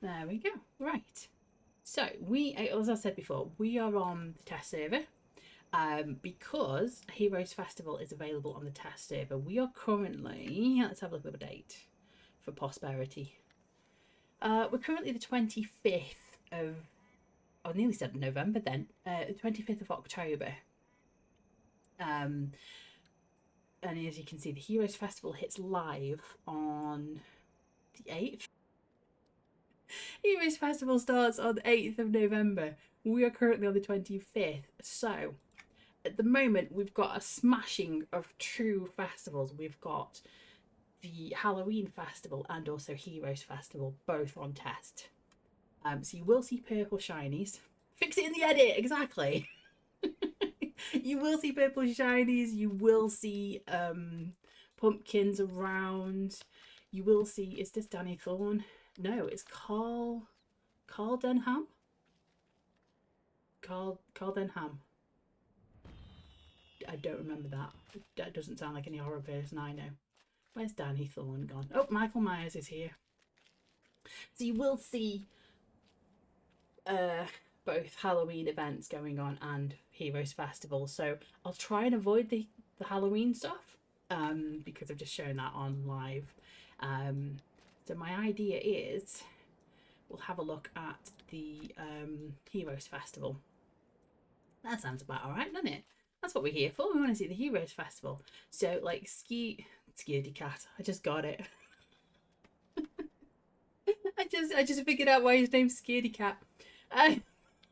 There we go. Right. So we, as I said before, we are on the test server. Because Heroes Festival is available on the test server. We are currently, let's have a look at the date for Prosperity. We're currently the 25th of, I nearly said November then, the 25th of October. Um, and as you can see, the Heroes Festival hits live on the 8th. Heroes Festival starts on the 8th of November. We are currently on the 25th. So, at the moment, we've got a smashing of true festivals. We've got the Halloween Festival and also Heroes Festival both on test. So you will see purple shinies. Fix it in the edit, exactly. You will see purple shinies. You will see pumpkins around. You will see. Is this Danny Thorn? No, it's Carl Denham. Carl Denham. I don't remember that. That doesn't sound like any horror person I know. Where's Danny Thorn gone? Oh, Michael Myers is here. So you will see both Halloween events going on and Heroes Festival. So I'll try and avoid the Halloween stuff because I've just shown that on live. So my idea is we'll have a look at the Heroes Festival. That sounds about all right, doesn't it? That's what we're here for. We want to see the Heroes Festival. So like Scaredy Cat. I just got it. I just figured out why his name's Scaredy Cat. I've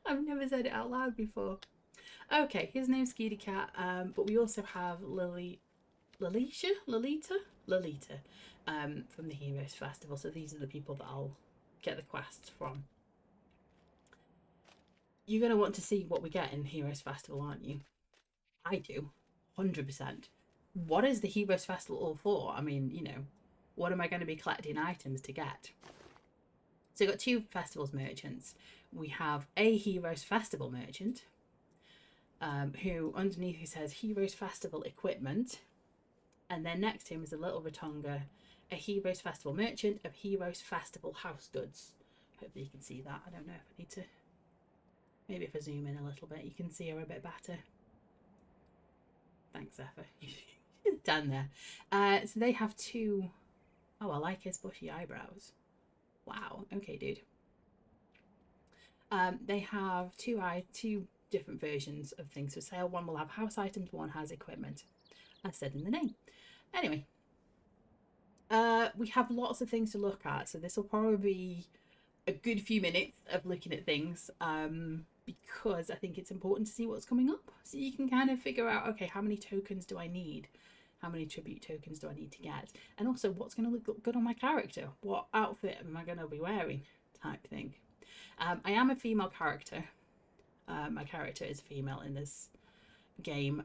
never said it out loud before. Okay, his name's Scaredy Cat. But we also have Lolita, from the Heroes Festival. So these are the people that I'll get the quests from. You're gonna want to see what we get in Heroes Festival, aren't you? I do, 100%. What is the Heroes Festival all for? I mean, what am I going to be collecting items to get? So we've got two festivals merchants. We have a Heroes Festival merchant, who underneath he says Heroes Festival equipment, and then next to him is a little Rotonga, a Heroes Festival merchant of Heroes Festival house goods. Hopefully you can see that. I don't know if I need to. Maybe if I zoom in a little bit, you can see her a bit better. Thanks, Zephyr. Down there. So they have two. Oh, I like his bushy eyebrows. Wow. Okay, dude. They have two different versions of things for sale. One will have house items, one has equipment, as said in the name. Anyway, we have lots of things to look at, so this will probably be a good few minutes of looking at things, because I think it's important to see what's coming up, so you can kind of figure out, okay, how many tokens do I need? How many tribute tokens do I need to get? And also, what's going to look good on my character? What outfit am I going to be wearing? Type thing. I am a female character. My character is female in this game,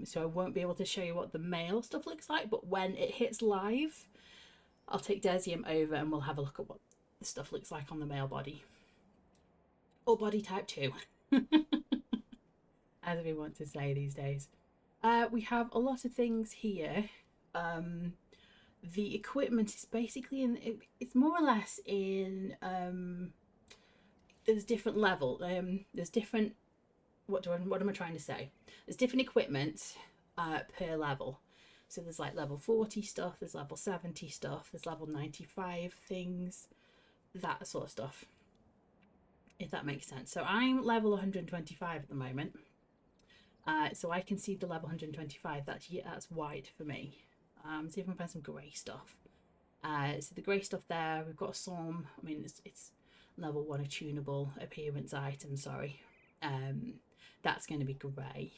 so I won't be able to show you what the male stuff looks like, but when it hits live, I'll take Desium over and we'll have a look at what the stuff looks like on the male body. Or body type 2, as we want to say these days. We have a lot of things here. The equipment is basically it's more or less in there's different level. There's different what am I trying to say? There's different equipment per level. So there's like level 40 stuff, there's level 70 stuff, there's level 95 things, that sort of stuff, if that makes sense. So I'm level 125 at the moment. So I can see the level 125. That's white for me. See if I can find some grey stuff. So the grey stuff there, we've got some. I mean, it's level 1 attunable appearance item. Sorry, that's going to be grey.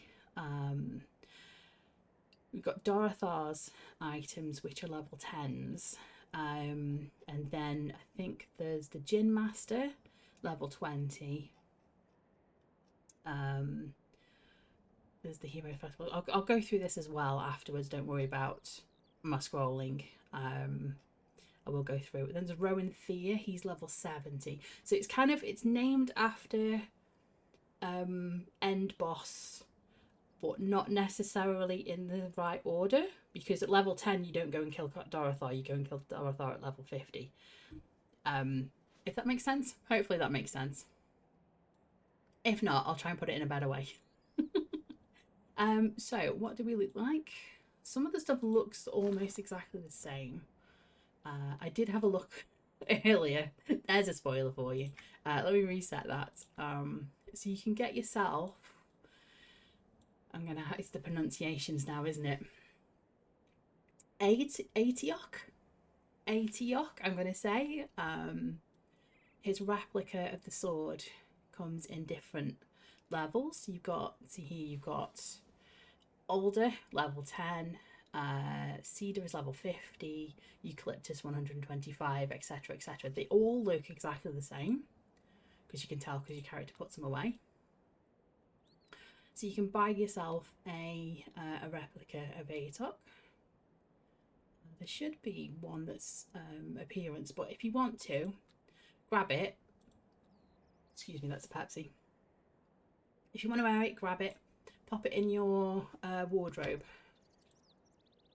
We've got Dorothar's items, which are level 10s. And then I think there's the Gin Master, level 20. There's the Hero Festival. I'll go through this as well afterwards. Don't worry about my scrolling. I will go through it. Then there's Rowan Thea. He's level 70. So it's named after end boss, but not necessarily in the right order, because at level 10 you don't go and kill Dorothar, you go and kill Dorothar at level 50. If that makes sense. Hopefully that makes sense. If not, I'll try and put it in a better way. So what do we look like? Some of the stuff looks almost exactly the same. I did have a look earlier. There's a spoiler for you. Let me reset that. So you can get yourself, it's the pronunciations now, isn't it? Aetiok, I'm gonna say. His replica of the sword comes in different levels. You've got, see here, you've got Alder, level 10, Cedar is level 50, Eucalyptus 125, etc, etc. They all look exactly the same, because you can tell because your character puts them away. So you can buy yourself a replica of Aetok. There should be one that's appearance, but if you want to, grab it. Excuse me, that's a Pepsi. If you want to wear it, grab it, pop it in your wardrobe.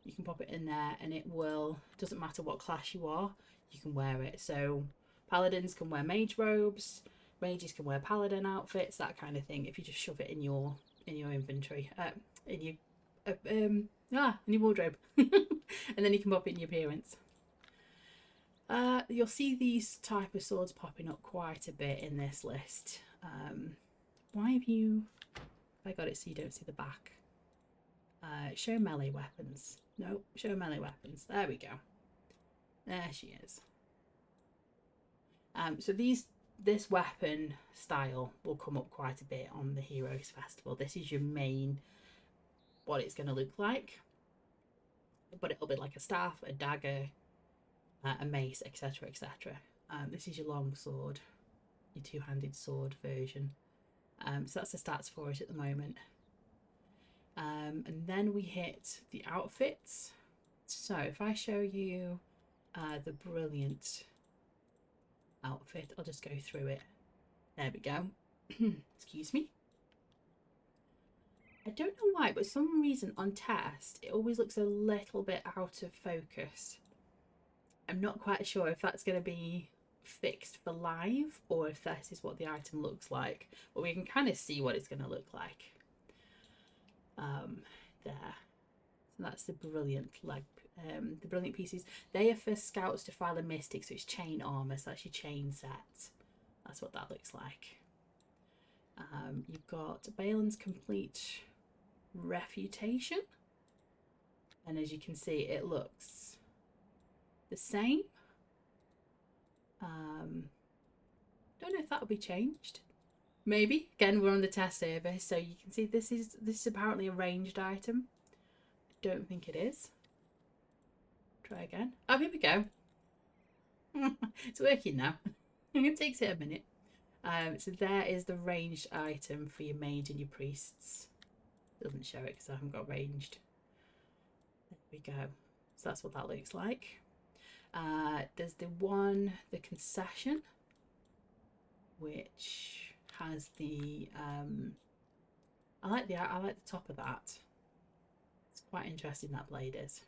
You can pop it in there and it will, doesn't matter what class you are, you can wear it. So paladins can wear mage robes, mages can wear paladin outfits, that kind of thing. If you just shove it in your inventory, in your wardrobe, and then you can pop it in your appearance. You'll see these type of swords popping up quite a bit in this list. Why have you? I got it so you don't see the back. Show melee weapons. No, show melee weapons. There we go. There she is. So this weapon style will come up quite a bit on the Heroes Festival. This is your main, what it's going to look like. But it'll be like a staff, a dagger, a mace, etc, etc. This is your long sword, your two-handed sword version. So that's the stats for it at the moment. And then we hit the outfits. So if I show you the brilliant outfit, I'll just go through it. There we go. Excuse me. I don't know why, but for some reason on test it always looks a little bit out of focus. I'm not quite sure if that's going to be fixed for live or if this is what the item looks like, but we can kind of see what it's going to look like. There. So that's the brilliant the brilliant pieces. They are for scouts to file a mystic, so it's chain armor, so that's your chain set. That's what that looks like. You've got Balin's complete refutation, and as you can see it looks the same. Don't know if that'll be changed. Maybe. Again, we're on the test server, so you can see this is apparently a ranged item. I don't think it is. Try again. Oh, here we go. It's working now. It takes it a minute. So there is the ranged item for your mage and your priests. Doesn't show it because I haven't got ranged. There we go. So that's what that looks like. There's the concession, which has the I like the top of that. It's quite interesting, that blade is.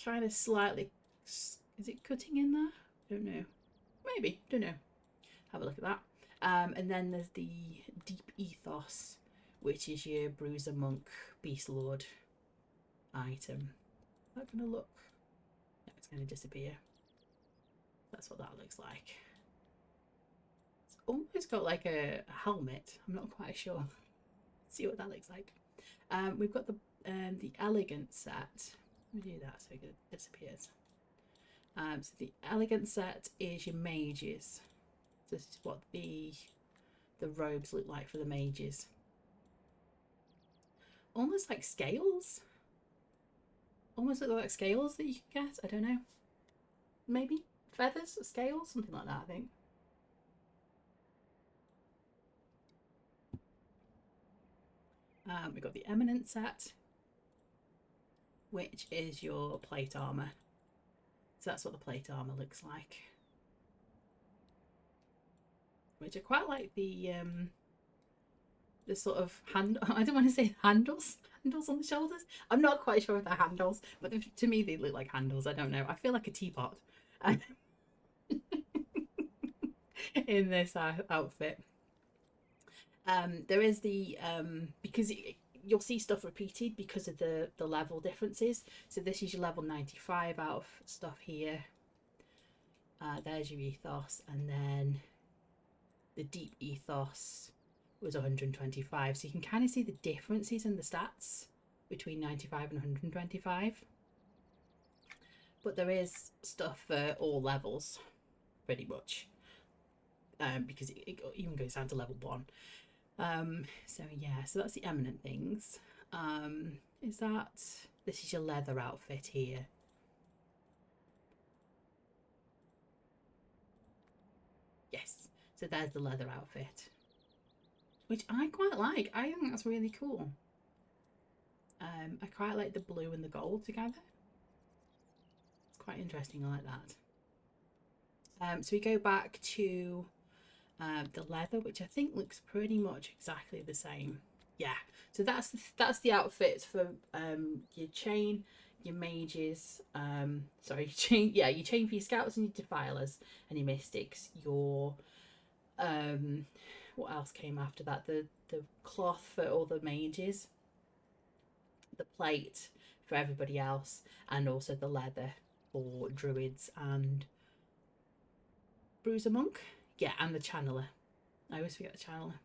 Kind of slightly, is it cutting in there? Don't know. Maybe, don't know. Have a look at that. And then there's the deep ethos, which is your bruiser monk beast lord item. Is that gonna look? No, it's gonna disappear. That's what that looks like. It's almost got like a helmet. I'm not quite sure. See what that looks like. We've got the elegant set. Let me do that so it disappears. So the elegant set is your mages. This is what the robes look like for the mages. Almost like scales. Almost look like scales that you can get. I don't know. Maybe feathers, scales, something like that, I think. We've got the eminent set, which is your plate armor. So that's what the plate armor looks like. Which I quite like the sort of hand. I don't want to say handles on the shoulders. I'm not quite sure if they're handles, but to me they look like handles. I don't know. I feel like a teapot. in this outfit. There is the because you'll see stuff repeated because of the level differences. So this is your level 95 out of stuff here. There's your ethos, and then the deep ethos was 125. So you can kind of see the differences in the stats between 95 and 125. But there is stuff for all levels, pretty much, because it even goes down to level 1. So yeah, so that's the eminent things. Is that, this is your leather outfit here. Yes, so there's the leather outfit, which I quite like. I think that's really cool. I quite like the blue and the gold together. It's quite interesting. I like that. So we go back to the leather, which I think looks pretty much exactly the same. Yeah, so that's the outfits for your chain, your mages, sorry, chain, yeah, your chain for your scouts and your defilers and your mystics. Your what else came after that? The cloth for all the mages, the plate for everybody else, and also the leather for druids and bruiser monk. Yeah, and the channeler. I always forget the channeler.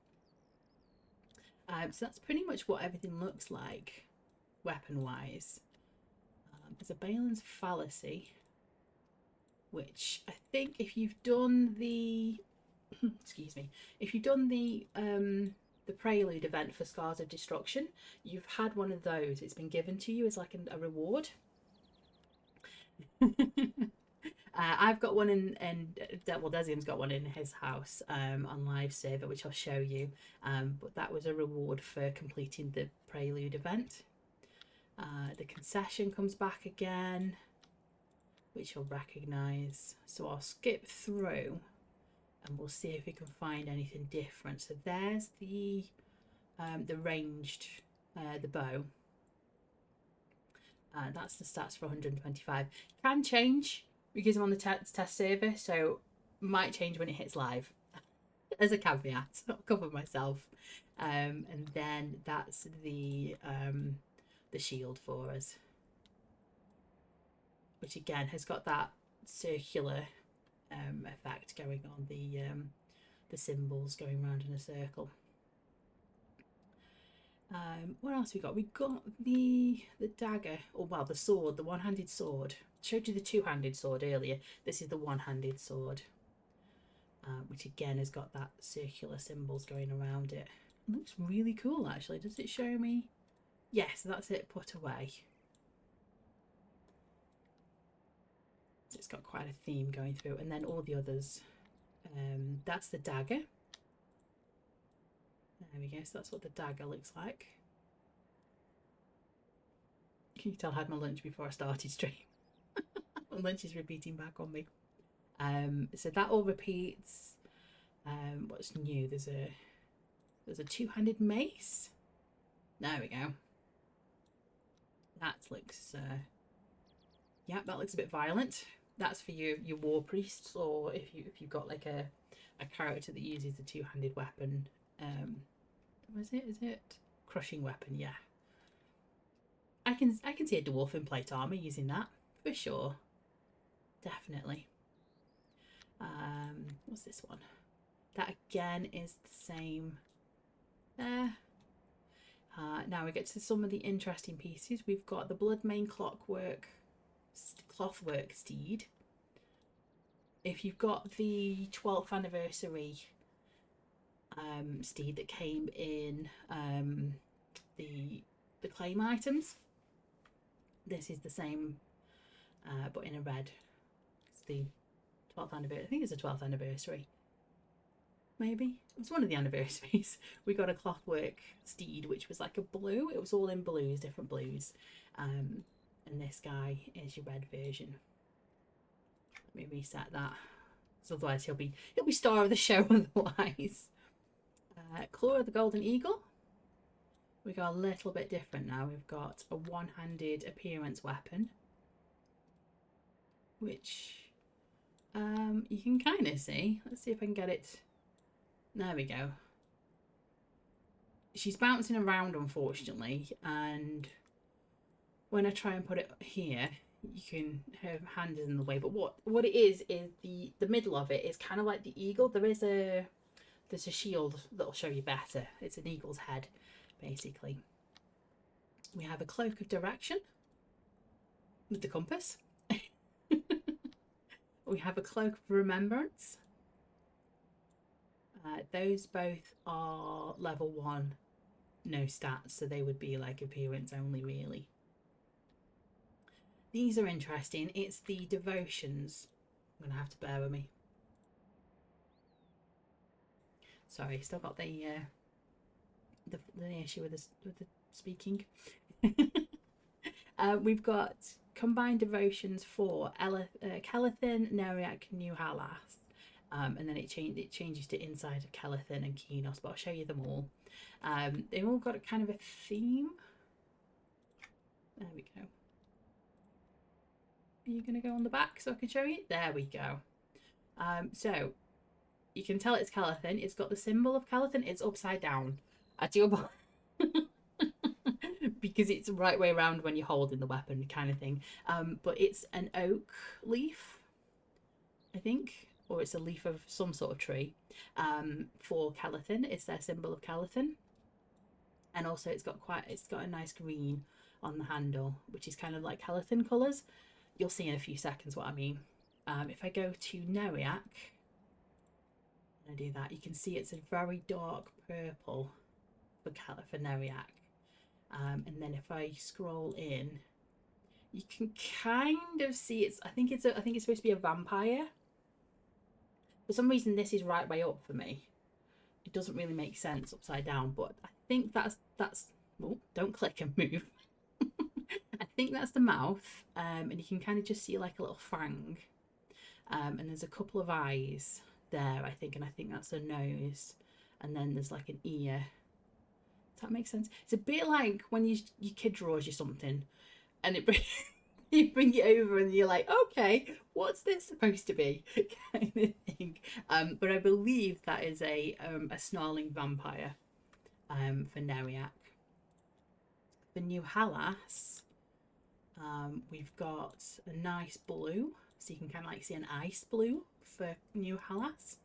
So that's pretty much what everything looks like, weapon-wise. There's a Balin's fallacy, which I think if you've done the excuse me, if you've done the prelude event for Scars of Destruction, you've had one of those. It's been given to you as like a reward. I've got one in well, Desium's got one in his house on live server, which I'll show you. But that was a reward for completing the prelude event. The concession comes back again, which you'll recognise. So I'll skip through and we'll see if we can find anything different. So there's the ranged, the bow. That's the stats for 125. Can change because I'm on the test server, so might change when it hits live. As a caveat, I'll cover myself. And then that's the shield for us, which again has got that circular effect going on, the symbols going around in a circle. What else we got? We got the dagger, or well, the sword, the one-handed sword. Showed you the two-handed sword earlier. This is the one-handed sword, which again has got that circular symbols going around it. It looks really cool, actually. Does it show me? Yes, that's it put away. So it's got quite a theme going through, and then all the others. That's the dagger. There we go, so that's what the dagger looks like. Can you tell I had my lunch before I started stream? My lunch is repeating back on me. So that all repeats. What's new? There's a two-handed mace. There we go. That looks yeah, that looks a bit violent. That's for your war priests, or if you've got like a character that uses the two-handed weapon. Is it crushing weapon? Yeah, I can see a dwarf in plate armor using that for sure, definitely. What's this one? That again is the same there. Now we get to some of the interesting pieces. We've got the Bloodmane clothwork steed. If you've got the 12th anniversary steed that came in the claim items, this is the same, but in a red. It's the 12th anniversary. I think it's the 12th anniversary. Maybe it was one of the anniversaries. We got a clothwork steed, which was like a blue. It was all in blues, different blues. And this guy is your red version. Let me reset that, because otherwise he'll be star of the show otherwise. Claw of the Golden Eagle. We got a little bit different now. We've got a one-handed appearance weapon, which You can kind of see. Let's see if I can get it. There we go. She's bouncing around, unfortunately, and when I try and put it here, you can, her hand is in the way. But what it is the middle of it is kind of like the eagle. There's a shield that'll show you better. It's an eagle's head, basically. We have a cloak of direction with the compass. We have a cloak of remembrance. Those both are level 1, no stats, so they would be like appearance only, really. These are interesting. It's the devotions. I'm gonna have to bear with me. Sorry, still got the issue with the speaking. We've got combined devotions for Kelethin, Neriak, New Halas. And then it changes to inside of Kelethin and Kenos, but I'll show you them all. They've all got a kind of a theme. There we go. Are you going to go on the back so I can show you? There we go. So you can tell it's Kelethin. It's got the symbol of Kelethin. It's upside down. I do because it's the right way around when you're holding the weapon, kind of thing. But it's an oak leaf, I think, or it's a leaf of some sort of tree. For Kelethin, it's their symbol of Kelethin, and also it's got a nice green on the handle, which is kind of like Kelethin colours. You'll see in a few seconds what I mean. If I go to Neriak, and I do that, you can see it's a very dark purple for Neriak. And then if I scroll in, you can kind of see I think it's supposed to be a vampire. For some reason, this is right way up for me. It doesn't really make sense upside down, but I think that's. Oh, don't click and move. I think that's the mouth, and you can kind of just see like a little fang, and there's a couple of eyes there, I think, and I think that's a nose, and then there's like an ear. Does that make sense? It's a bit like when your kid draws you something, and you bring it over, and you're like, okay, what's this supposed to be, kind of thing. But I believe that is a snarling vampire, for Neriak. For New Halas, we've got a nice blue, so you can kind of like see an ice blue for New Halas,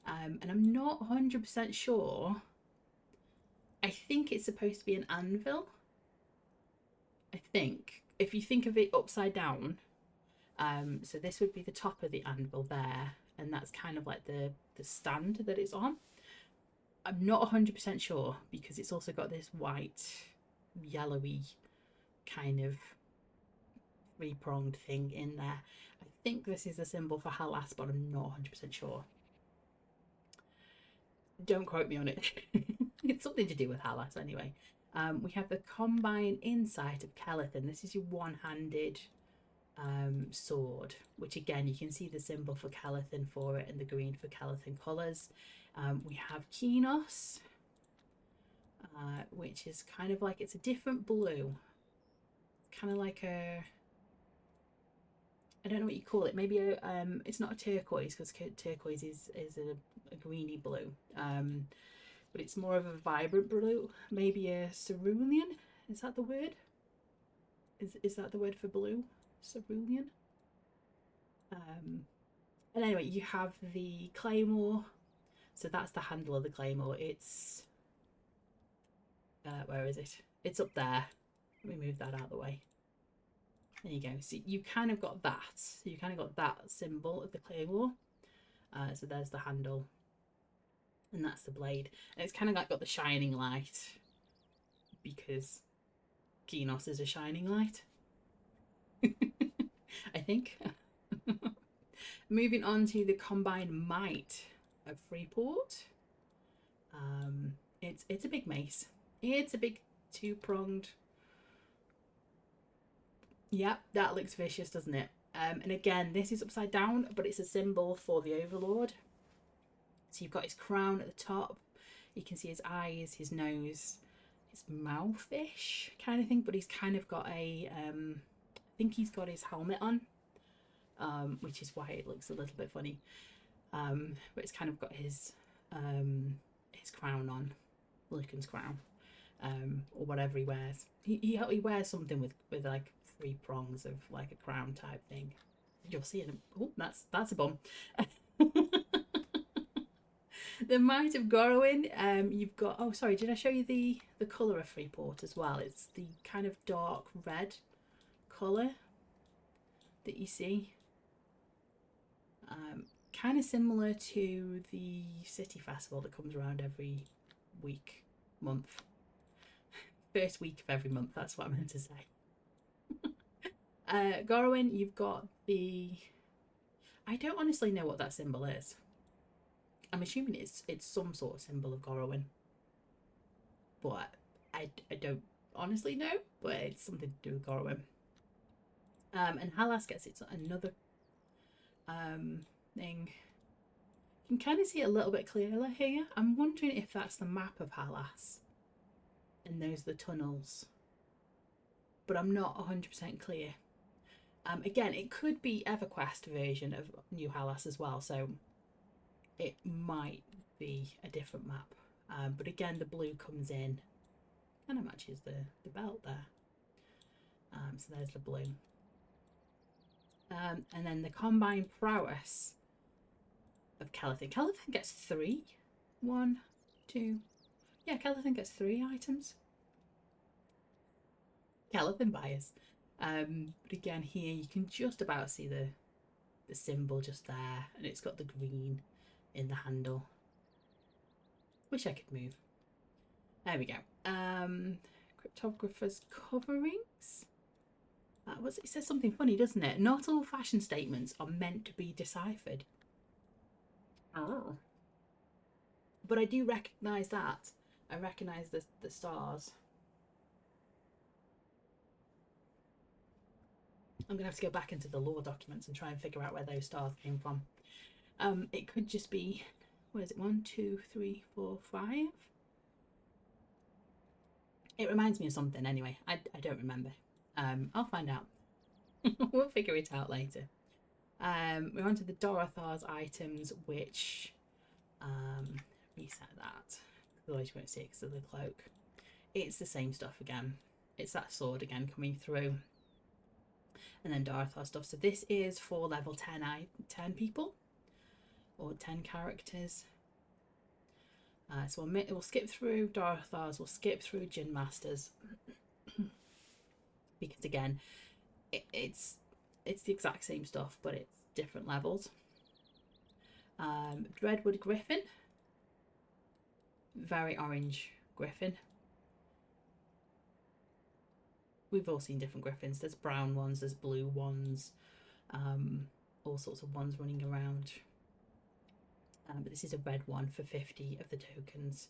and I'm not 100% sure. I think it's supposed to be an anvil. I think if you think of it upside down, so this would be the top of the anvil there, and that's kind of like the stand that it's on. I'm not 100% sure because it's also got this white, yellowy kind of three-pronged thing in there. I think this is a symbol for Halas, but I'm not 100% sure. Don't quote me on it. It's something to do with Halas anyway. We have the combined insight of Kelethin. This is your one-handed sword, which again you can see the symbol for Kelethin for it and the green for Kelethin colours. We have Kenos, which is kind of like, it's a different blue, kind of like a, I don't know what you call it, maybe a it's not a turquoise because turquoise is a greeny blue, but it's more of a vibrant blue, maybe a cerulean. Is that the word? Is that the word for blue? Cerulean. And anyway, you have the claymore, so that's the handle of the claymore. It's where is it? It's up there. Let me move that out of the way. There you go. So you kind of got that. So you kind of got that symbol of the claymore. So there's the handle, and that's the blade. And it's kind of like got the shining light because Kenos is a shining light. I think. Moving on to the combined might of Freeport. It's a big mace. It's a big two-pronged. Yep, that looks vicious, doesn't it? And again, this is upside down, but it's a symbol for the Overlord. So you've got his crown at the top. You can see his eyes, his nose, his mouth-ish kind of thing, but he's kind of got a, I think he's got his helmet on. which is why it looks a little bit funny. But it's kind of got his crown on, Lucan's crown, or whatever he wears. He wears something with like 3 prongs of like a crown type thing. You'll see it. Oh, that's a bum. The Might of Gorowin. You've got. Oh, sorry. Did I show you the colour of Freeport as well? It's the kind of dark red colour that you see. Kind of similar to the City Festival that comes around every month. First week of every month. That's what I meant to say. Gorowin, you've got the. I don't honestly know what that symbol is. I'm assuming it's some sort of symbol of Gorowin, but I don't honestly know. But it's something to do with Gorowin. And Halas gets its another thing. You can kind of see it a little bit clearer here. I'm wondering if that's the map of Halas, and those are the tunnels. But I'm not 100% clear. Again, it could be EverQuest version of New Halas as well, so it might be a different map. But again, the blue comes in, kind of matches the belt there. So there's the blue. And then the combined prowess of Kelethin. Kelethin gets 3. 1, 2. Yeah, Kelethin gets 3 items. Kelethin bias. But again, here you can just about see the symbol just there, and it's got the green in the handle. Wish I could move. There we go. Cryptographer's coverings. It says something funny, doesn't it? Not all fashion statements are meant to be deciphered. Oh. But I do recognise that. I recognise the stars. I'm going to have to go back into the lore documents and try and figure out where those stars came from. It could just be, where is it? 1, 2, 3, 4, 5? It reminds me of something anyway. I don't remember. I'll find out. We'll figure it out later. We're on to the Dorothar's items, which reset that. Otherwise you won't see it because of the cloak. It's the same stuff again. It's that sword again coming through. And then Dorothar stuff. So this is for level 10 people. Or 10 characters. So we'll skip through Dorothar's. We'll skip through Djinn Masters. Because again, it's the exact same stuff, but it's different levels. Dreadwood Griffin. Very orange Griffin. We've all seen different griffins. There's brown ones, there's blue ones, all sorts of ones running around. But this is a red one for 50 of the tokens.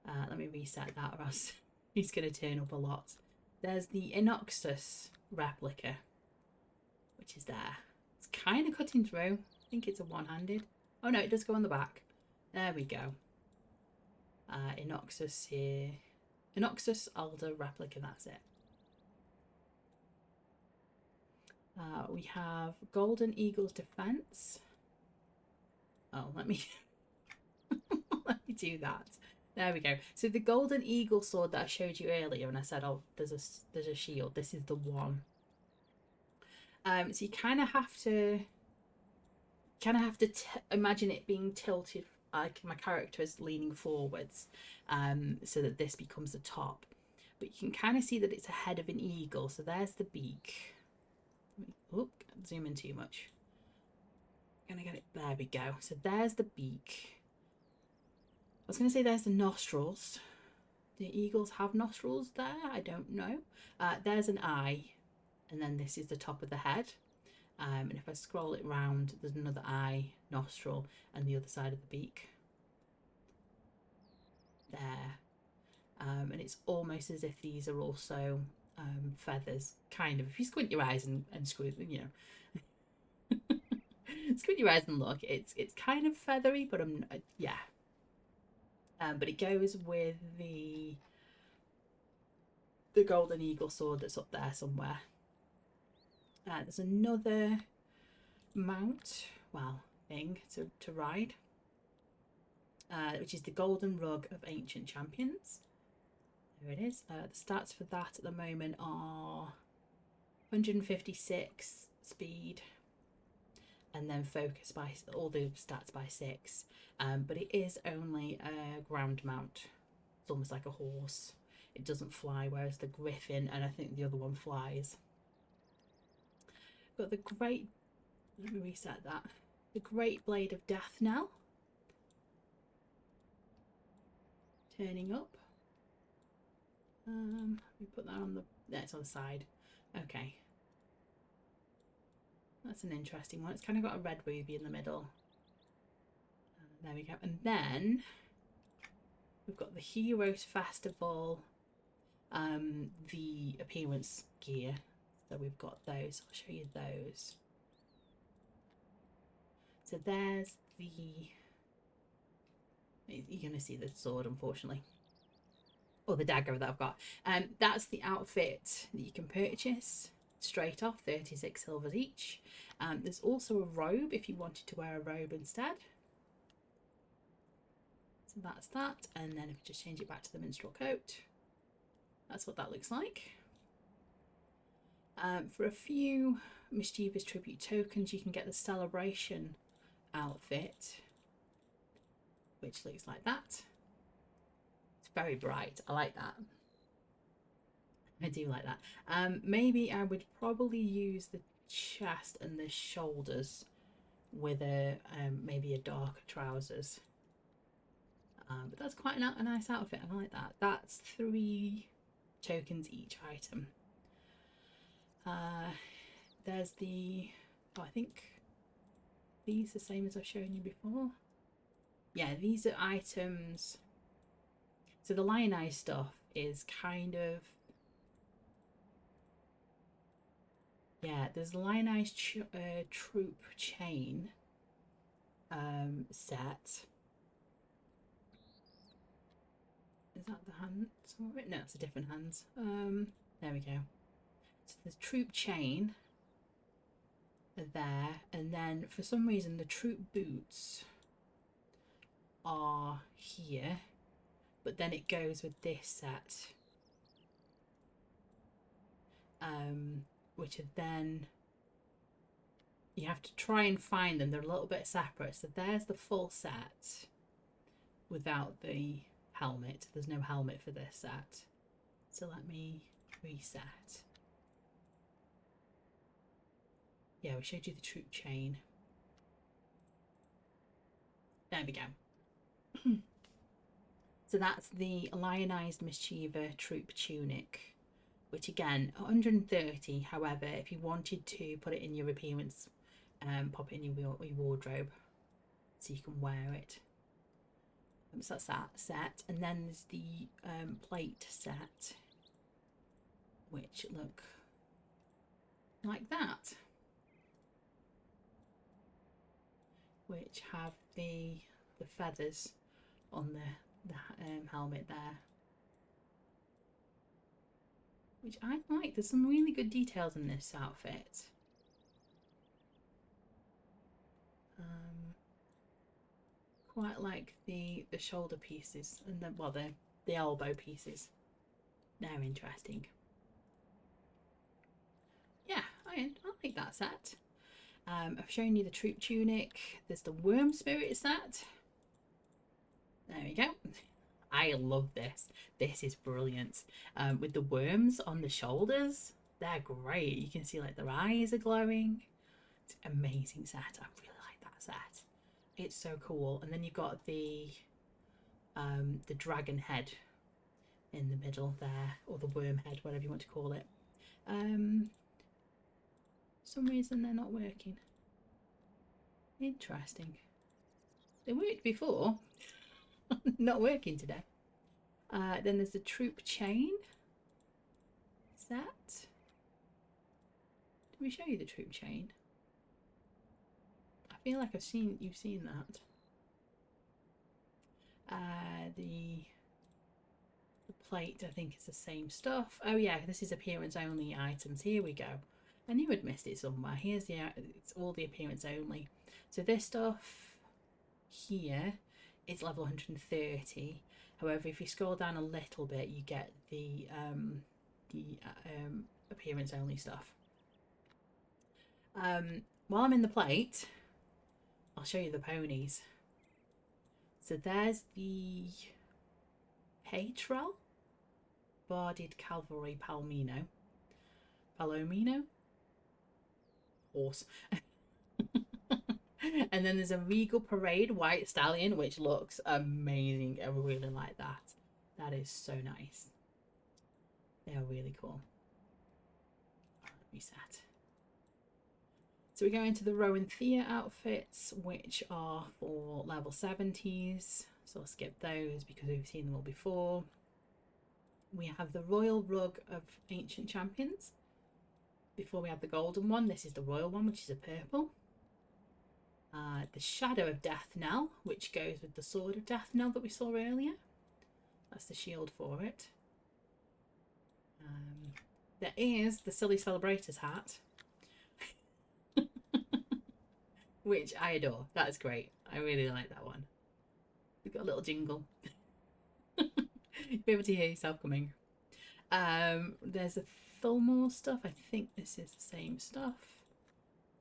Let me reset that or else he's going to turn up a lot. There's the Inoxus replica, which is there. It's kind of cutting through. I think it's a one-handed. Oh no, it does go on the back. There we go. Inoxus here. Inoxus Alder replica, that's it. We have Golden Eagle's Defense. Oh, let me let me do that. There we go. So the Golden Eagle sword that I showed you earlier, and I said, oh, there's a shield. This is the one. So you kind of have to imagine it being tilted, like my character is leaning forwards, so that this becomes the top. But you can kind of see that it's a head of an eagle. So there's the beak. Oop, zoom in too much. I'm gonna get it. There we go. So there's the beak. I was gonna say there's the nostrils. Do eagles have nostrils there? I don't know. There's an eye, and then this is the top of the head. And if I scroll it round, there's another eye, nostril, and the other side of the beak. There. And it's almost as if these are also feathers, kind of. If you squint your eyes and screw, you know, squint your eyes and look, it's kind of feathery, but yeah. But it goes with the Golden Eagle sword that's up there somewhere. There's another mount, well, thing to ride, which is the Golden Rug of Ancient Champions. There it is. The stats for that at the moment are 156 speed, and then focus by all the stats by 6. But it is only a ground mount. It's almost like a horse. It doesn't fly, whereas the Griffin, and I think the other one, flies. Got the great, let me reset that. The Great Blade of Death now. Turning up. Let me put that on the, there, it's on the side. Okay. That's an interesting one. It's kind of got a red ruby in the middle. There we go. And then we've got the Heroes Festival, the appearance gear. So we've got those. I'll show you those. So there's the, you're going to see the sword, unfortunately, or the dagger that I've got. That's the outfit that you can purchase straight off, 36 silvers each. There's also a robe if you wanted to wear a robe instead. So that's that. And then if you just change it back to the minstrel coat, that's what that looks like. For a few Mischievous Tribute tokens, you can get the Celebration outfit, which looks like that. It's very bright. I like that. I do like that. Maybe I would probably use the chest and the shoulders with a maybe a darker trousers. But that's quite a nice outfit. I like that. That's 3 tokens each item. There's the, oh, I think these are the same as I've shown you before. Yeah, these are items. So the lionized stuff is kind of, yeah, there's lionized troop chain set. Is that the hand? No, it's a different hands. There we go. So there's troop chain there, and then for some reason the troop boots are here, but then it goes with this set, which are then, you have to try and find them. They're a little bit separate. So there's the full set without the helmet. There's no helmet for this set. So let me reset. Yeah, we showed you the troop chain. There we go. So that's the Lionized Mischievous troop tunic, which again, 130. However, if you wanted to put it in your appearance, pop it in your wardrobe so you can wear it. So that's that set. And then there's the plate set, which look like that, which have the feathers on the helmet there, which I like. There's some really good details in this outfit. Quite like the shoulder pieces and then, well, the elbow pieces. They're interesting. Yeah, I like that set. I've shown you the troop tunic. There's the worm spirit set. There we go. I love this. This is brilliant. With the worms on the shoulders, they're great. You can see like their eyes are glowing. It's an amazing set. I really like that set. It's so cool. And then you've got the dragon head in the middle there, or the worm head, whatever you want to call it. For some reason they're not working. Interesting. They worked before. Not working today. Then there's the troop chain set. Did we show you the troop chain? I feel like you've seen that. The plate, I think, is the same stuff. Oh yeah, this is appearance only items. Here we go. I knew I'd missed it somewhere. Here's the, it's all the appearance only. So this stuff here is level 130. However, if you scroll down a little bit, you get the appearance only stuff. While I'm in the plate, I'll show you the ponies. So there's the Patrol Barded Cavalry Palomino. Horse. And then there's a Regal Parade White Stallion, which looks amazing. I really like that. That is so nice. They are really cool. Reset. So we go into the Rowan Thea outfits, which are for level 70s. So I'll skip those because we've seen them all before. We have the Royal Rug of Ancient Champions. Before we have the golden one, this is the royal one, which is a purple. The Shadow of Death Knell, which goes with the Sword of Death Knell that we saw earlier. That's the shield for it. There is the Silly Celebrators hat, which I adore. That's great. I really like that one. We've got a little jingle. You'll be able to hear yourself coming. There's a Fillmore stuff. I think this is the same stuff.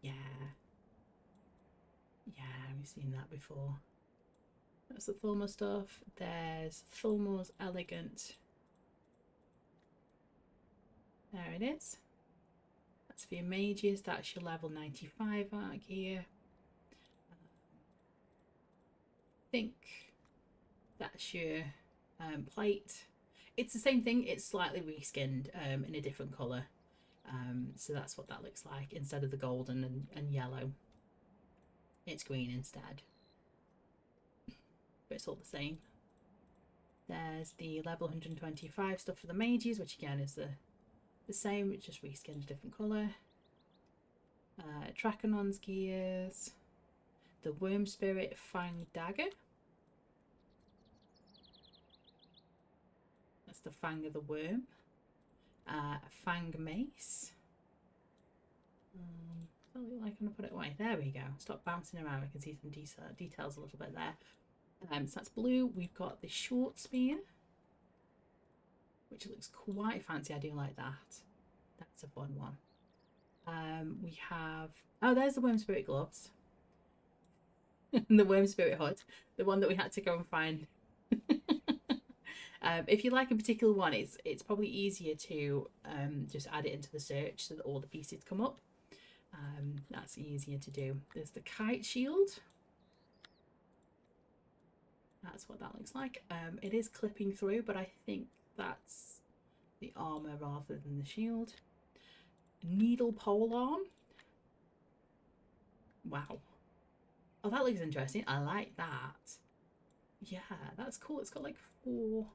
Yeah, we've seen that before. That's the Fillmore stuff. There's Fillmore's Elegant. There it is. That's for your mages. That's your level 95 arc here. I think that's your plate. It's the same thing. It's slightly reskinned in a different colour. So that's what that looks like. Instead of the golden and yellow, it's green instead. But it's all the same. There's the level 125 stuff for the mages, which again is the same, it's just reskinned a different colour. Trakanon's gears. The Worm Spirit Fang Dagger. That's the Fang of the Worm. Fang Mace. Does that look like I'm going to put it away? There we go. Stop bouncing around. I can see some details a little bit there. So that's blue. We've got the Short Spear, which looks quite fancy. I do like that. That's a fun one. We have... Oh, there's the Worm Spirit gloves. The Worm Spirit hood. The one that we had to go and find. If you like a particular one, it's probably easier to just add it into the search so that all the pieces come up. That's easier to do. There's the Kite Shield. That's what that looks like. It is clipping through, but I think that's the armour rather than the shield. Needle pole arm. Wow. Oh, that looks interesting. I like that. Yeah, that's cool. It's got like 4...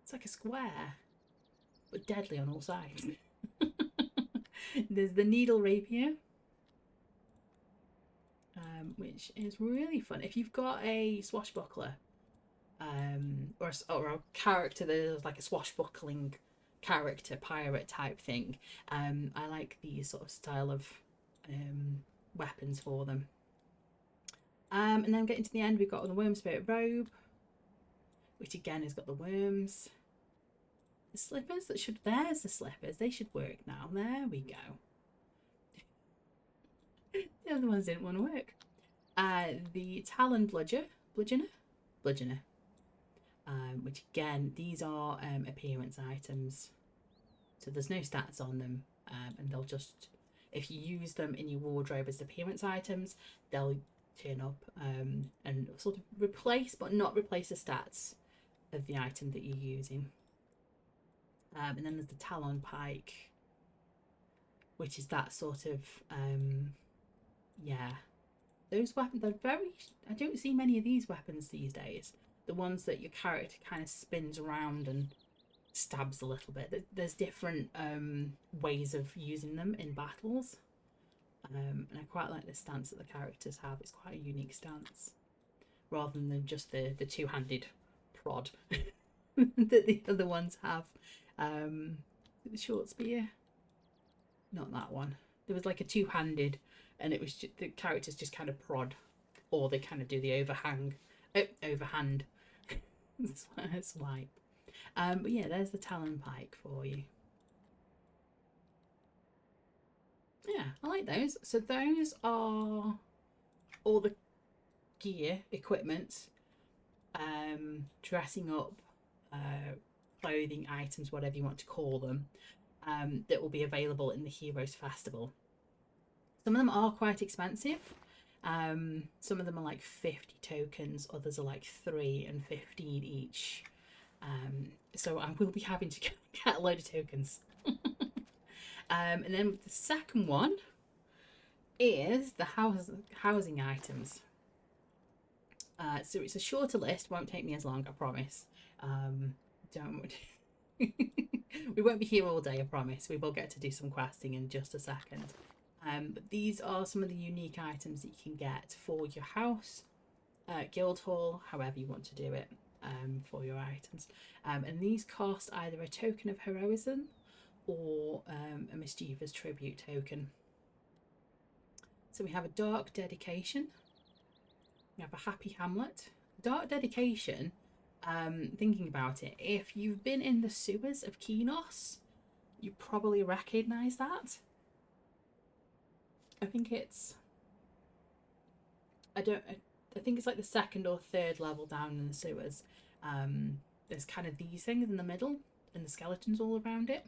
It's like a square, but deadly on all sides. There's the Needle Rapier, which is really fun. If you've got a swashbuckler, or a character that is like a swashbuckling character, pirate type thing, I like these sort of style of weapons for them. And then getting to the end, we've got the Worm Spirit robe, which again has got the worms. The slippers that should... There's the slippers. They should work now. There we go. The other ones didn't want to work. The Talon Bludgeoner. Which again, these are appearance items. So there's no stats on them. And they'll just... If you use them in your wardrobe as appearance items, they'll turn up and sort of replace, but not replace the stats of the item that you're using. And then there's the Talon Pike, which is that sort of yeah, those weapons, they're very... I don't see many of these weapons these days, the ones that your character kind of spins around and stabs a little bit. There's different ways of using them in battles, and I quite like the stance that the characters have. It's quite a unique stance rather than just the two-handed prod that the other ones have. The short spear. Not that one. There was like a two-handed, and it was just, the characters just kind of prod, or they kind of do the overhand swipe. But yeah, there's the Talon Pike for you. Yeah, I like those. So those are all the gear, equipment, dressing up, clothing, items, whatever you want to call them, that will be available in the Heroes Festival. Some of them are quite expensive. Some of them are like 50 tokens, others are like 3 and 15 each. So I will be having to get a load of tokens. And then the second one is the housing items. So it's a shorter list, won't take me as long, I promise. Don't we won't be here all day, I promise. We will get to do some questing in just a second. But these are some of the unique items that you can get for your house, guild hall, however you want to do it, for your items. And these cost either a token of heroism or a mischievous tribute token. So we have a dark dedication. We have a happy hamlet. Dark dedication, thinking about it, if you've been in the sewers of Kenos, you probably recognise that. I think it's, I think it's like the second or third level down in the sewers. There's kind of these things in the middle and the skeletons all around it.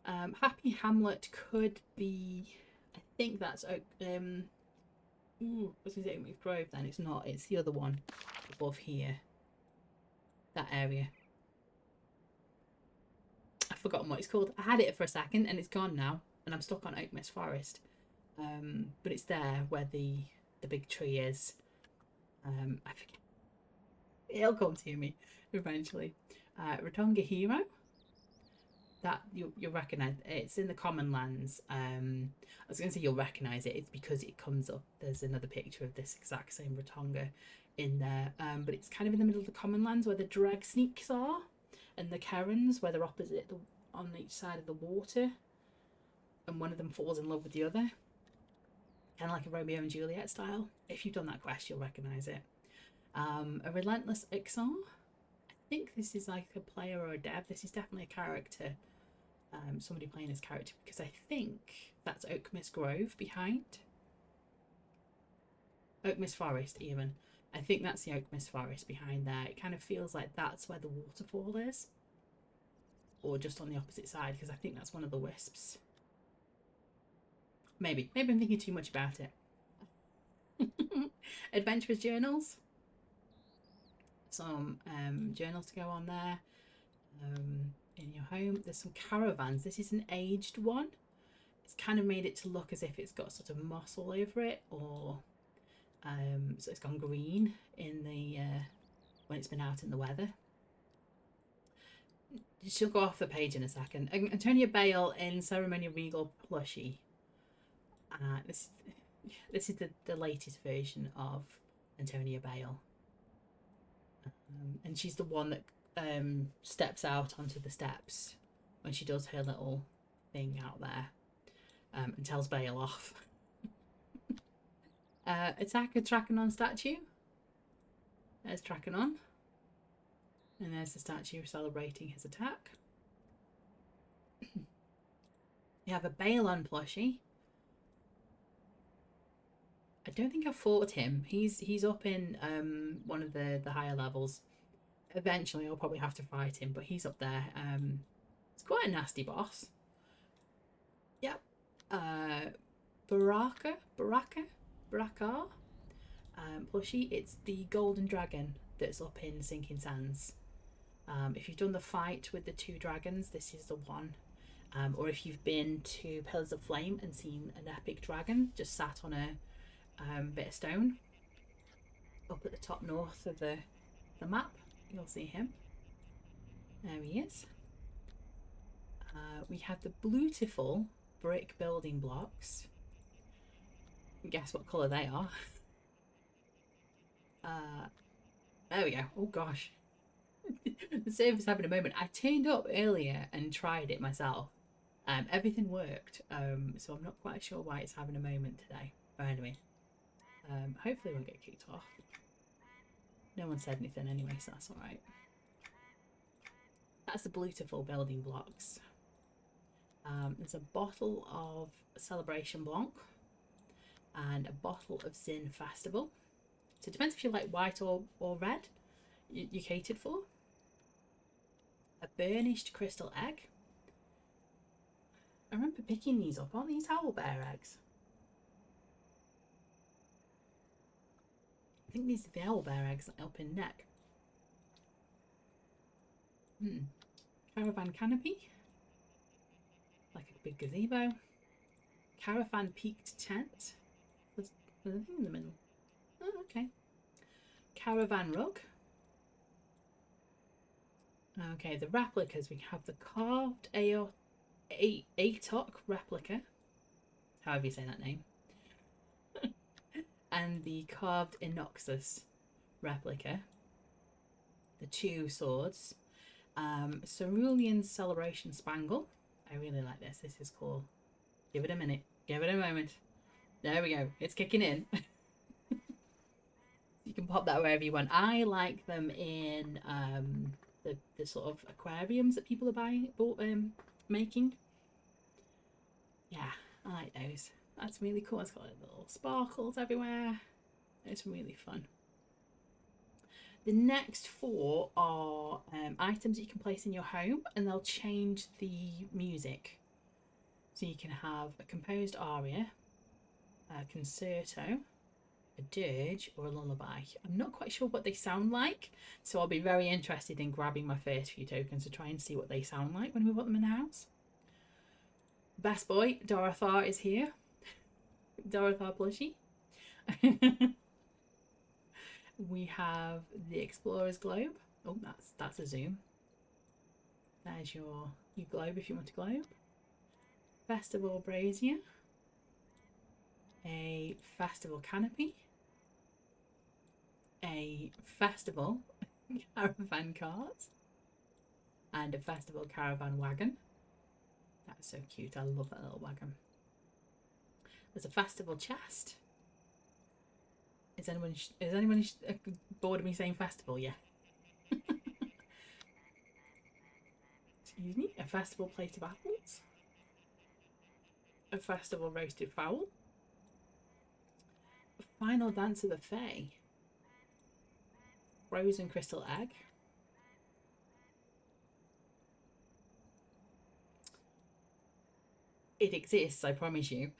Happy Hamlet could be, I think that's was it Oakmead Grove then? It's not, it's the other one above here. That area. I've forgotten what it's called. I had it for a second and it's gone now, and I'm stuck on Oakmead Forest. But it's there where the big tree is. I forget. It'll come to me eventually. Ratonga Hero. That you'll recognise. It's in the common lands. I was going to say you'll recognise it. It's because it comes up. There's another picture of this exact same Ratonga in there. But it's kind of in the middle of the common lands where the drag sneaks are, and the Kerens where they're opposite on each side of the water, and one of them falls in love with the other. Kind of like a Romeo and Juliet style. If you've done that quest, you'll recognise it. A Relentless Ixar. I think this is like a player or a dev. This is definitely a character. Somebody playing this character, because I think that's Oakmead Grove behind. Oakmead Forest, even. I think that's the Oakmead Forest behind there. It kind of feels like that's where the waterfall is. Or just on the opposite side, because I think that's one of the wisps. Maybe I'm thinking too much about it. Adventurers journals. Some journals to go on there. In your home, there's some caravans. This is an aged one. It's kind of made it to look as if it's got sort of moss all over it, or so it's gone green in the when it's been out in the weather. She'll go off the page in a second. Antonia Bale in Ceremonial Regal plushie. This is the latest version of Antonia Bale, and she's the one that steps out onto the steps when she does her little thing out there, and tells Bale off. Attack a Trachanon statue. There's Trachanon, and there's the statue celebrating his attack. You have a Balon plushie. I don't think I've fought him. He's up in one of the higher levels. Eventually I'll probably have to fight him, but he's up there. It's quite a nasty boss. Yep. Baraka plushie. It's the golden dragon that's up in Sinking Sands. If you've done the fight with the 2 dragons, this is the one. Or if you've been to Pillars of Flame and seen an epic dragon just sat on a bit of stone up at the top north of the map, you'll see him. There he is. We have the beautiful brick building blocks. Guess what colour they are? There we go. Oh gosh. The server's having a moment. I turned up earlier and tried it myself. Everything worked, so I'm not quite sure why it's having a moment today. But anyway, hopefully we'll get kicked off. No one said anything anyway, so that's alright. That's the beautiful building blocks. There's a bottle of Celebration Blanc and a bottle of Zin Festival. So it depends if you like white or red, you catered for. A burnished crystal egg. I remember picking these up. Aren't these owlbear eggs? I think these are the owlbear eggs up in neck. Caravan canopy. Like a big gazebo. Caravan peaked tent. There's a thing in the middle. Oh, okay. Caravan rug. Okay, the replicas. We have the carved Atok replica. However you say that name. And the carved Inoxus replica. The two swords. Cerulean Celebration Spangle. I really like this. This is cool. Give it a minute. Give it a moment. There we go. It's kicking in. You can pop that wherever you want. I like them in the sort of aquariums that people are making. Yeah, I like those. That's really cool. It's got like little sparkles everywhere. It's really fun. The next four are items that you can place in your home, and they'll change the music. So you can have a composed aria, a concerto, a dirge, or a lullaby. I'm not quite sure what they sound like, so I'll be very interested in grabbing my first few tokens to try and see what they sound like when we put them in the house. Best boy, Dorothar, is here. Dorothar plushie. We have the Explorer's Globe. Oh, that's a zoom. There's your globe if you want to globe. Festival brazier. A festival canopy. A festival caravan cart. And a festival caravan wagon. That's so cute. I love that little wagon. There's a festival chest. Is anyone bored of me saying festival? Yeah. Excuse me. A festival plate of apples. A festival roasted fowl. Final dance of the Fae. Frozen crystal egg. It exists, I promise you.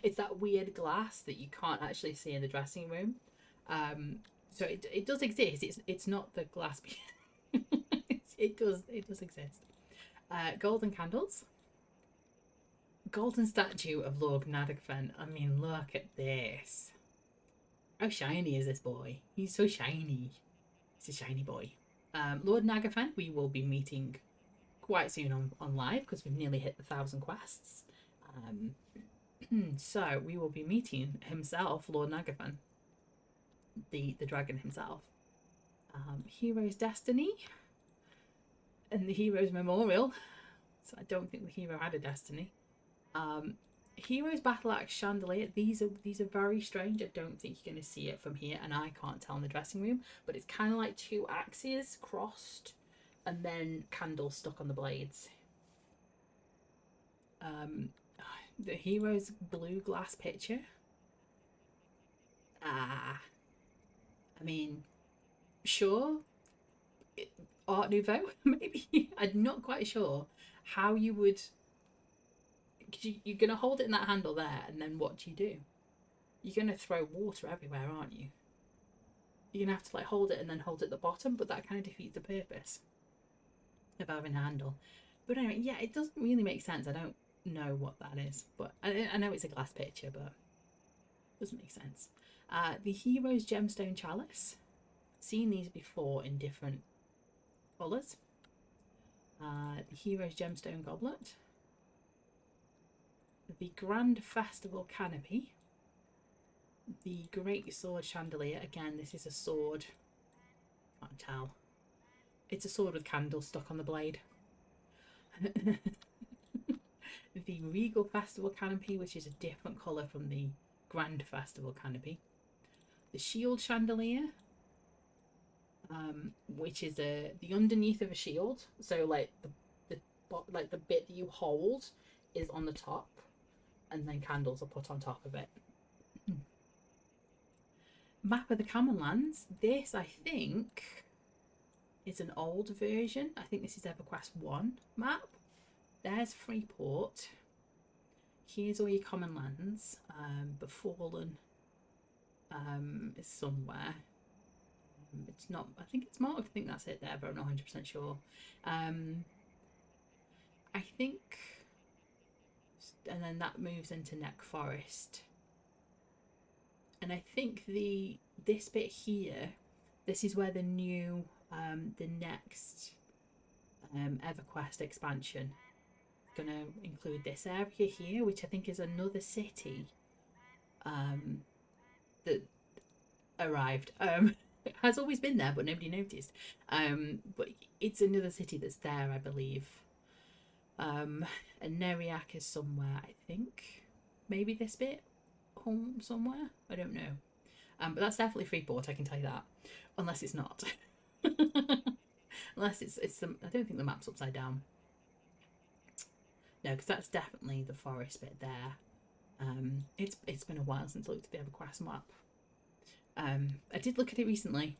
It's that weird glass that you can't actually see in the dressing room. So it does exist. It's not the glass. it does exist. Golden candles. Golden statue of Lord Nadagfen. I mean, look at this. How shiny is this boy? He's so shiny. He's a shiny boy. Lord Nagafen, we will be meeting quite soon on live because we've nearly hit the 1,000 quests. So we will be meeting himself, Lord Nagafen, the dragon himself. Hero's Destiny and the Hero's Memorial. So I don't think the hero had a destiny. Hero's Battle Axe Chandelier. These are very strange. I don't think you're going to see it from here, and I can't tell in the dressing room. But it's kind of like two axes crossed, and then candles stuck on the blades. The Hero's blue glass pitcher. I mean, sure, Art Nouveau, maybe. I'm not quite sure how you would. You're going to hold it in that handle there, and then what do you do? You're going to throw water everywhere, aren't you? You're going to have to like hold it and then hold it at the bottom, but that kind of defeats the purpose of having a handle. But anyway, yeah, it doesn't really make sense. I don't know what that is, but I know it's a glass pitcher, but it doesn't make sense. The Hero's Gemstone Chalice. Seen these before in different colours. The Hero's Gemstone Goblet. The Grand Festival Canopy. The Great Sword Chandelier. Again, this is a sword. Can't tell. It's a sword with candles stuck on the blade. the Regal Festival canopy, which is a different colour from the Grand Festival canopy. The shield chandelier, which is the underneath of a shield. So like the bit that you hold is on the top, and then candles are put on top of it. Map of the Common Lands. This, I think, is an old version. I think this is EverQuest 1 map. There's Freeport. Here's all your common lands. Befallen is somewhere. It's not, I think it's marked. I think that's it there, but I'm not 100% sure. I think, and then that moves into Neck Forest. And I think this bit here, this is where the new, the next EverQuest expansion is going to include this area here, which I think is another city that arrived. It has always been there, but nobody noticed. But it's another city that's there, I believe. And Neriak is somewhere, I think. Maybe this bit home somewhere. I don't know. But that's definitely Freeport, I can tell you that. Unless it's not. Unless it's I don't think the map's upside down. No, because that's definitely the forest bit there. It's been a while since I looked at the EverQuest map. I did look at it recently,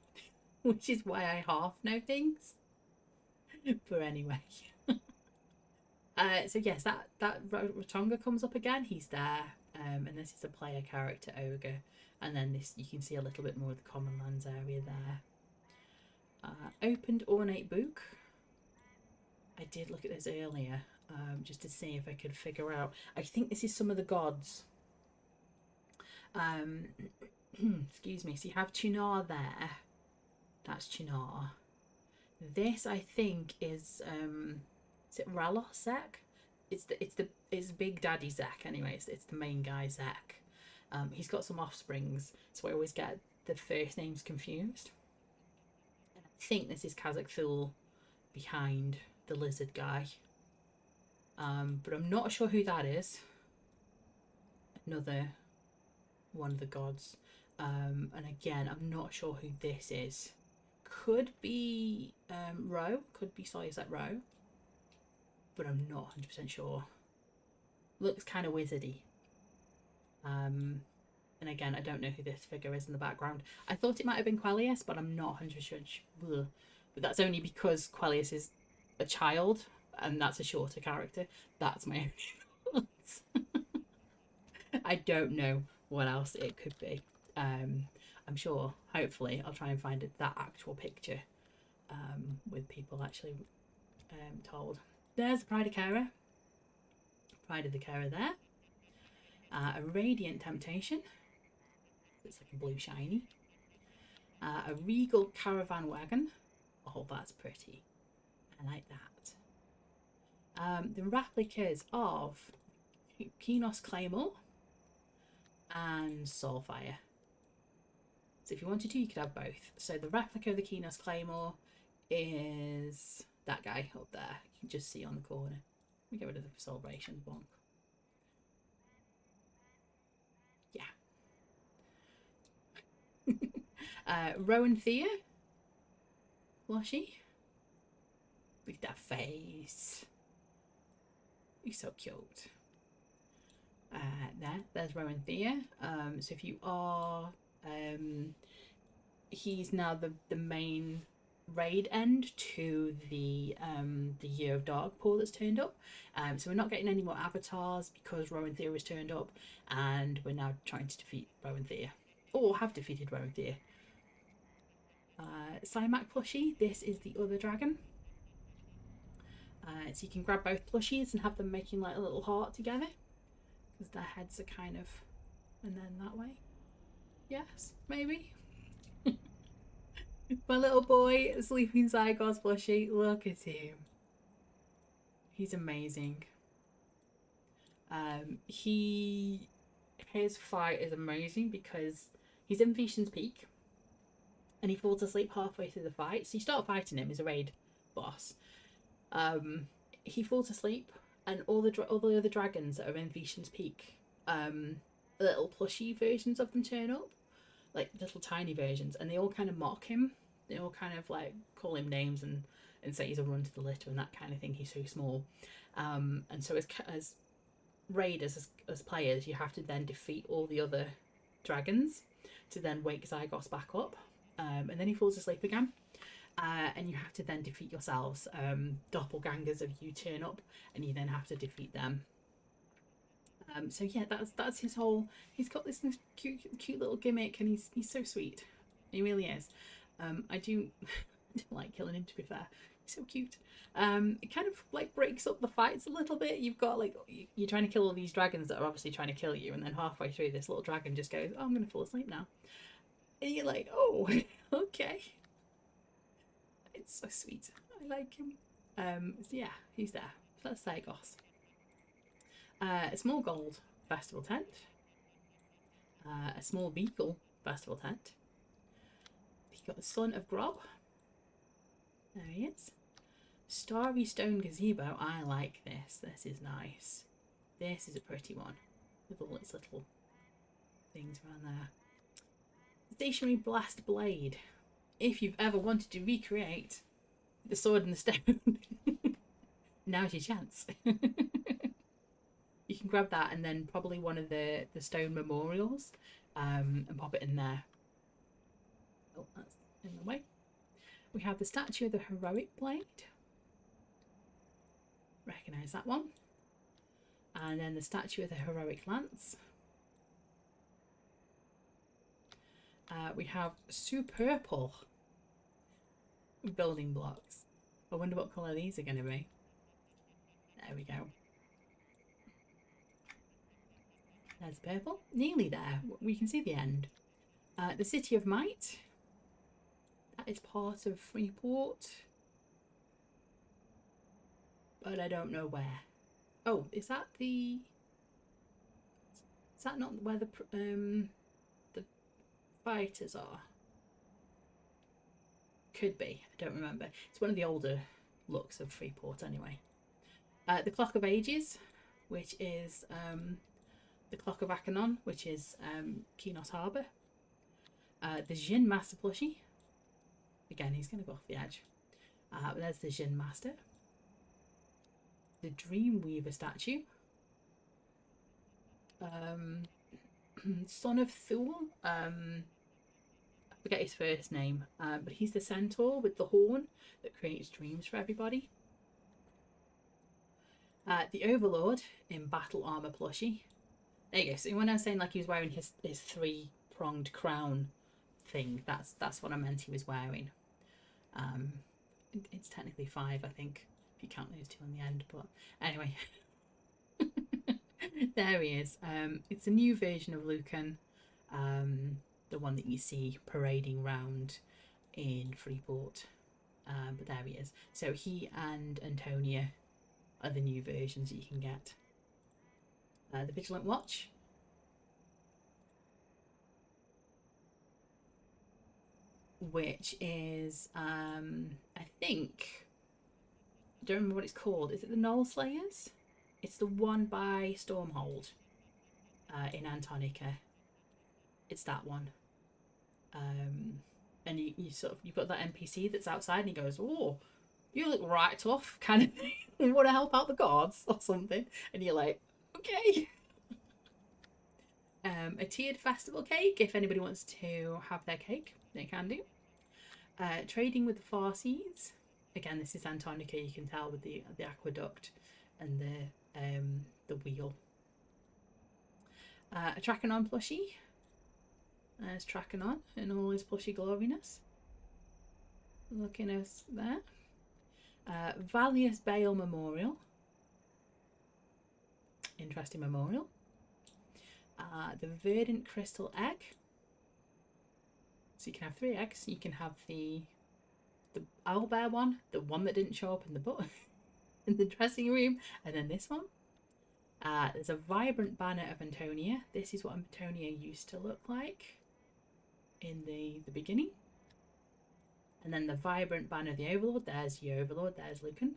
which is why I half know things. But anyway. So yes, that Rotonga comes up again. He's there. And this is a player character ogre. And then this, you can see a little bit more of the common lands area there. Opened ornate book. I did look at this earlier, just to see if I could figure out. I think this is some of the gods. Excuse me. So you have Chunar there. That's Chunar. This, I think, is it Raloth Zek? It's Big Daddy Zek. Anyways, it's the main guy Zek. He's got some offsprings, so I always get the first names confused. And I think this is Kazakh Thul behind the lizard guy. But I'm not sure who that is. Another one of the gods. And again, I'm not sure who this is. Could be Ro, could be Soyuzet Ro, but I'm not 100% sure. Looks kind of wizardy. And again, I don't know who this figure is in the background. I thought it might have been Quellius, but I'm not 100% sure. But that's only because Quellius is a child, and that's a shorter character. That's my only thoughts. I don't know what else it could be. I'm sure, hopefully, I'll try and find that actual picture with people actually told. There's Pride of Kara. Pride of the Kara there. A Radiant Temptation. It's like a blue shiny. A Regal Caravan Wagon. Oh, that's pretty. I like that. The replicas of Kinos Claymore and Soulfire. So if you wanted to, you could have both. So the replica of the Kinos Claymore is that guy up there. You can just see on the corner. Let me get rid of the celebration bonk. Yeah. Rowan Thea. Blushy. Look at that face. He's so cute. There's Rowan Thea. So if you are he's now the main raid end to the Year of Dark pool that's turned up. So we're not getting any more avatars because Rowan Thea was turned up, and we're now trying to defeat Rowan Thea, or have defeated Rowan Thea. Cymac plushie. This is the other dragon. So you can grab both plushies and have them making like a little heart together, because their heads are kind of, and then that way. Yes, maybe. My little boy, Sleeping Zygos plushie. Look at him. He's amazing. His fight is amazing because he's in Vishan's Peak and he falls asleep halfway through the fight. So you start fighting him as a raid boss. he falls asleep, and all the other dragons that are in Vishen's Peak, little plushy versions of them turn up, like little tiny versions, and they all kind of mock him. They all kind of like call him names and say he's a run to the litter and that kind of thing. He's so small, and so as raiders, as players, you have to then defeat all the other dragons to then wake Zygos back up, and then he falls asleep again. And you have to then defeat yourselves. Doppelgangers of you turn up, and you then have to defeat them. So yeah, that's his whole. He's got this cute little gimmick, and he's so sweet. He really is. I do like killing him, to be fair. He's so cute. It kind of like breaks up the fights a little bit. You've got like you're trying to kill all these dragons that are obviously trying to kill you, and then halfway through, this little dragon just goes, "Oh, I'm gonna fall asleep now," and you're like, "Oh, okay." It's so sweet. I like him. So yeah, he's there. So that's Zygos. A small gold festival tent. A small beagle festival tent. You've got the son of Grob. There he is. Starry stone gazebo. I like this. This is nice. This is a pretty one with all its little things around there. Stationary blast blade. If you've ever wanted to recreate the sword and the stone, now's your chance. You can grab that and then probably one of the stone memorials, and pop it in there. Oh, that's in the way. We have the statue of the heroic blade. Recognise that one. And then the statue of the heroic lance. We have superpurple building blocks. I wonder what colour these are going to be. There we go. There's purple. Nearly there. We can see the end. The City of Might. That is part of Freeport. But I don't know where. Oh, is that the... Is that not where the fighters are? Could be. I don't remember. It's one of the older looks of Freeport anyway. The Clock of Ages, which is the Clock of Achenon, which is Kinos Harbour. The Jin Master plushie. Again, he's going to go off the edge. There's the Jin Master. The Dreamweaver statue. Son of Thule. I forget his first name, but he's the centaur with the horn that creates dreams for everybody. The Overlord in battle armor plushie. There you go. So when I was saying like he was wearing his three-pronged crown thing, that's what I meant he was wearing. It's technically 5, I think, if you count those 2 on the end. But anyway, there he is. It's a new version of Lucan, the one that you see parading round in Freeport. But there he is. So he and Antonia are the new versions that you can get. The Vigilant Watch. Which is, I think, I don't remember what it's called. Is it the Knoll Slayers? It's the one by Stormhold in Antonica. It's that one. And you sort of, you've got that NPC that's outside and he goes, "Oh, you look right tough," kind of thing. "Want to help out the guards or something?" And you're like, "Okay." A tiered festival cake. If anybody wants to have their cake, they can do. Trading with the Far Seas. Again, this is Antonica. You can tell with the aqueduct and the wheel. A Trachanon plushie. There's Trachanon in all his plushy gloriness. Looking us there. Valius Bale Memorial. Interesting memorial. The Verdant Crystal Egg. So you can have 3 eggs. You can have the owlbear one, the one that didn't show up in the book, in the dressing room, and then this one. There's a Vibrant Banner of Antonia. This is what Antonia used to look like in the beginning. And then the Vibrant Banner of the Overlord. There's the Overlord. There's Lucan.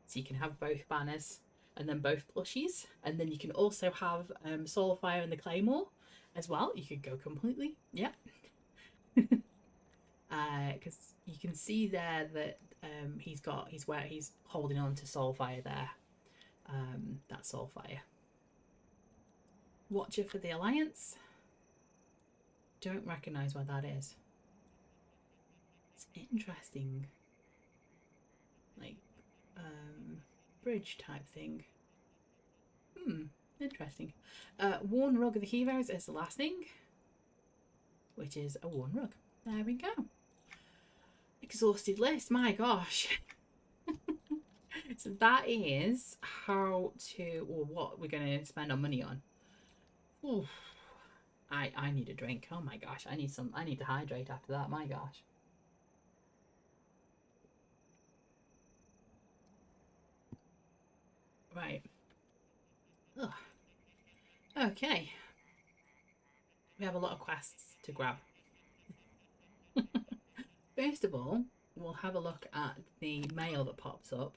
So you can have both banners and then both plushies. And then you can also have Soulfire and the Claymore as well. You could go completely, yeah. Because you can see there that he's holding on to Soulfire there. That's Soulfire. Watcher for the Alliance. Don't recognise what that is. It's interesting. Like, bridge type thing. Interesting. Worn Rug of the Heroes is the last thing, which is a worn rug. There we go. Exhausted list, my gosh. So that is how to, or what we're going to spend our money on. Oof. I need a drink. Oh my gosh, I need to hydrate after that, my gosh. Right. Ugh. Okay. We have a lot of quests to grab. First of all, we'll have a look at the mail that pops up.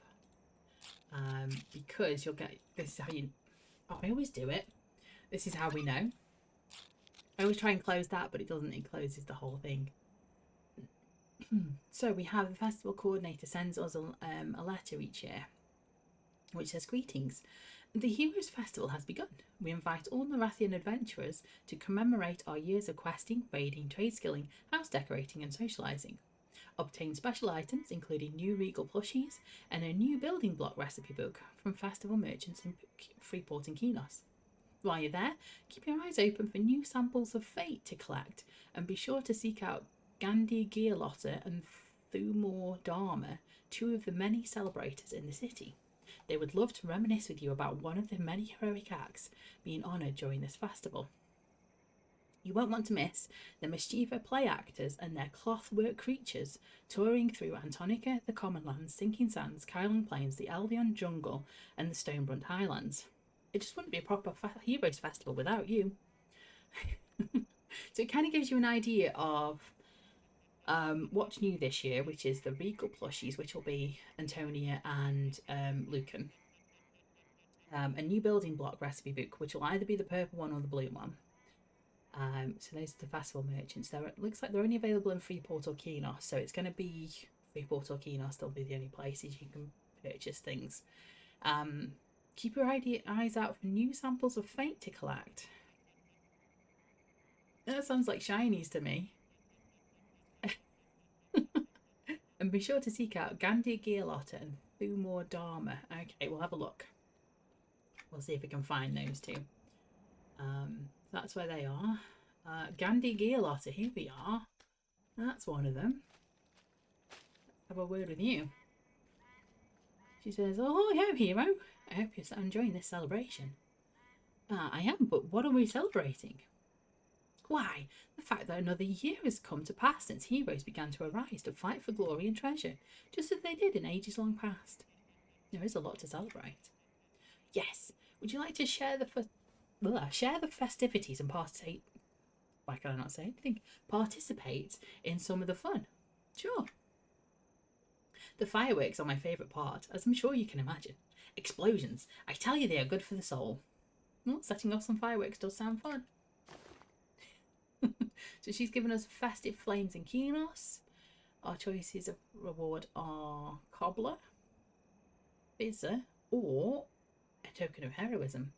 Because you'll get, this is how you, oh, I always do it. This is how we know. I always try and close that, but it doesn't, it closes the whole thing. So we have the festival coordinator sends us a letter each year, which says, greetings. The Heroes Festival has begun. We invite all Narathian adventurers to commemorate our years of questing, raiding, trade skilling, house decorating and socialising. Obtain special items including new regal plushies and a new building block recipe book from festival merchants in Freeport and Kenos. While you're there, keep your eyes open for new samples of fate to collect and be sure to seek out Gandhi Gearlotter and Thumor Dharma, two of the many celebrators in the city. They would love to reminisce with you about one of the many heroic acts being honoured during this festival. You won't want to miss the Mischieva play actors and their clothwork creatures touring through Antonica, the Commonlands, Sinking Sands, Kylan Plains, the Albion Jungle and the Stonebrunt Highlands. It just wouldn't be a proper Heroes Festival without you. So it kind of gives you an idea of what's new this year, which is the Regal plushies, which will be Antonia and Lucan. A new building block recipe book, which will either be the purple one or the blue one. So those are the festival merchants. It looks like they're only available in Freeport or Kenos, so it's going to be Freeport or Kenos. They'll be the only places you can purchase things. Keep your eyes out for new samples of fate to collect. That sounds like shinies to me. And be sure to seek out Gandhi Gearlotter and Thumor Dharma. Okay, we'll have a look. We'll see if we can find those two. That's where they are. Gandhi Gearlotter, here we are. That's one of them. Let's have a word with you. She says, oh, hello, hero. I hope you're enjoying this celebration. I am, but what are we celebrating? Why, the fact that another year has come to pass since heroes began to arise to fight for glory and treasure, just as they did in ages long past. There is a lot to celebrate. Yes, would you like to share the festivities and participate? Why can I not say anything? Participate in some of the fun. Sure. The fireworks are my favourite part, as I'm sure you can imagine. Explosions. I tell you, they are good for the soul. Well, setting off some fireworks does sound fun. So she's given us festive flames in Kenos. Our choices of reward are Cobbler, Bizzer, or a token of heroism.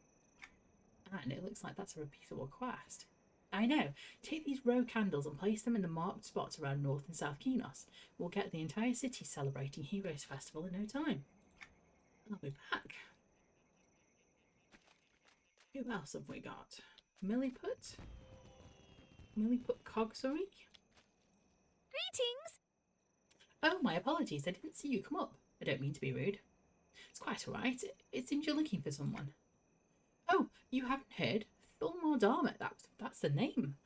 And it looks like that's a repeatable quest. I know. Take these row candles and place them in the marked spots around North and South Kenos. We'll get the entire city celebrating Heroes Festival in no time. I'll be back. Who else have we got? Milliput Cogsworthy. Greetings! Oh, my apologies. I didn't see you come up. I don't mean to be rude. It's quite all right. It seems you're looking for someone. Oh, you haven't heard? Thulmar Dharma. That's the name.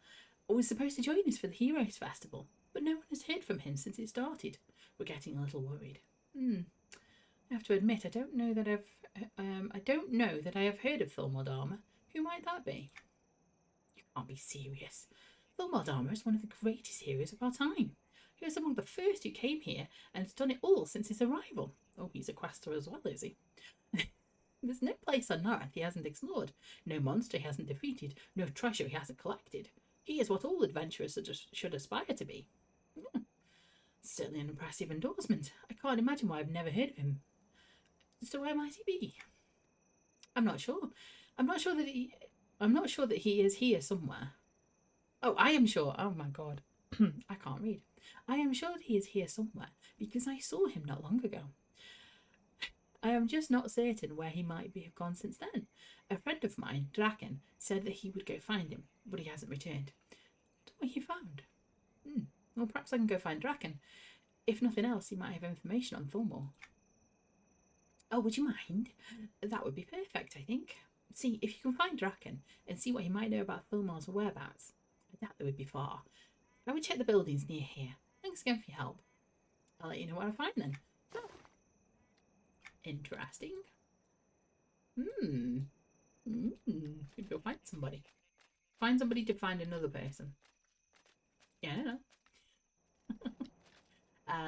I was supposed to join us for the Heroes Festival, but no one has heard from him since it started. We're getting a little worried. I have to admit, I don't know that I have heard of Thulmar Dharma. Who might that be? You can't be serious. Thulmar Dharma is one of the greatest heroes of our time. He was among the first who came here and has done it all since his arrival. Oh, he's a quester as well, is he? There's no place on Earth he hasn't explored, no monster he hasn't defeated, no treasure he hasn't collected. He is what all adventurers should aspire to be. Certainly an impressive endorsement. I can't imagine why I've never heard of him. So where might he be? I'm not sure. I'm not sure that he is here somewhere. Oh, I am sure. Oh my god. I can't read. I am sure that he is here somewhere because I saw him not long ago. I am just not certain where he might have gone since then. A friend of mine, Draken, said that he would go find him, but he hasn't returned. What he found? Well, perhaps I can go find Draken. If nothing else, he might have information on Thulmore. Oh, would you mind? That would be perfect, I think. See, if you can find Draken and see what he might know about Thulmore's whereabouts, I doubt they would be far. I would check the buildings near here. Thanks again for your help. I'll let you know what I find then. Oh. Interesting. Could go find somebody. Find somebody to find another person. Yeah, I know.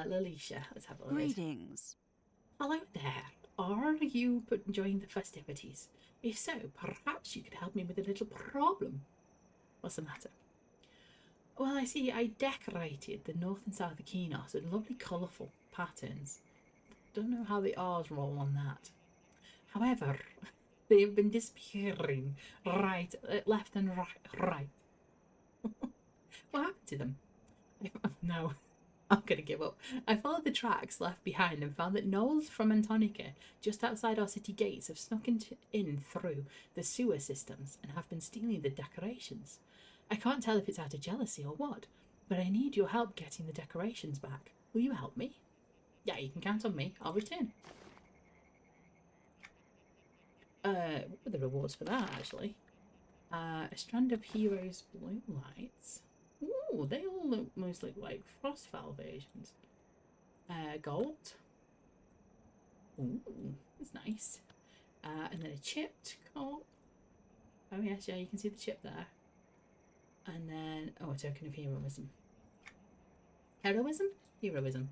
Lalisha, let's have a look. Greetings. Hello there. Are you enjoying the festivities? If so, perhaps you could help me with a little problem. What's the matter? Well, I see I decorated the north and south of Keynos with lovely colourful patterns. Don't know how the R's roll on that. However, they have been disappearing left and right. What happened to them? No, I'm going to give up. I followed the tracks left behind and found that gnolls from Antonica, just outside our city gates, have snuck in through the sewer systems and have been stealing the decorations. I can't tell if it's out of jealousy or what, but I need your help getting the decorations back. Will you help me? Yeah, you can count on me. I'll return. What were the rewards for that, actually? A strand of heroes' blue lights. Ooh, they all almost look like Frostfell versions. Gold. Ooh, that's nice. And then a chipped cup. Oh yes, yeah, you can see the chip there. And then, a token of heroism. Heroism? Heroism.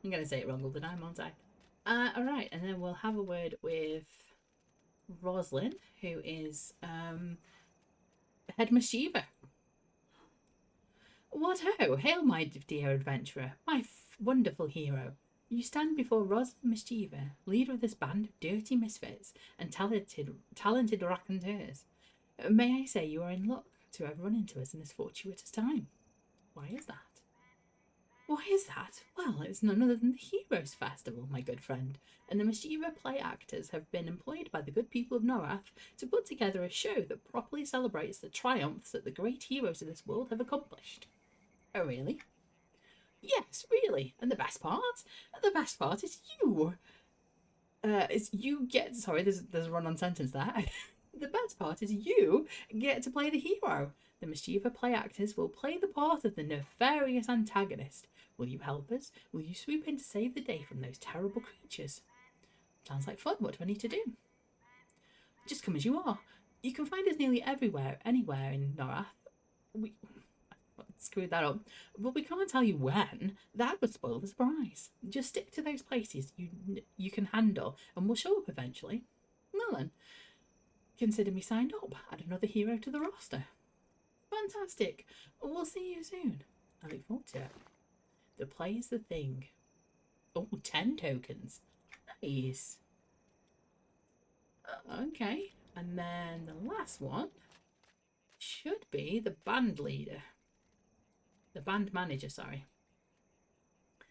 I'm going to say it wrong all the time, aren't I? Alright, and then we'll have a word with Roslyn, who is head mischievous. What ho! Hail, my dear adventurer, my wonderful hero. You stand before Roslyn Mischieva, leader of this band of dirty misfits and talented raconteurs. May I say you are in luck to have run into us in this fortuitous time. Why is that? Why is that? Well, it's none other than the Heroes Festival, my good friend, and the Mischieva play actors have been employed by the good people of Norath to put together a show that properly celebrates the triumphs that the great heroes of this world have accomplished. Oh, really? Yes, really. And the best part? The best part is you. Sorry, there's a run-on sentence there. The best part is you get to play the hero. The Mischieva play actors will play the part of the nefarious antagonist. Will you help us? Will you swoop in to save the day from those terrible creatures? Sounds like fun. What do I need to do? Just come as you are. You can find us nearly everywhere, anywhere in Norath. We screwed that up, but we can't tell you when. That would spoil the surprise. Just stick to those places you can handle, and we'll show up eventually. Well then, consider me signed up. Add another hero to the roster. Fantastic. We'll see you soon. I look forward to it. The play is the thing. Oh, 10 tokens. Nice. Okay. And then the last one should be the band leader. The band manager, sorry.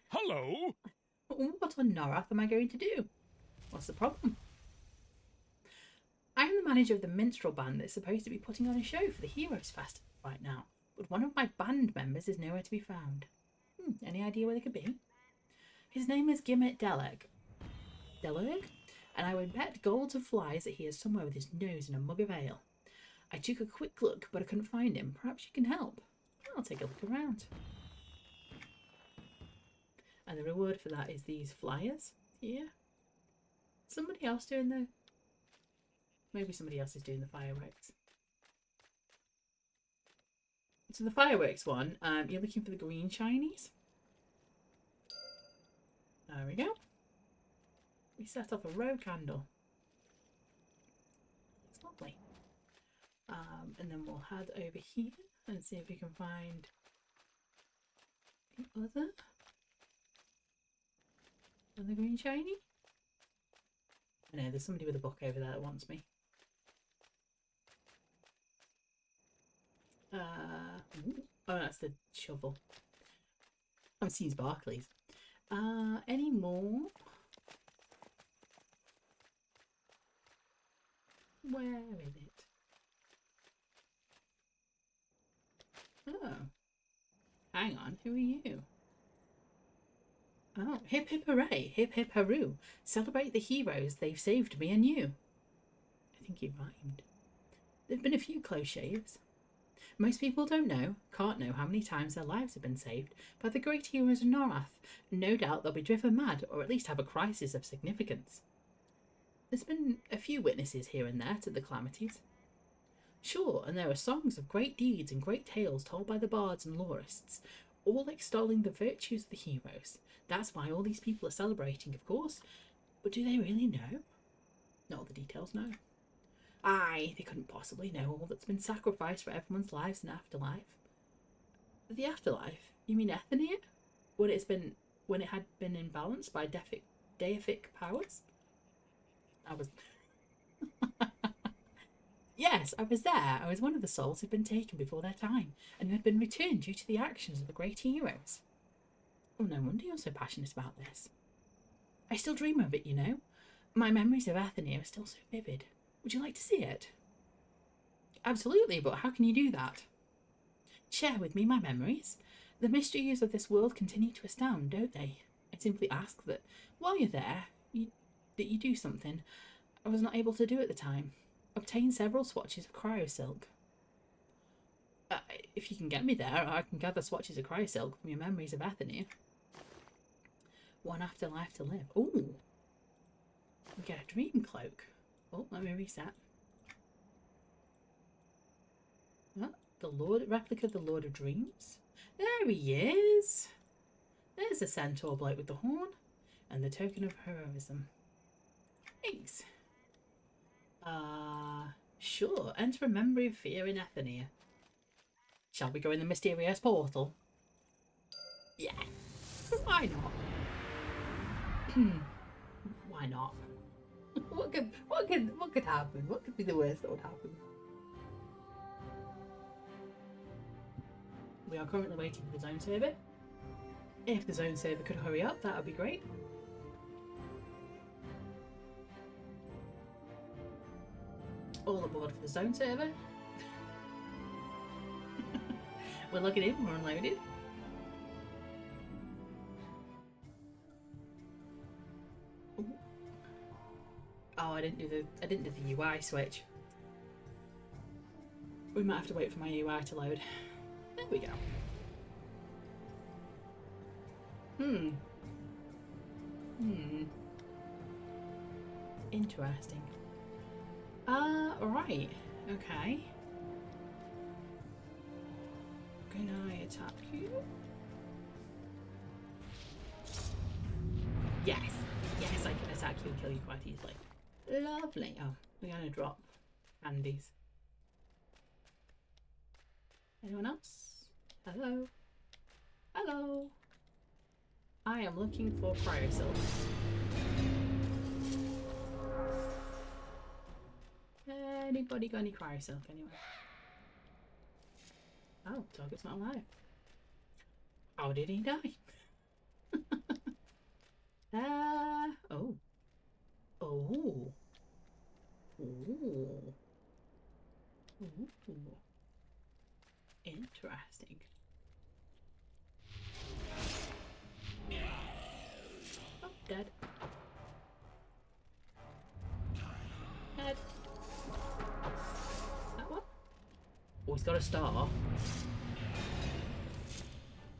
Hello? What on Norath am I going to do? What's the problem? I am the manager of the minstrel band that's supposed to be putting on a show for the Heroes Festival right now, but one of my band members is nowhere to be found. Any idea where they could be? His name is Gimmet Delerg. Delerg? And I would bet gold of flies that he is somewhere with his nose in a mug of ale. I took a quick look, but I couldn't find him. Perhaps you can help. I'll take a look around. And the reward for that is these flyers here. Somebody else doing the... Maybe somebody else is doing the fireworks. So the fireworks one, you're looking for the green shinies. There we go. We set off a row candle. It's lovely. And then we'll head over here and see if we can find the other green shiny. I know, there's somebody with a book over there that wants me. Oh, that's the shovel. I've seen sparklies. Any more? Where is it? Oh. Hang on, who are you? Oh, hip hip hooray, hip hip hurroo. Celebrate the heroes, they've saved me and you. I think he rhymed. There've been a few close shaves. Most people can't know how many times their lives have been saved by the great heroes of Norath. No doubt they'll be driven mad, or at least have a crisis of significance. There's been a few witnesses here and there to the calamities. Sure, and there are songs of great deeds and great tales told by the bards and lorists, all extolling the virtues of the heroes. That's why all these people are celebrating, of course. But do they really know? Not all the details, no. Aye, they couldn't possibly know all that's been sacrificed for everyone's lives in afterlife. The afterlife? You mean Ethnia? When it had been imbalanced by deific powers? I was... Yes, I was there. I was one of the souls who'd been taken before their time, and who had been returned due to the actions of the great heroes. Oh, no wonder you're so passionate about this. I still dream of it, you know. My memories of Ethnia are still so vivid. Would you like to see it? Absolutely, but how can you do that? Share with me my memories. The mysteries of this world continue to astound, don't they? I simply ask that while you're there, you do something I was not able to do at the time. Obtain several swatches of cryosilk. If you can get me there, I can gather swatches of cryosilk from your memories of Ethnia. One afterlife to live. Ooh. We get a dream cloak. Oh, let me reset. Oh, replica of the Lord of Dreams. There he is. There's the centaur bloke with the horn, and the token of heroism. Thanks. Sure. Enter a memory of fear in Ethnia. Shall we go in the mysterious portal? Yeah. Why not? Why not? What could happen? What could be the worst that would happen? We are currently waiting for the zone server. If the zone server could hurry up, that would be great. All aboard for the zone server. We're logging in, we're unloaded. Ooh. Oh, I didn't do the UI switch. We might have to wait for my UI to load. There we go. Interesting. Right. Okay. Can I attack you? Yes. Yes, I can attack you and kill you quite easily. Lovely. Oh, we're gonna drop candies. Anyone else? Hello? Hello? I am looking for cryosilk. Anybody got any cryosilk anyway? Oh, target's not alive. How did he die? Oh. Oh. Ooh. Ooh. Interesting. Oh, dead. Dead. That one? Oh, he's got a star.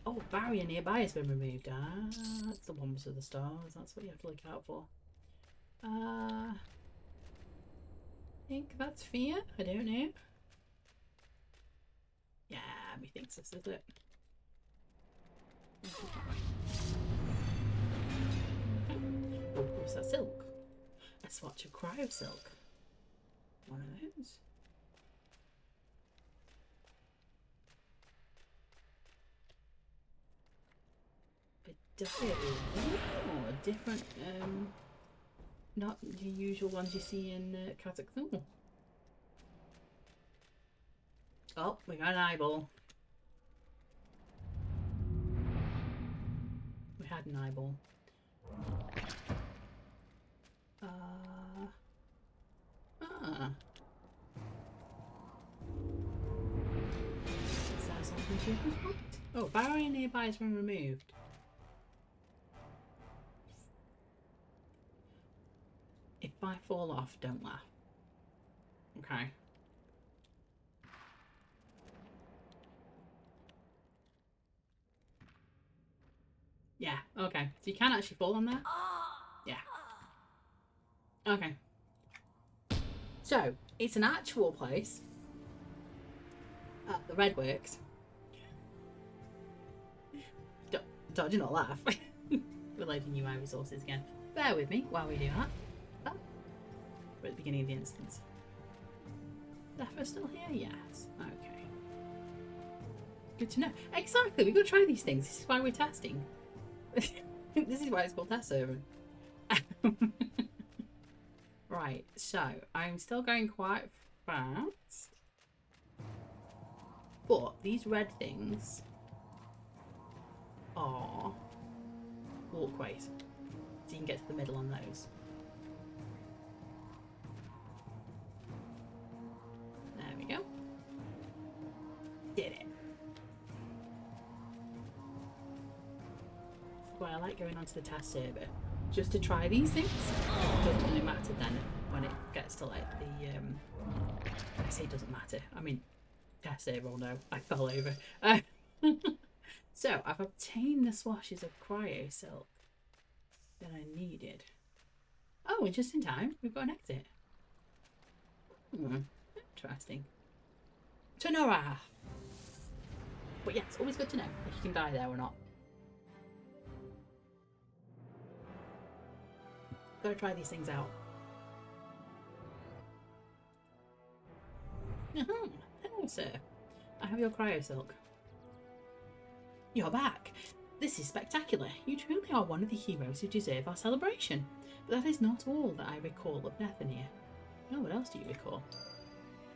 Oh, barrier nearby has been removed. Ah, that's the ones with the stars. That's what you have to look out for. I think that's fear. I don't know. Yeah, methinks this is it. Oh, what's that silk? A swatch of cryo silk. One of those. A diary. Oh, a different, not the usual ones you see in Kazakhstan. Oh, we got an eyeball. We had an eyeball. Is that something she has got? Oh, barrier nearby has been removed. If I fall off, don't laugh. Okay. Yeah, okay. So you can actually fall on there? Yeah. Okay. So, it's an actual place at the Redworks. Do not laugh. We're loading new eye resources again. Bear with me while we do that. Oh, we're at the beginning of the instance. Definitely still here? Yes. Okay. Good to know. Exactly. We've got to try these things. This is why we're testing. This is why it's called test server. Right. So I'm still going quite fast, but these red things are walkways, so you can get to the middle on those. There we go. Did it. Well, I like going onto the test server just to try these things. It doesn't really matter then when it gets to like the I say it doesn't matter. I mean, test server will know. I fell over. So I've obtained the swatches of cryo silk that I needed. Oh, and just in time, we've got an exit. Interesting. Tonora. But yeah, it's always good to know if you can die there or not. Gotta try these things out. Hello, sir. I have your cryo silk. You're back. This is spectacular. You truly are one of the heroes who deserve our celebration. But that is not all that I recall of Nethania. Oh, what else do you recall?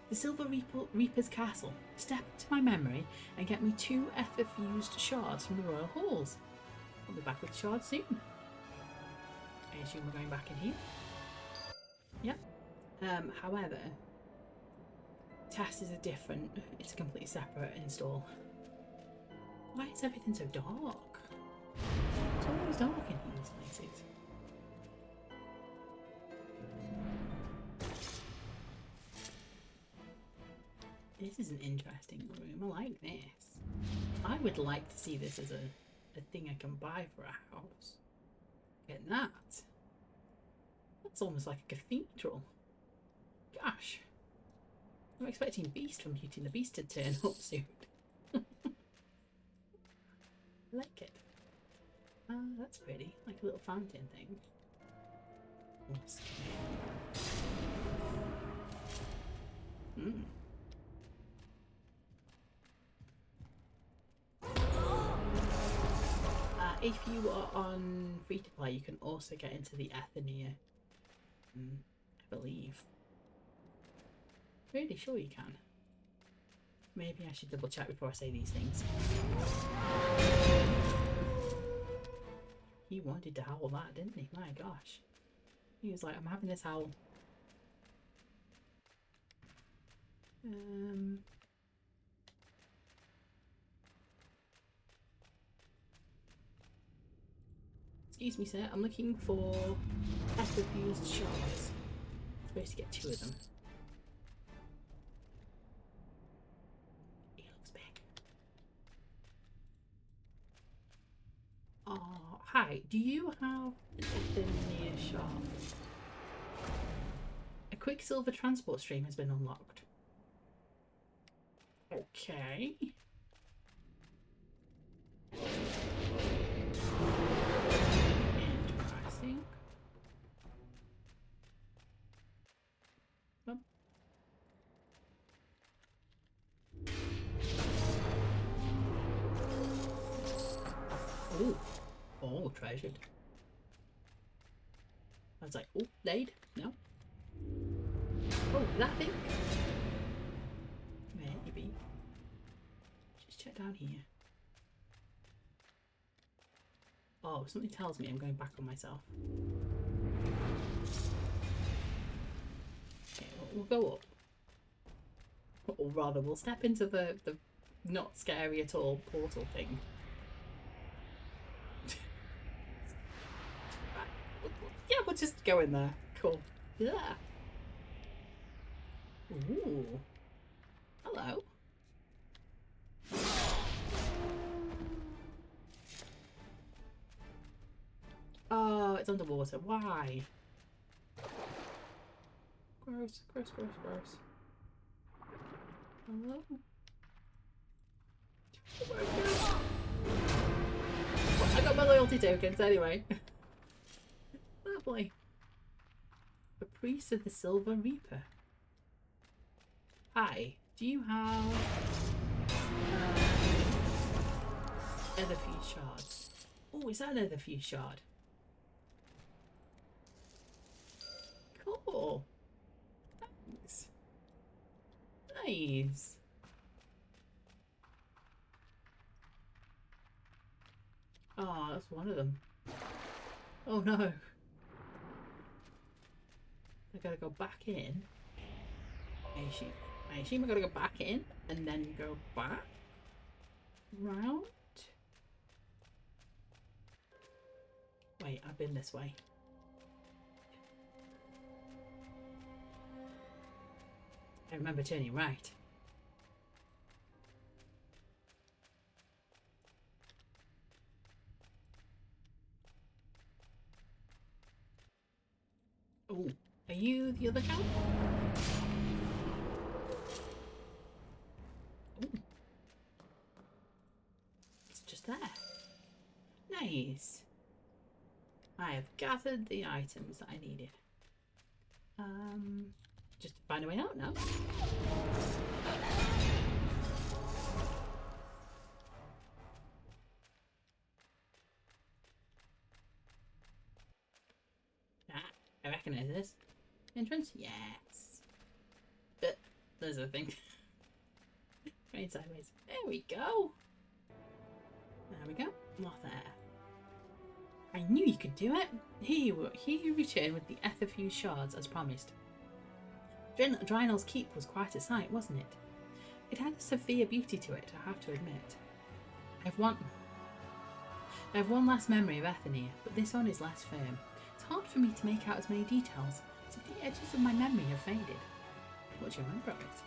The Silver Reaper's castle. Step into my memory and get me 2 ether-fused shards from the royal halls. I'll be back with shards soon. I assume we're going back in here. Yep. However, tasks is it's a completely separate install. Why is everything so dark? It's always dark in these places. This is an interesting room. I like this. I would like to see this as a thing I can buy for a house. Get that. That's almost like a cathedral. Gosh. I'm expecting Beast from Beauty and the Beast to turn up soon. I like it. That's pretty. Like a little fountain thing. If you are on free to play, you can also get into the Athenia. I believe. Really sure you can. Maybe I should double check before I say these things. He wanted to howl that, didn't he? My gosh. He was like, I'm having this howl. Excuse me, sir. I'm looking for ether-fused shards. I'm supposed to get 2 of them. He looks big. Oh, hi. Do you have an Athenia shard? A Quicksilver transport stream has been unlocked. Okay. Ooh. Oh, treasured. I was like, oh, laid? No. Oh, that thing? Maybe. Just check down here. Oh, something tells me I'm going back on myself. Okay, we'll go up. Or rather, we'll step into the not scary at all portal thing. Yeah, we'll just go in there. Cool. Yeah. Ooh. Hello. Oh, it's underwater. Why? Gross, gross, gross, gross. Hello? Well, I got my loyalty tokens anyway. Lovely. A priest of the Silver Reaper. Hi, do you have Netherfuse shards? Oh, is that Netherfuse shard? Cool. Thanks. Nice. Oh, that's one of them. Oh no. I gotta go back in. I assume I gotta go back in and then go back round. Wait, I've been this way. I remember turning right. Oh, are you the other cow? Oh, it's just there. Nice. I have gathered the items that I needed. Just to find a way out now. Ah, I recognize this. Entrance? Yes. But there's a thing. Going sideways. There we go. There we go. Not there. I knew you could do it. Here you return with the Etherfuse shards as promised. Drinal's keep was quite a sight, wasn't it? It had a severe beauty to it, I have to admit. I have one last memory of Ethania, but this one is less firm. It's hard for me to make out as many details, as if the edges of my memory have faded. What do you remember of it?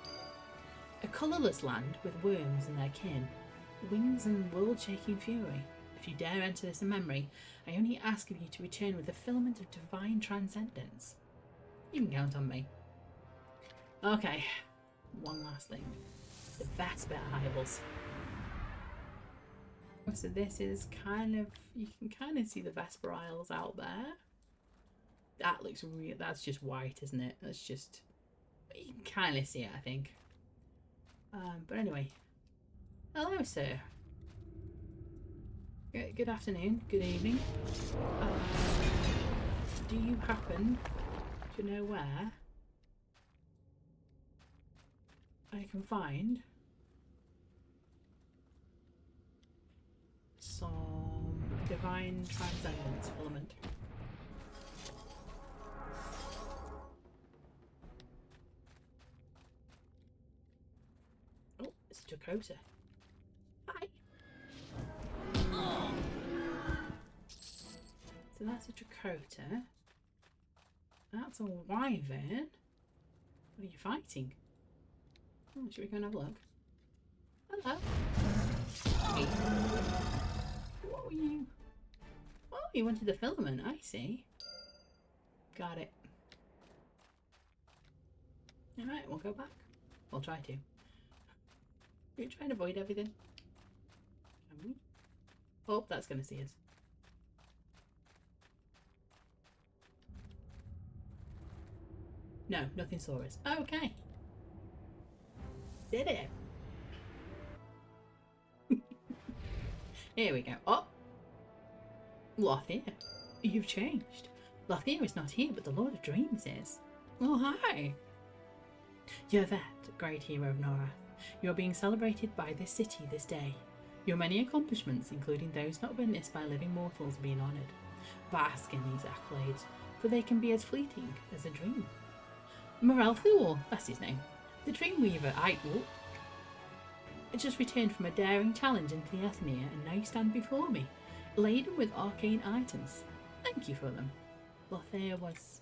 A colourless land with worms and their kin, wings and world-shaking fury. If you dare enter this in memory, I only ask of you to return with a filament of divine transcendence. You can count on me. Okay, one last thing. The Vesper Isles. So this is kind of, you can kind of see the Vesper Isles out there. That looks real, that's just white, isn't it? That's just, you can kind of see it, I think. But anyway, hello, sir. Good afternoon, good evening. Do you happen to know where I can find some divine transcendence filament? Oh, it's Dakota. Hi. So that's a Dakota. That's a wyvern. What are you fighting? Oh, should we go and have a look? Hello. Hey. What were you? Oh, you wanted the filament, I see. Got it. Alright, we'll go back. We'll try to. We're trying to avoid everything. Can we? Oh, that's going to see us. No, nothing saw us. Okay. Did it. Here we go. Oh, Lothier, you've changed. Lothier is not here, but the Lord of Dreams is. Oh, hi. You're that great hero of Norath. You're being celebrated by this city this day. Your many accomplishments, including those not witnessed by living mortals, are being honoured. Bask in these accolades, for they can be as fleeting as a dream. Morel Thule, that's his name. The Dreamweaver, I just returned from a daring challenge into the Ethnia, and now you stand before me, laden with arcane items. Thank you for them. Lothair was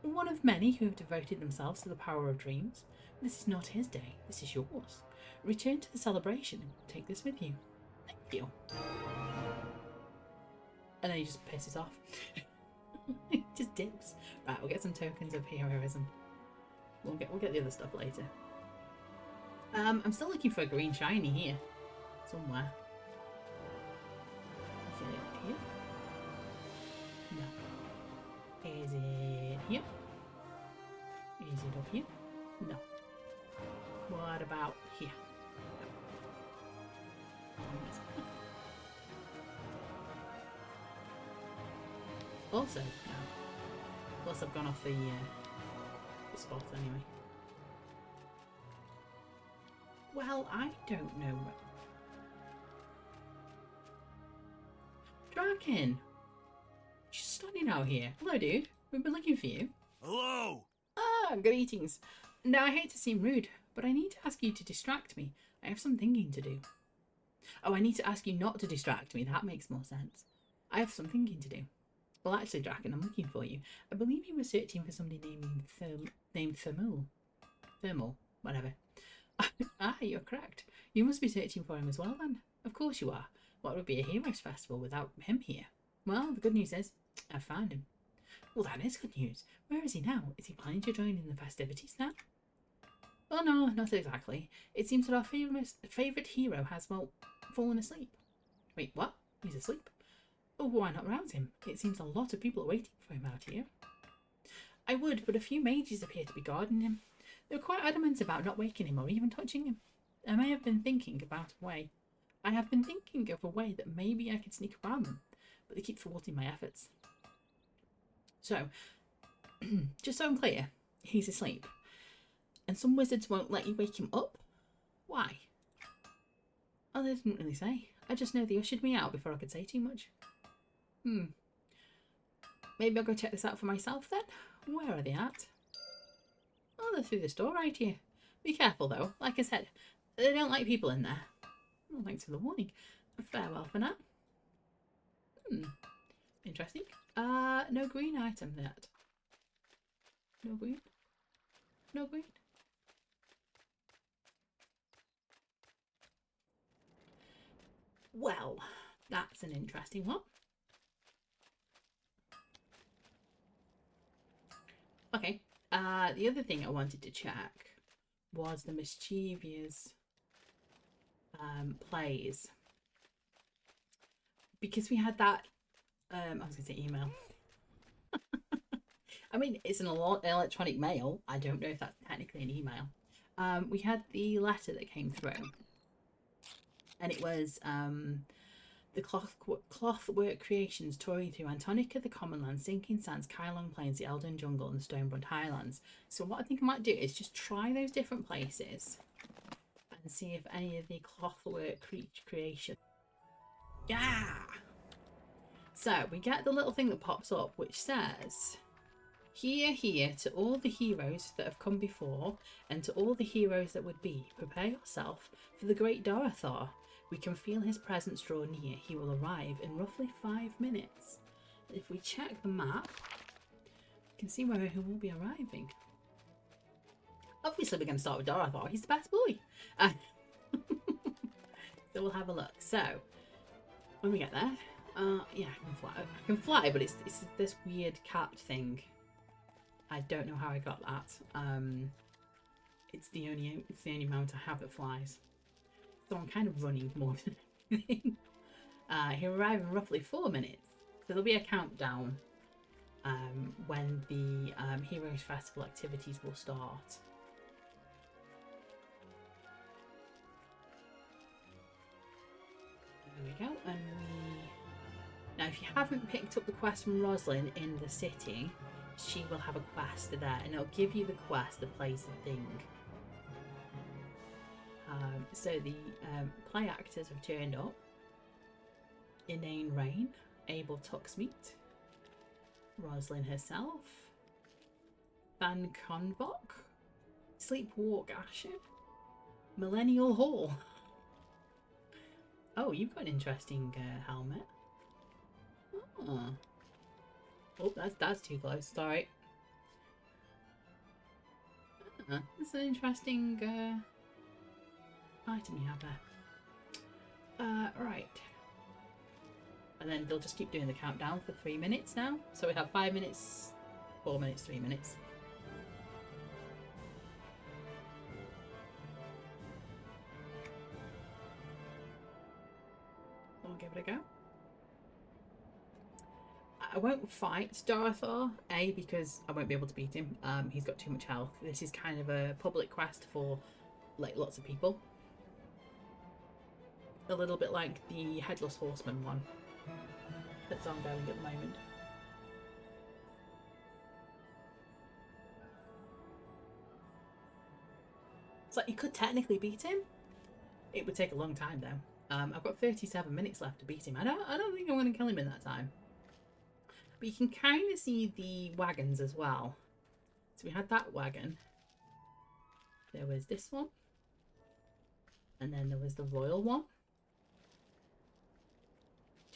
one of many who have devoted themselves to the power of dreams. This is not his day, this is yours. Return to the celebration and take this with you. Thank you. And then he just pisses off. He just dips. Right, we'll get some tokens of heroism. We'll get the other stuff later. I'm still looking for a green shiny here. Somewhere. Is it here? No. Is it here? Is it up here? No. What about here? Also, no. Plus I've gone off the spot anyway. Well, I don't know. Draken! She's standing out here. Hello, dude. We've been looking for you. Hello! Ah, greetings. Now, I hate to seem rude, but I need to ask you to distract me. I have some thinking to do. Oh, I need to ask you not to distract me. That makes more sense. I have some thinking to do. Well, actually, Draken, I'm looking for you. I believe you were searching for somebody named Thermal, whatever. Ah, you're correct. You must be searching for him as well, then. Of course you are. What would be a Heroes Festival without him here? Well, the good news is, I've found him. Well, that is good news. Where is he now? Is he planning to join in the festivities now? Oh, no, not exactly. It seems that our favourite hero has, well, fallen asleep. Wait, what? He's asleep? Oh, why not rouse him? It seems a lot of people are waiting for him out here. I would, but a few mages appear to be guarding him. They're quite adamant about not waking him or even touching him. I have been thinking of a way that maybe I could sneak around them, but they keep thwarting my efforts. So, just so I'm clear, he's asleep. And some wizards won't let you wake him up? Why? Oh, they didn't really say. I just know they ushered me out before I could say too much. Maybe I'll go check this out for myself then? Where are they at? Oh, they're through this door right here. Be careful though. Like I said, they don't like people in there. Well, thanks for the warning. Farewell for now. Interesting. No green item yet. No green? No green? Well, that's an interesting one. Okay. The other thing I wanted to check was the mischievous plays. Because we had that, I was going to say email. I mean, it's an electronic mail. I don't know if that's technically an email. We had the letter that came through. And it was the Clothwork Creations touring through Antonica, the Commonlands, Sinking Sands, Kylong Plains, the Eldon Jungle, and the Stonebrunt Highlands. So what I think I might do is just try those different places and see if any of the Clothwork creation. Yeah! So we get the little thing that pops up which says, Hear to all the heroes that have come before, and to all the heroes that would be, prepare yourself for the great Dorothar. We can feel his presence draw near. He will arrive in roughly 5 minutes. If we check the map, we can see where he will be arriving. Obviously, we're going to start with Dorothar. He's the best boy. So we'll have a look. So, when we get there, yeah, I can fly, but it's this weird cat thing. I don't know how I got that. It's the only mount I have that flies. So I'm kind of running more than anything. He'll arrive in roughly 4 minutes. So there'll be a countdown when the Heroes Festival activities will start. There we go. And Now, if you haven't picked up the quest from Rosalind in the city, she will have a quest there, and it'll give you the quest that plays the thing. So the play actors have turned up. Inane Rain, Abel Tuxmeat, Rosalind herself, Van Convoc, Sleepwalk Asher, Millennial Hall. Oh, you've got an interesting helmet. Oh, that's too close. Sorry. That's an interesting item you have there. Right. And then they'll just keep doing the countdown for 3 minutes now. So we have 5 minutes, 4 minutes, 3 minutes. I'll give it a go. I won't fight Darthor, A, because I won't be able to beat him. He's got too much health. This is kind of a public quest for like lots of people. A little bit like the Headless Horseman one that's ongoing at the moment. It's like you could technically beat him. It would take a long time though. I've got 37 minutes left to beat him. I don't think I'm going to kill him in that time. But you can kind of see the wagons as well. So we had that wagon. There was this one. And then there was the royal one.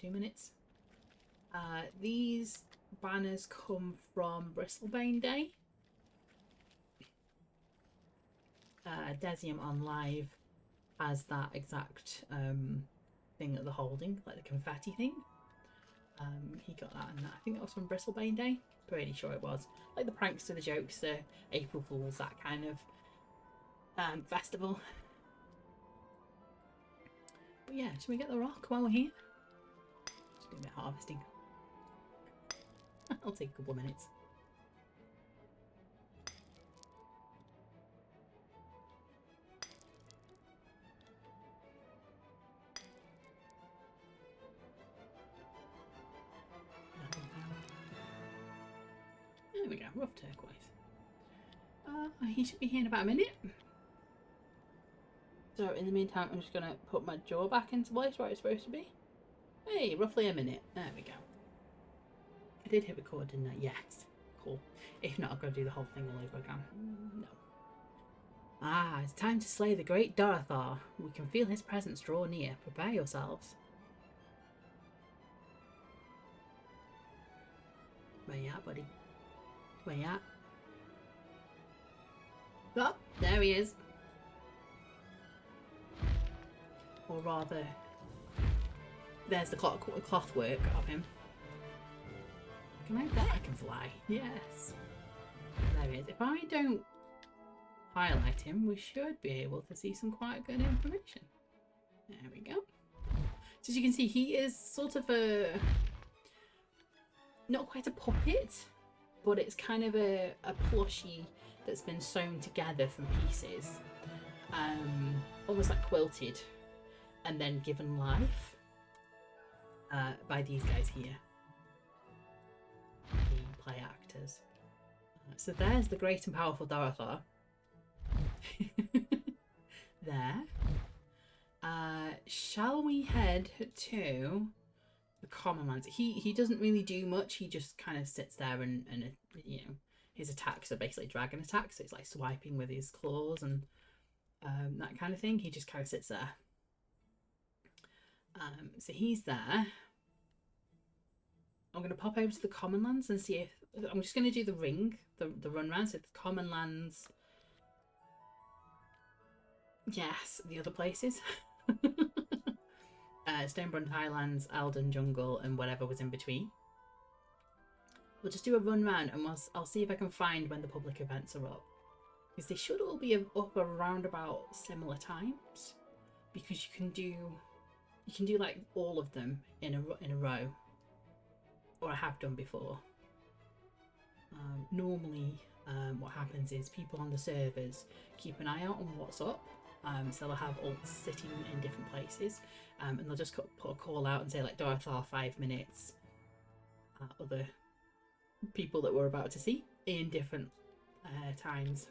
2 minutes. These banners come from Bristlebane Day. Desium on Live has that exact thing that they're holding, like the confetti thing. He got that, and I think that was from Bristlebane Day. Pretty sure it was. Like the pranks to the jokes, the April Fools, that kind of festival. But yeah, should we get the rock while we're here? Just do a bit of harvesting. I'll take a couple of minutes. There we go, rough turquoise. He should be here in about a minute. So in the meantime, I'm just going to put my jaw back into place where it's supposed to be. Hey, roughly a minute. There we go. I did hit record, didn't I? Yes. Cool. If not, I've got to do the whole thing all over again. No. Ah, it's time to slay the great Darthor. We can feel his presence draw near. Prepare yourselves. Where you at, buddy? Where you at? Oh, there he is. Or rather, there's the cloth work of him. Can I bet I can fly? Yes. There he is. If I don't highlight him, we should be able to see some quite good information. There we go. So as you can see, he is sort of a... not quite a puppet, but it's kind of a plushie that's been sewn together from pieces. Almost like quilted. And then given life by these guys here. The play actors. So there's the great and powerful Darthor. There. Shall we head to the common lands? He doesn't really do much. He just kind of sits there and you know, his attacks are basically dragon attacks. So it's like swiping with his claws and that kind of thing. He just kind of sits there. So he's there. I'm going to pop over to the common lands and see if... I'm just going to do the ring, the run round. So the common lands... Yes, the other places. Stonebrand Highlands, Eldon Jungle, and whatever was in between. We'll just do a run round and I'll see if I can find when the public events are up. Because they should all be up around about similar times. Because you can do like all of them in a row, or I have done before. Normally, what happens is people on the servers keep an eye out on what's up So they'll have alts sitting in different places, and they'll just put a call out and say like Dorothar 5 minutes. Other people that we're about to see in different times.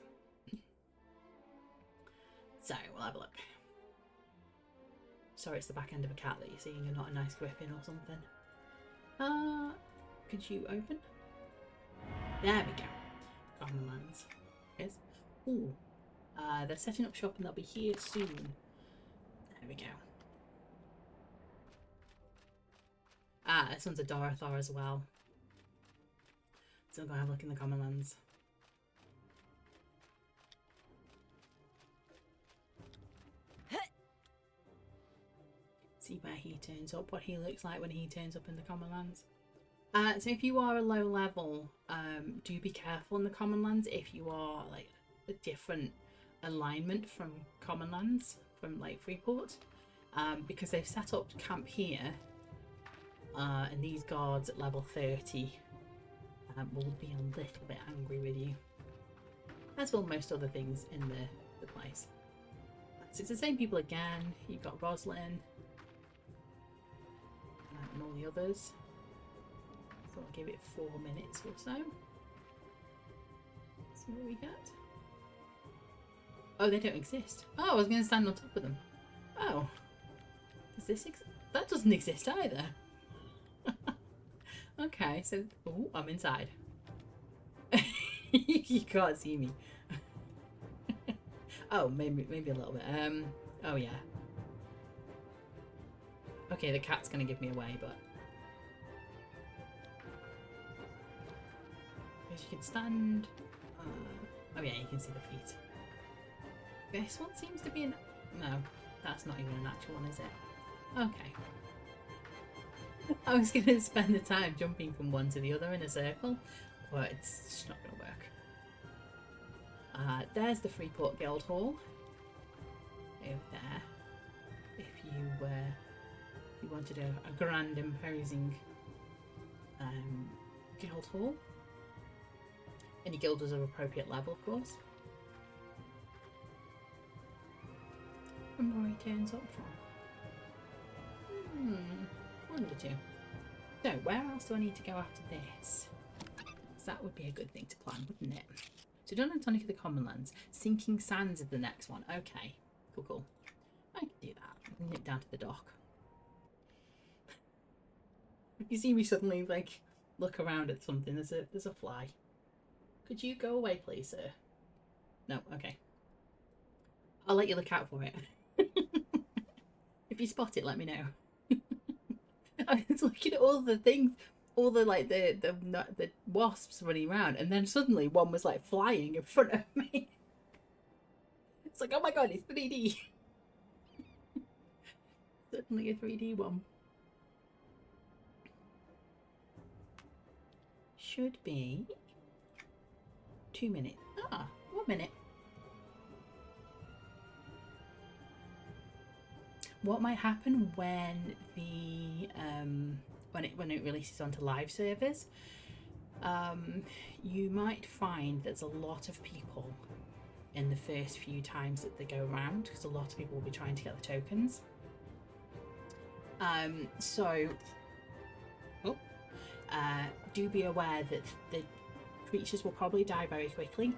So we'll have a look. Sorry, it's the back end of a cat that you're seeing and not a nice griffin or something. Could you open? There we go. Common lands. Yes. Ooh. They're setting up shop and they'll be here soon. There we go. This one's a Dorothar as well. So I'm going to have a look in the common lands. See where he turns up, what he looks like when he turns up in the common lands. So if you are a low level, do be careful in the common lands if you are like a different alignment from common lands, from like Freeport, because they've set up camp here, and these guards at level 30 will be a little bit angry with you, as will most other things in the place. So it's the same people again. You've got Roslyn and all the others. So I'll give it 4 minutes or so. See what we get. Oh, they don't exist. Oh, I was going to stand on top of them. Oh. Does this exist? That doesn't exist either. Okay, so... Oh, I'm inside. You can't see me. Oh, maybe a little bit. Oh, yeah. Okay, the cat's going to give me away, but... Because you can stand... oh, yeah, you can see the feet. This one seems to be an... No, that's not even an actual one, is it? Okay. I was going to spend the time jumping from one to the other in a circle, but it's just not going to work. There's the Freeport Guild Hall. Over there. If you wanted a grand, imposing guild hall. Any guilders of appropriate level, of course. And where he turns up from. One of the two. So, where else do I need to go after this? Because that would be a good thing to plan, wouldn't it? So, done and tonic of the common lands. Sinking Sands is the next one. Okay, cool. I can do that. I can nip down to the dock. You see me suddenly, like, look around at something. There's a fly. Could you go away, please, sir? No, okay. I'll let you look out for it. If you spot it, let me know. I was looking at all the things, all the like the wasps running around, and then suddenly one was like flying in front of me. It's like, oh my god, it's 3D. Certainly a 3D one. Should be 2 minutes. 1 minute. What might happen when the when it releases onto live servers, you might find there's a lot of people in the first few times that they go around, because a lot of people will be trying to get the tokens. Do be aware that the creatures will probably die very quickly,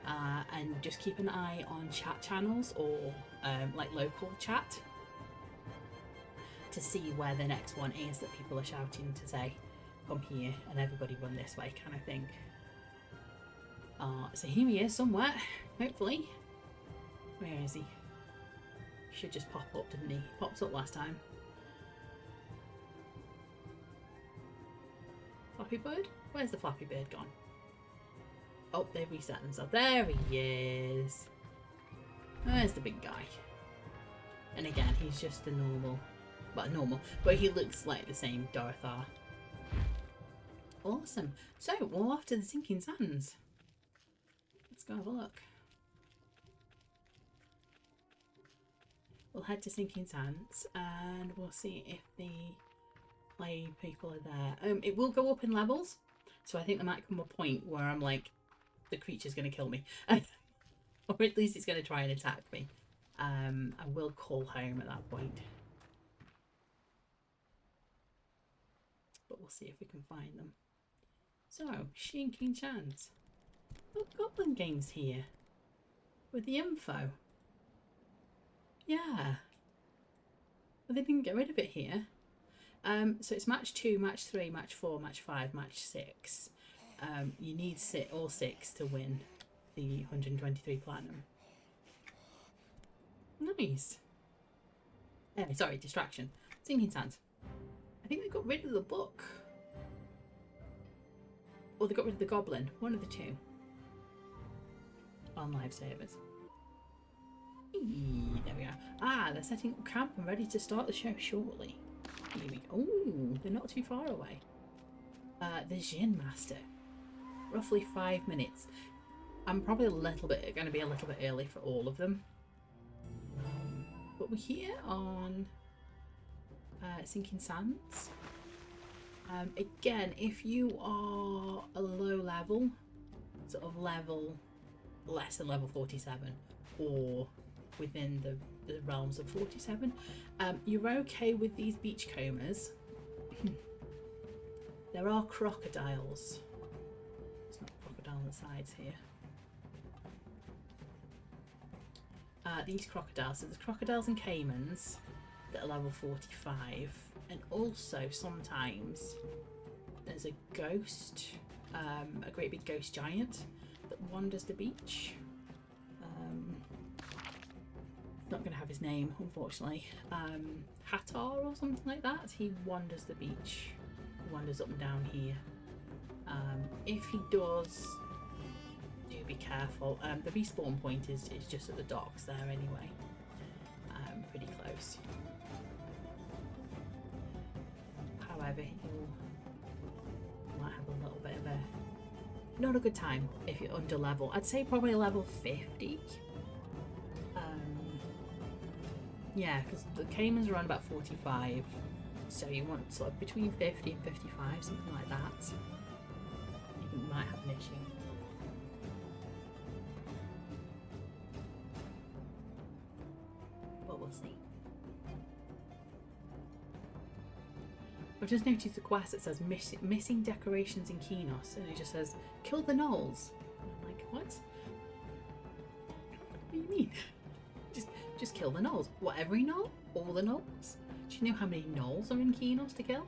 and just keep an eye on chat channels or like local chat to see where the next one is that people are shouting to say, come here and everybody run this way, kind of thing. So here he is somewhere, hopefully. Where is he? Should just pop up, didn't he? He popped up last time. Flappy Bird? Where's the Flappy Bird gone? Oh, they've reset themselves. There he is. There's the big guy. And again, he's just the normal. Well, normal. But he looks like the same Dorothar. Awesome. So, we're off to the Sinking Sands. Let's go have a look. We'll head to Sinking Sands and we'll see if the play people are there. It will go up in levels. So I think there might come a point where I'm like, the creature's going to kill me. Or at least it's going to try and attack me. I will call home at that point. But we'll see if we can find them. So, Shinking Chance. Oh, Goblin Games here. With the info. Yeah. Well, they didn't get rid of it here. So it's match 2, match 3, match 4, match 5, match 6. You need all 6 to win the 123 platinum. Nice. Sorry, distraction. Sinking Sands. I think they got rid of the book. Or they got rid of the goblin. One of the two. On lifesavers. There we are. Ah, they're setting up camp and ready to start the show shortly. Here we go. Oh, they're not too far away. The Djinn Master. Roughly 5 minutes. I'm probably going to be a little bit early for all of them. But we're here on Sinking Sands. Again, if you are a low level, sort of level less than level 47, or within the realms of 47, you're okay with these beachcombers. There are crocodiles. There's not a crocodile on the sides here. These crocodiles, so there's crocodiles and caimans that are level 45, and also sometimes there's a ghost, a great big ghost giant that wanders the beach. Not going to have his name, unfortunately. Hatar or something like that. He wanders the beach. He wanders up and down here. If he does, do be careful. The respawn point is just at the docks there anyway. Pretty close. However, you might have a little bit of a not a good time if you're under level. I'd say probably level 50. Yeah, because the caimans are around about 45, so you want sort of between 50 and 55, something like that. You might have an issue. But we'll see. I've just noticed the quest that says missing decorations in Kinos, and it just says kill the gnolls. And I'm like, what? What do you mean? Just kill the gnolls. What, every gnoll? All the gnolls? Do you know how many gnolls are in Kinos to kill?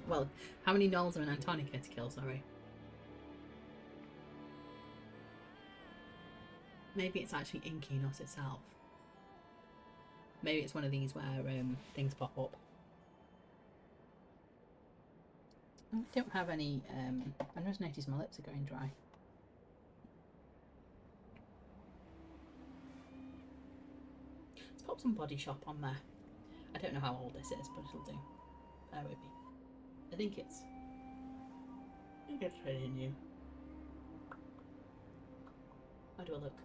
Well, how many gnolls are in Antonica to kill, sorry. Maybe it's actually in Kinos itself. Maybe it's one of these where things pop up. I don't have any, I just noticed my lips are going dry. Let's pop some Body Shop on there. I don't know how old this is, but it'll do. Bear with me. I think it's pretty new. How do I look?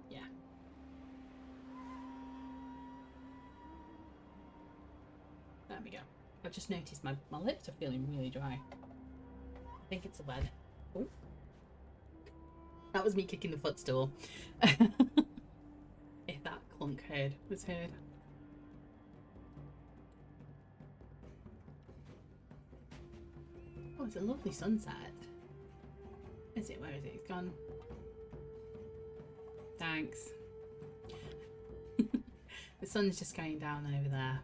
Yeah. There we go. I've just noticed my lips are feeling really dry. I think it's the weather. Oh. That was me kicking the footstool. If that clunk was heard. Oh, it's a lovely sunset. Is it? Where is it? It's gone. Thanks. The sun's just going down over there.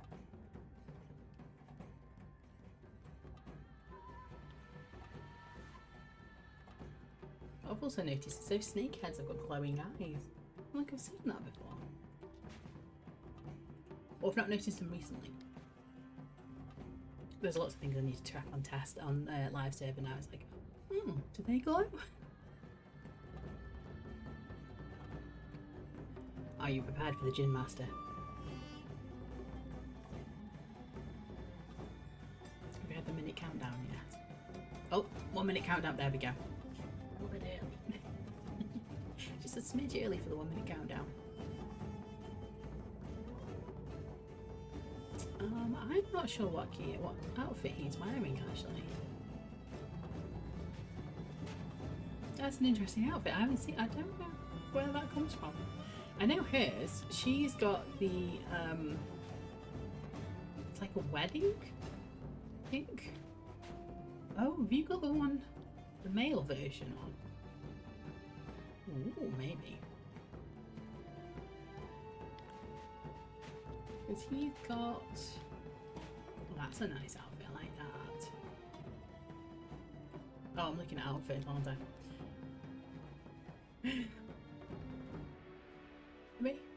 I've also noticed those snakeheads have got glowing eyes. I think I've seen that before. Or I've not noticed them recently. There's lots of things I need to track on test on Lifesaver now. It's like, do they glow? Are you prepared for the Djinn Master? Have we had the minute countdown yet? Oh, 1 minute countdown. There we go. A little bit early. Just a smidge early for the 1 minute countdown. I'm not sure what outfit he's wearing actually. That's an interesting outfit. I haven't seen. I don't know where that comes from. I know hers. She's got the it's like a wedding, I think. Oh, have you got the male version on? Ooh, maybe. Because he's got. Oh, that's a nice outfit. I like that. Oh, I'm looking at outfits, aren't I?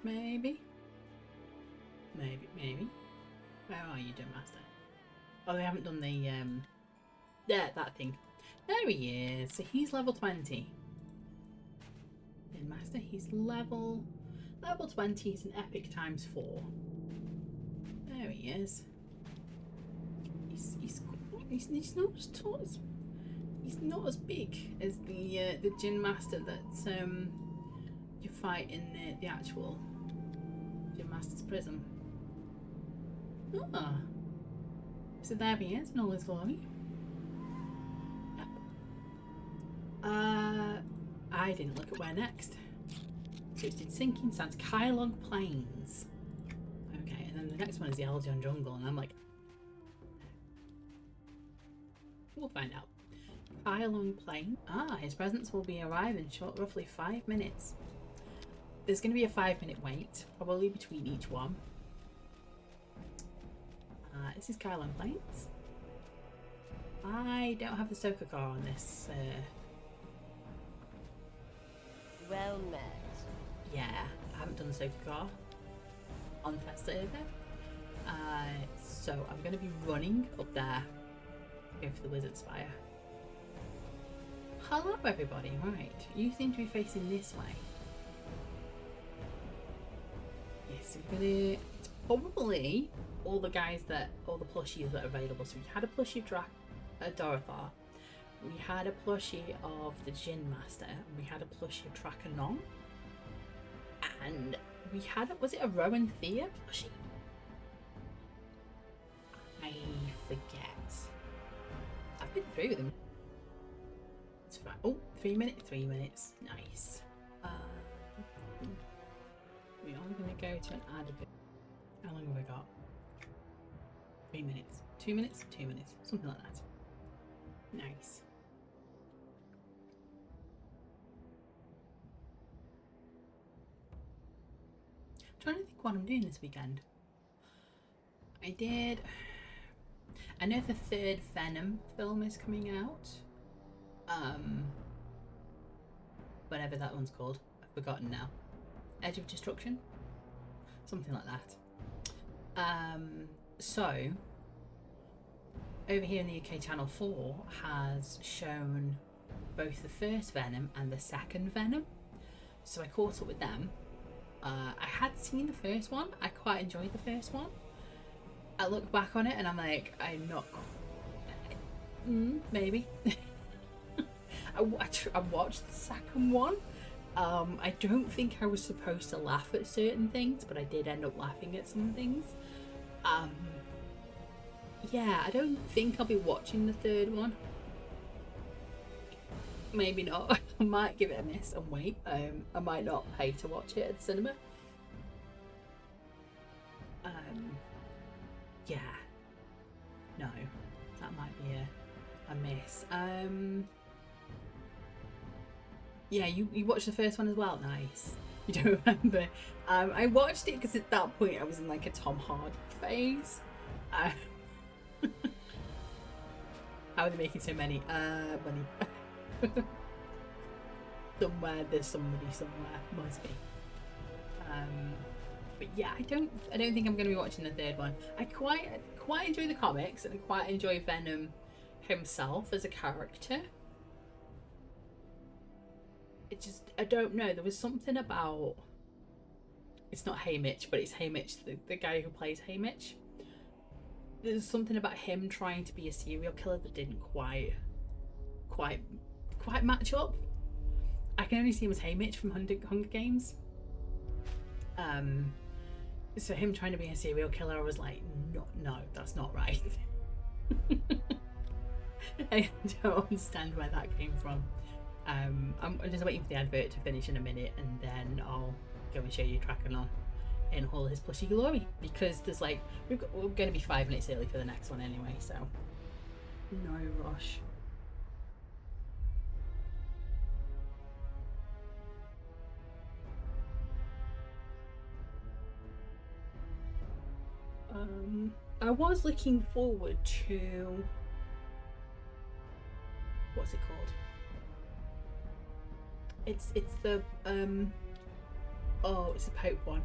Maybe. Where are you, Gym Master? Oh, they haven't done the that thing. There he is. So he's level 20. Gym Master, he's level 20. He's an epic ×4. There he is. He's not as tall as. He's not as big as the Gym Master that you fight in the actual Gym Master's prison. Ah, so there he is in all his glory. Yep. I didn't look at where next. So it did Sinking Sands, Kylong Plains. Okay, and then the next one is the Eldion Jungle, and I'm like, we'll find out. Kylong Plain. Ah, his presence will be arriving in roughly 5 minutes. There's going to be a 5-minute wait, probably between each one. This is Kylong Plains. I don't have the Soka car on this. Well met. Yeah, I haven't done the Soka car on test server. So I'm going to be running up there, going for the Wizard Spire. Hello everybody, right, you seem to be facing this way. Yes, it's probably all the plushies that are available. So we had a plushie of Dorothar, we had a plushie of the Gin Master, and we had a plushie of Draconon, and we had was it a Rowan Thea plushie? I forget. I've been through them. It's fine. Oh, 3 minutes. 3 minutes. Nice. We are going to go to an ad. How long have we got? 3 minutes. 2 minutes? 2 minutes. Something like that. Nice. I'm trying to think what I'm doing this weekend. I know the 3rd Venom film is coming out. Whatever that one's called. I've forgotten now. Edge of Destruction? Something like that. So, over here in the UK, Channel 4 has shown both the first Venom and the second Venom. So I caught up with them. I had seen the first one. I quite enjoyed the first one. I look back on it and I'm like, I'm not... maybe. I watched the second one. I don't think I was supposed to laugh at certain things, but I did end up laughing at some things. Yeah, I don't think I'll be watching the 3rd one. Maybe not. I might give it a miss and wait. I might not pay to watch it at the cinema. Yeah. No, that might be a miss. Yeah, you watched the first one as well? Nice. You don't remember? I watched it because at that point I was in like a Tom Hardy phase. How are they making so many? Money. Somewhere there's somebody somewhere. Must be. But yeah, I don't think I'm going to be watching the 3rd one. I quite enjoy the comics and I quite enjoy Venom himself as a character. It just, I don't know, there was something about, it's not Haymitch, but it's Haymitch, the guy who plays Haymitch. There's something about him trying to be a serial killer that didn't quite match up. I can only see him as Haymitch from Hunger Games. So him trying to be a serial killer, I was like, no, that's not right. I don't understand where that came from. I'm just waiting for the advert to finish in a minute, and then I'll go and show you Trakenon in all his plushy glory, because there's like we're going to be 5 minutes early for the next one anyway, so no rush. I was looking forward to, what's it called? It's the oh, it's the Pope one.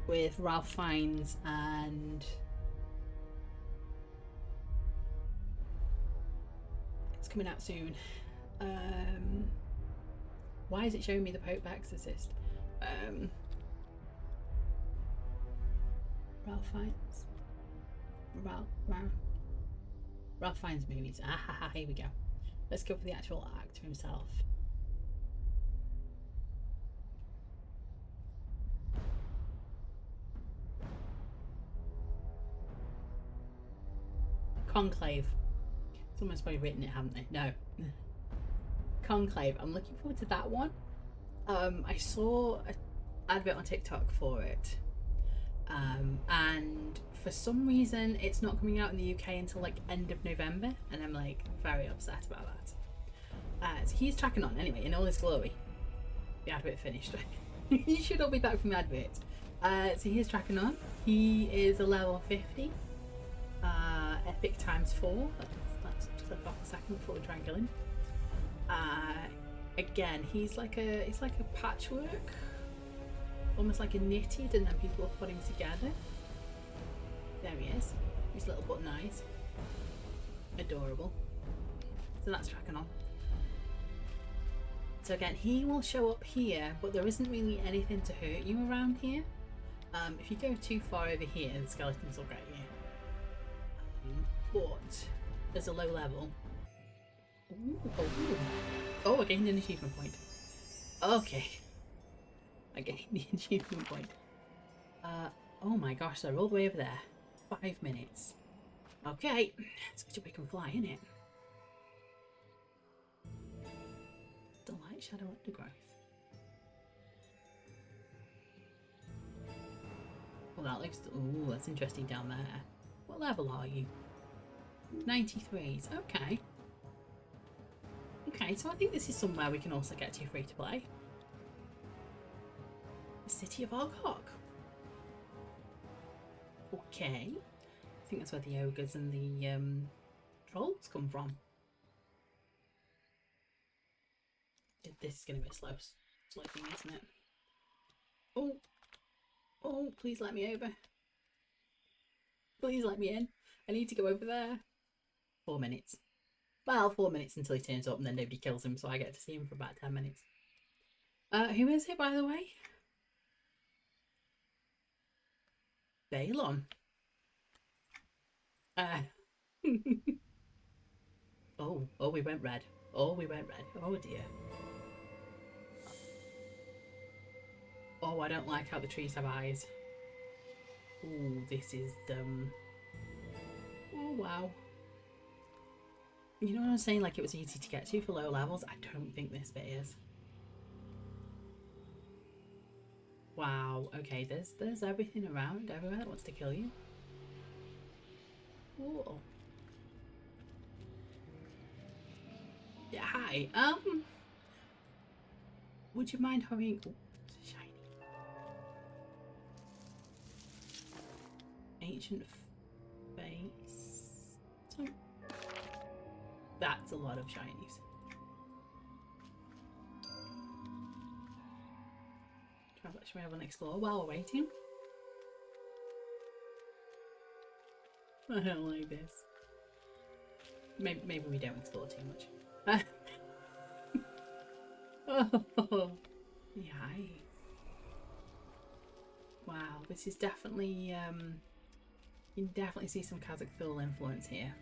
With Ralph Fiennes and it's coming out soon. Why is it showing me the Pope Exorcist? Ralph Fiennes. Ralph Fiennes movies. Ah, here we go. Let's go for the actual actor himself. Conclave. Someone's probably written it, haven't they? No. Conclave. I'm looking forward to that one. I saw an advert on TikTok for it. And for some reason it's not coming out in the UK until like end of November, and I'm like very upset about that. So he's Trakenon anyway in all his glory. The advert finished. He should all be back from the advert. So here's Trakenon. He is a level 50. Epic times 4. Let's click off a second before we try and kill him. Again, he's like a patchwork, almost like a knitted, and then people are putting together. There he is. His little button eyes. Adorable. So that's Trakenon. So again, he will show up here, but there isn't really anything to hurt you around here. If you go too far over here, the skeletons will get you. But there's a low level. Ooh. Oh, I gained an achievement point. Okay. I gained the achievement point. Oh my gosh, they're all the way over there. 5 minutes. Okay. It's good we can fly, isn't it? The light shadow undergrowth. Well, that looks... Ooh, that's interesting down there. What level are you? 93s. Okay. Okay, so I think this is somewhere we can also get to free to play. The city of Ogok. Okay. I think that's where the ogres and the trolls come from. This is going to be a slow thing, isn't it? Oh. Oh, please let me over. Please let me in. I need to go over there. 4 minutes. Well, 4 minutes until he turns up and then nobody kills him, so I get to see him for about 10 minutes. Who is it, by the way? Balon. Oh, we went red. Oh, we went red. Oh dear. Oh, I don't like how the trees have eyes. Oh, this is oh wow. You know what I'm saying? Like it was easy to get to for low levels. I don't think this bit is. Wow. Okay, there's everything around, everywhere that wants to kill you. Cool. Yeah. Hi. Would you mind hurrying? Oh, it's shiny. Ancient face. So that's a lot of shinies. Should we have an explore while we're waiting? I don't like this. Maybe we don't explore too much. Oh, yeah. Wow, this is definitely you can definitely see some Kazakhstan influence here.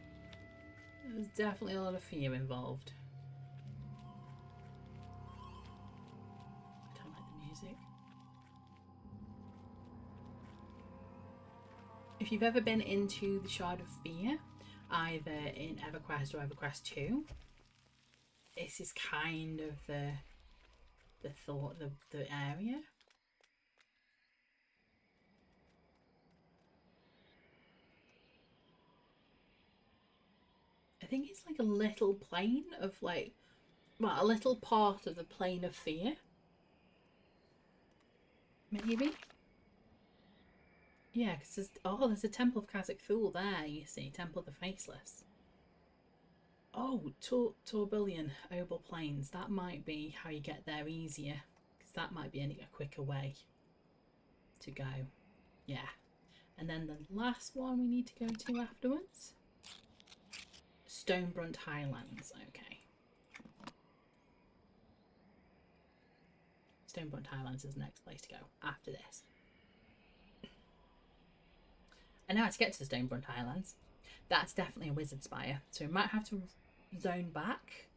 There's definitely a lot of fear involved. I don't like the music. If you've ever been into the Shard of Fear, either in EverQuest or EverQuest 2. This is kind of the area. I think it's like a little plane of like, well, a little part of the plane of fear. Maybe. Yeah, because there's a Temple of Kazakh there, you see, Temple of the Faceless. Oh, Tourbillon, Obel Plains. That might be how you get there easier, because that might be a quicker way to go. Yeah. And then the last one we need to go to afterwards. Stonebrunt Highlands. Okay. Stonebrunt Highlands is the next place to go after this. And now to get to the Stonebrunt Highlands, that's definitely a wizard spire. So we might have to zone back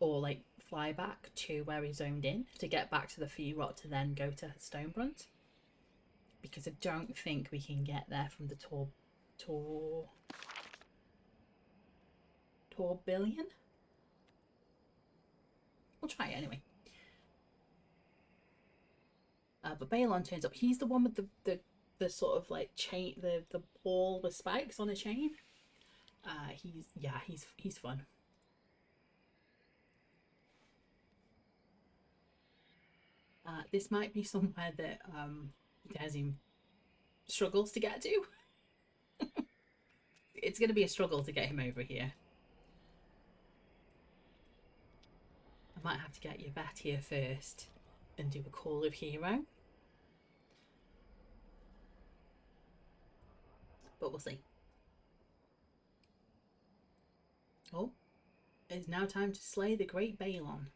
or like fly back to where we zoned in to get back to the Fearot to then go to Stonebrunt. Because I don't think we can get there from the Tourbillon. We'll try it anyway. But Balon turns up. He's the one with the sort of like chain, the ball with spikes on a chain. He's fun. This might be somewhere that Desi struggles to get to. It's going to be a struggle to get him over here. I might have to get Yvette here first and do a call of hero. But we'll see. Oh, it's now time to slay the great Balon.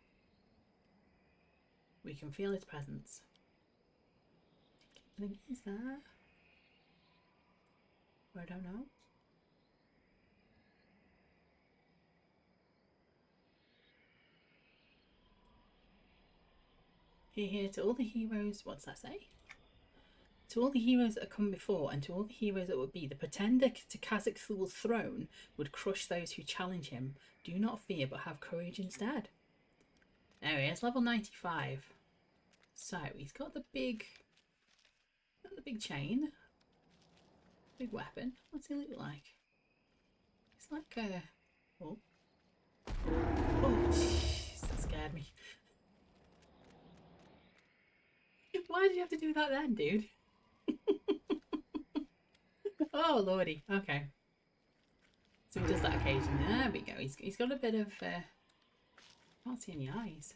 We can feel his presence. I think he's there. Or I don't know. Here to all the heroes. What's that say? To all the heroes that have come before, and to all the heroes that would be, the pretender to Kazakh Thul's throne would crush those who challenge him. Do not fear, but have courage instead. There he is, level 95. So he's got the big chain, big weapon. What's he look like? It's like a oh, jeez, that scared me. Why did you have to do that then, dude? Oh lordy. Okay. So he does that occasionally. There we go. He's got a bit of. Can't see any eyes.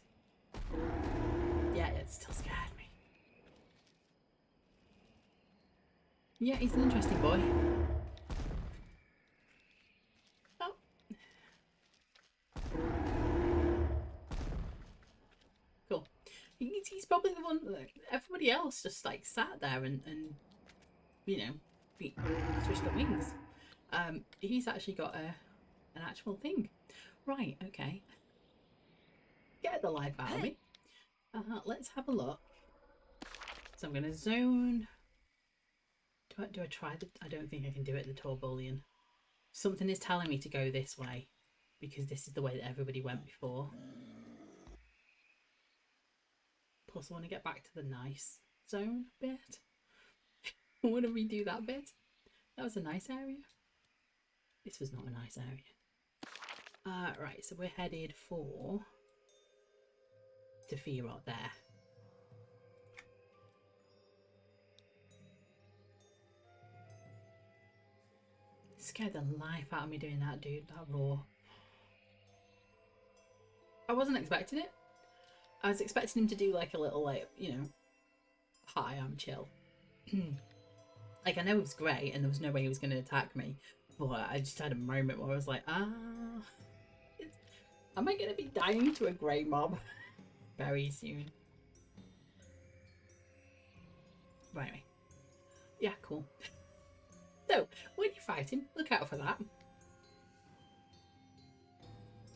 Yeah, it still scared me. Yeah, he's an interesting boy. Oh. Cool. He's probably the one that everybody else just like sat there and you know, switched the wings. He's actually got an actual thing. Right, okay. Get the life out of me. Let's have a look. So I'm going to zone. Do I try the... I don't think I can do it, the Tourbillon. Something is telling me to go this way, because this is the way that everybody went before. Plus I want to get back to the nice zone bit. I want to redo that bit. That was a nice area. This was not a nice area. Right, so we're headed for Fearot there. Scared the life out of me doing that, dude. That roar. I wasn't expecting it. I was expecting him to do like a little, like, you know, hi, I'm chill. Like, I know it was great and there was no way he was going to attack me, but I just had a moment where I was like, am I going to be dying to a grey mob very soon? Right. Yeah, cool. So, when you fight him, look out for that.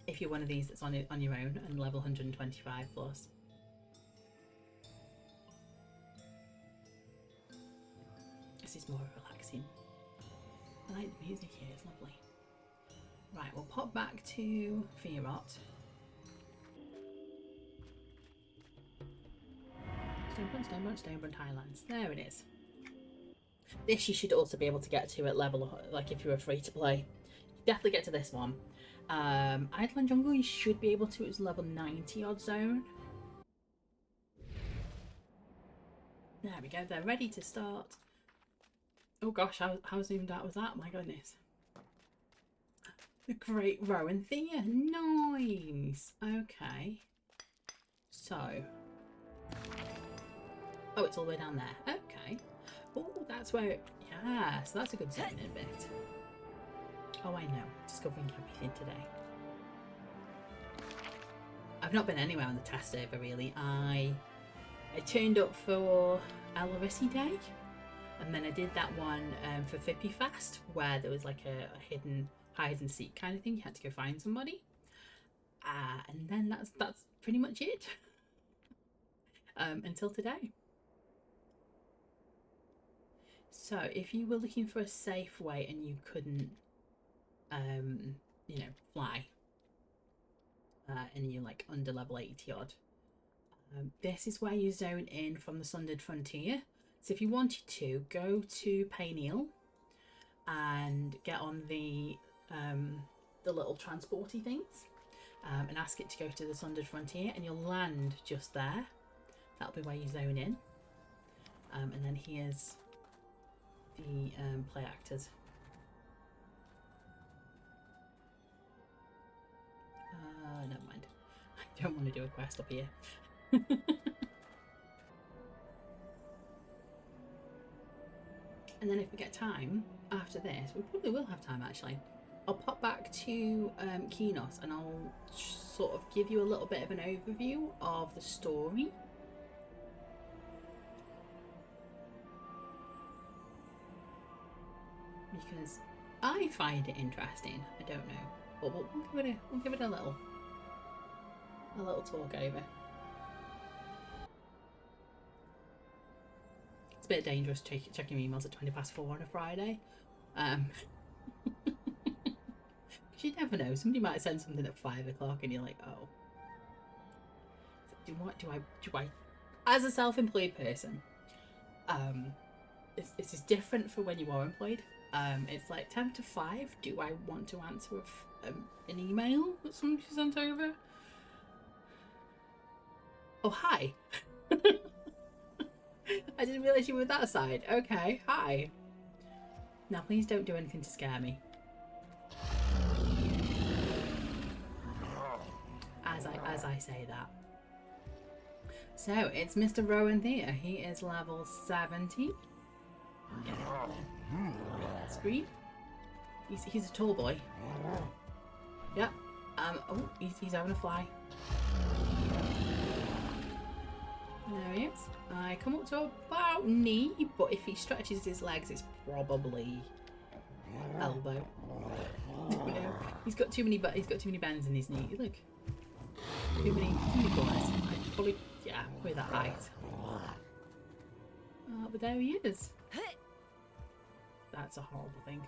If you're one of these that's on your own and level 125 plus. This is more relaxing. I like the music here, it's lovely. Right, we'll pop back to Fearot. Stonebrunt Highlands. There it is. This you should also be able to get to at level, like if you were free to play. Definitely get to this one. Eidolon Jungle you should be able to, it's level 90 odd zone. There we go, they're ready to start. Oh gosh, how zoomed out was that? My goodness. The Great Rowan Thea, nice. Okay. So. Oh, it's all the way down there. Okay. Oh, that's where, yeah, so that's a good zoning bit. Oh, I know, discovering everything today. I've not been anywhere on the test server really. I turned up for Elorisi Day, and then I did that one for Fippy Fest, where there was like a hidden hide and seek kind of thing. You had to go find somebody, and then that's pretty much it until today. So if you were looking for a safe way and you couldn't, you know, fly, and you're like under level 80 odd, this is where you zone in from the Sundered Frontier. So if you wanted to, go to Payneal and get on the little transporty things, and ask it to go to the Sundered Frontier, and you'll land just there. That'll be where you zone in. And then here's the play actors. Never mind. I don't want to do a quest up here. And then if we get time after this, we probably will have time actually, I'll pop back to Kinos and I'll sort of give you a little bit of an overview of the story. Because I find it interesting. I don't know, but we'll give it a little talk over. It's a bit dangerous checking emails at 4:20 on a Friday. Because you never know, somebody might send something at 5 o'clock and you're like, oh. Do I as a self-employed person, this is different for when you are employed. It's like 10 to 5. Do I want to answer an email that somebody sent over? Oh, hi. I didn't realise you were that side. Okay, hi. Now, please don't do anything to scare me. As I say that. So, it's Mr. Rowan Thea. He is level 70. Screen. He's a tall boy. Yep. Oh, he's having a fly. There he is. I come up to about knee, but if he stretches his legs, it's probably elbow. He's got too many bends in his knee. Look, too many corners. Probably, yeah, we're that height. But there he is. That's a horrible thing.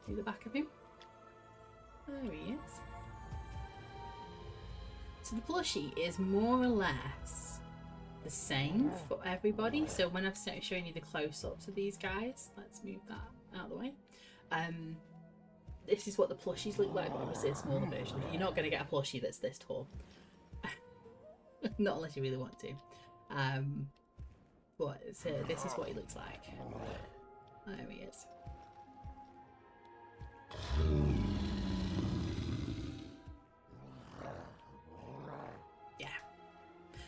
See the back of him? There he is. So the plushie is more or less the same for everybody. So when I've shown you the close-ups of these guys, let's move that out of the way. This is what the plushies look like, but obviously a smaller version. You're not going to get a plushie that's this tall. Not unless you really want to. But this is what he looks like. There he is. Yeah.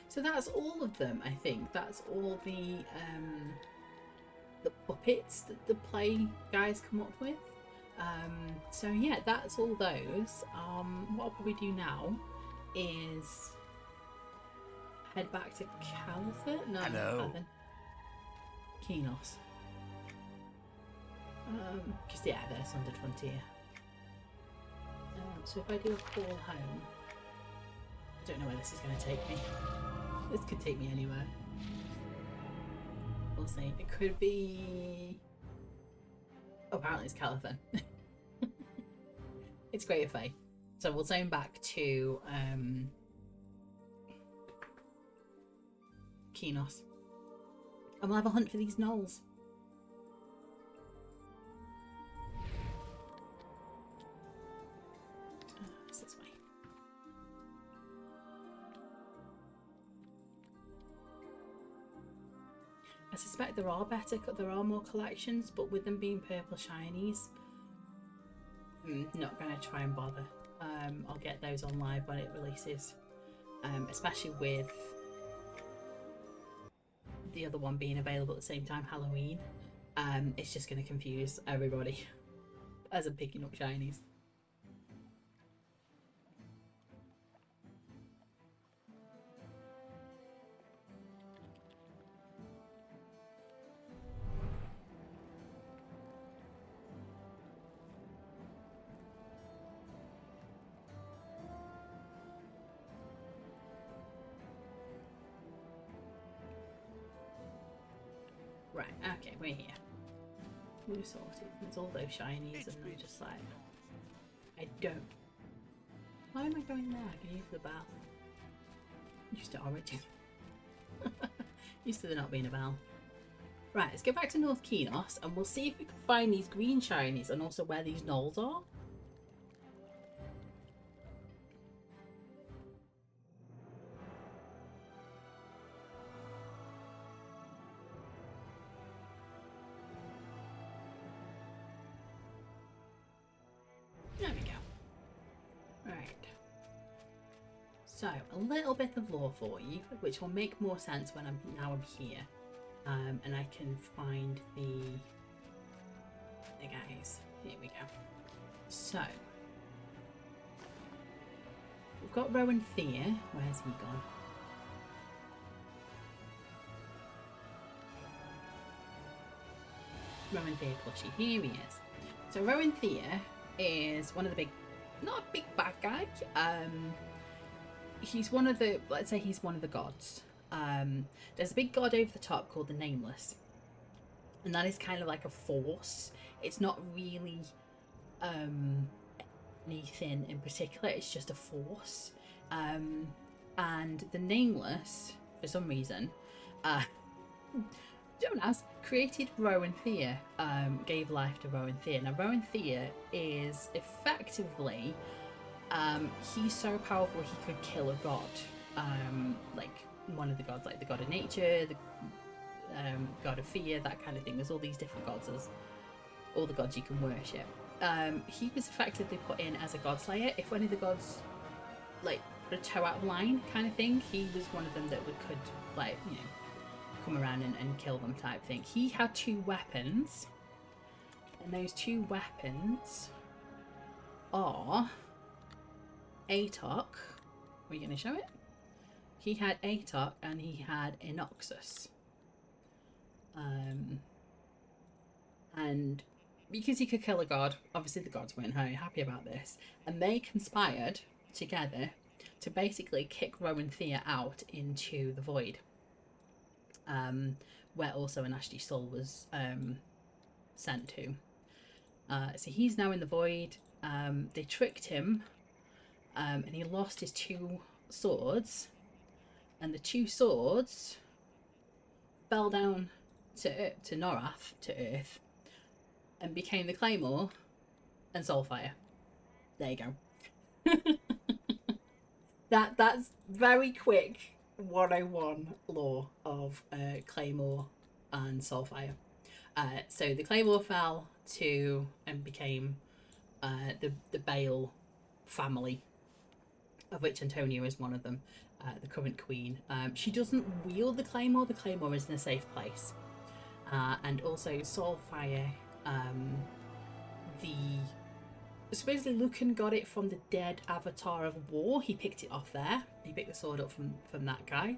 So that's all of them, I think. That's all the puppets that the play guys come up with. So yeah, that's all those. What I'll probably do now is head back to Caliphate? No, hello. Kinos. Because yeah, they're Sundered Frontier. So if I do a call home, I don't know where this is going to take me. This could take me anywhere. We'll see. It could be... Oh, apparently it's Caliphate. It's great Faye. So we'll zone back to Kinos. And we'll have a hunt for these gnolls. It's this way. I suspect there are more collections, but with them being purple shinies, I'm not going to try and bother. I'll get those on live when it releases, especially with the other one being available at the same time, Halloween. It's just going to confuse everybody as I'm picking up shinies. Right, okay, we're here. We're sorted. There's all those shinies and I'm just like, I don't. Why am I going there? I can use the bell. Used to already. Used to there not being a bell. Right, let's go back to North Kinos and we'll see if we can find these green shinies and also where these gnolls are. There we go. Right. So, a little bit of lore for you, which will make more sense when I'm here. And I can find the guys. Here we go. So, we've got Rowan Thea. Where's he gone? Rowan Thea plushie. Here he is. So Rowan Thea is one of the big, not a big bad guy. He's one of the, let's say he's one of the gods. There's a big god over the top called the Nameless, and that is kind of like a force. It's not really anything in particular, it's just a force. And the Nameless, for some reason, don't ask, created Rowan Thea, gave life to Rowan Thea. Now Rowan Thea is effectively, he's so powerful he could kill a god, like one of the gods, like the god of nature, the god of fear, that kind of thing. There's all these different gods, as all the gods you can worship. He was effectively put in as a god slayer. If any of the gods like put a toe out of line kind of thing, he was one of them that could, like, you know, come around and kill them type thing. He had two weapons, and those two weapons are Atok. Are we going to show it? He had Atok and he had Inoxus. And because he could kill a god, obviously the gods weren't very happy about this, and they conspired together to basically kick Rowan Thea out into the void, where also an Ashty Soul was sent to. So he's now in the void. They tricked him, and he lost his two swords, and the two swords fell down to Norath, to Earth, and became the Claymore and Soulfire. There you go. That's very quick 101 lore of Claymore and Soulfire. So the Claymore fell to and became the Bale family, of which Antonia is one of them, the current queen. She doesn't wield the Claymore. The Claymore is in a safe place. And also Soulfire, supposedly Lucan got it from the dead Avatar of War. He picked it off there. He picked the sword up from that guy,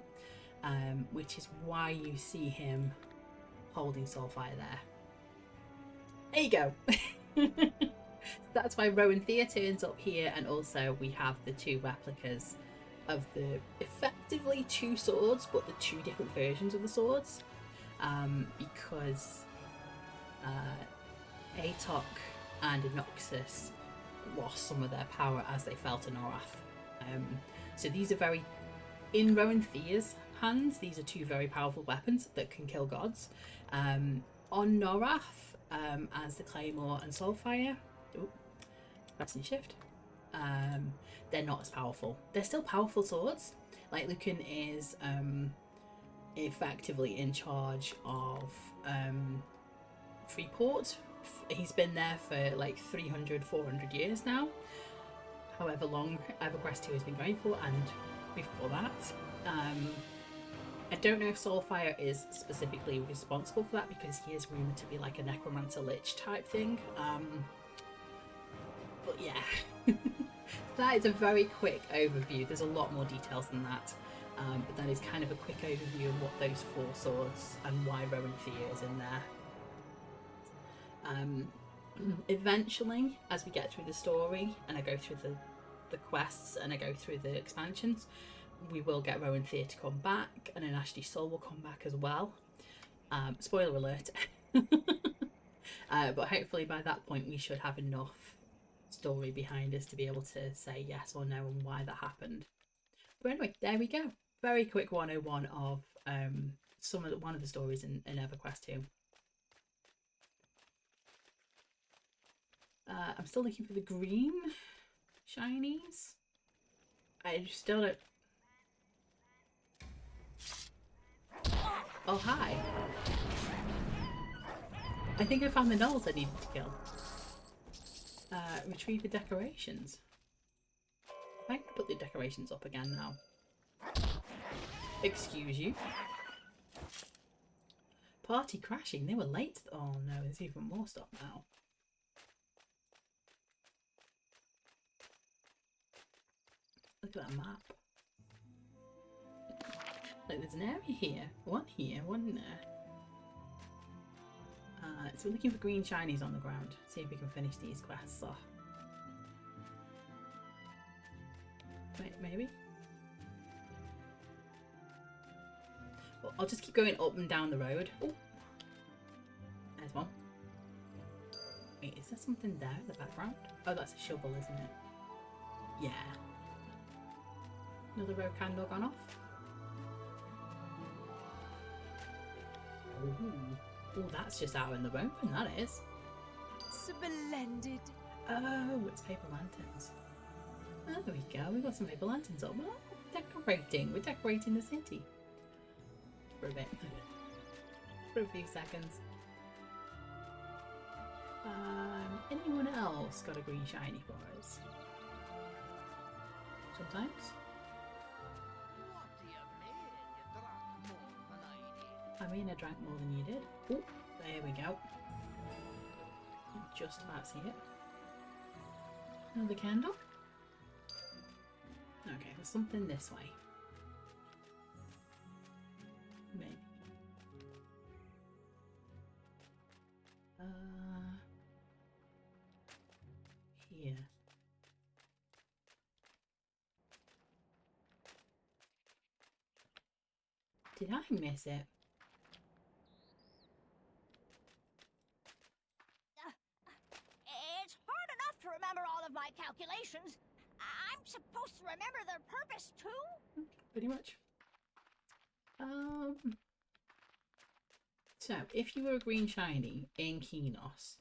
which is why you see him holding Soulfire there. There you go. That's why Rowan Thea turns up here, and also we have the two replicas of the effectively two swords, but the two different versions of the swords, because Atok and Inoxus lost some of their power as they fell to Norath. So these are very, in Rowan Thea's hands, these are two very powerful weapons that can kill gods. On Norath, as the Claymore and Soulfire, pressing shift, they're not as powerful. They're still powerful swords. Like Lucan is effectively in charge of Freeport. He's been there for like 300, 400 years now. However long EverQuest 2 has been going for, and before that. I don't know if Soulfire is specifically responsible for that because he is rumoured to be like a necromancer lich type thing. But yeah, that is a very quick overview. There's a lot more details than that. But that is kind of a quick overview of what those four swords and why Rowan Thea is in there. Eventually, as we get through the story and I go through the quests and I go through the expansions, we will get Rowan Thea to come back, and then Ashley Soul will come back as well. Spoiler alert. But hopefully by that point we should have enough story behind us to be able to say yes or no and why that happened. But anyway, there we go. Very quick 101 of one of the stories in EverQuest 2. I'm still looking for the green shinies. I still don't. Oh, hi. I think I found the gnolls I needed to kill. Retrieve the decorations. I can put the decorations up again now. Excuse you. Party crashing. They were late. Oh no, there's even more stuff now. Look at that map. Like there's an area here, one there. So we're looking for green shinies on the ground. See if we can finish these quests off. Wait, maybe? Well, I'll just keep going up and down the road. Oh, there's one. Wait, is there something there in the background? Oh, that's a shovel, isn't it? Yeah. Another road candle gone off. Oh, that's just out in the open, that is. Splendid. Oh, it's paper lanterns. Oh, there we go. We've got some paper lanterns up. Oh, decorating. We're decorating the city. For a bit. For a few seconds. Anyone else got a green shiny for us? Sometimes. I mean, I drank more than you did. Oh, there we go. Just about see it. Another candle. Okay, there's something this way. Maybe. Here. Did I miss it? It's hard enough to remember all of my calculations. I'm supposed to remember their purpose too? Pretty much. So, if you were a green shiny in Kenos,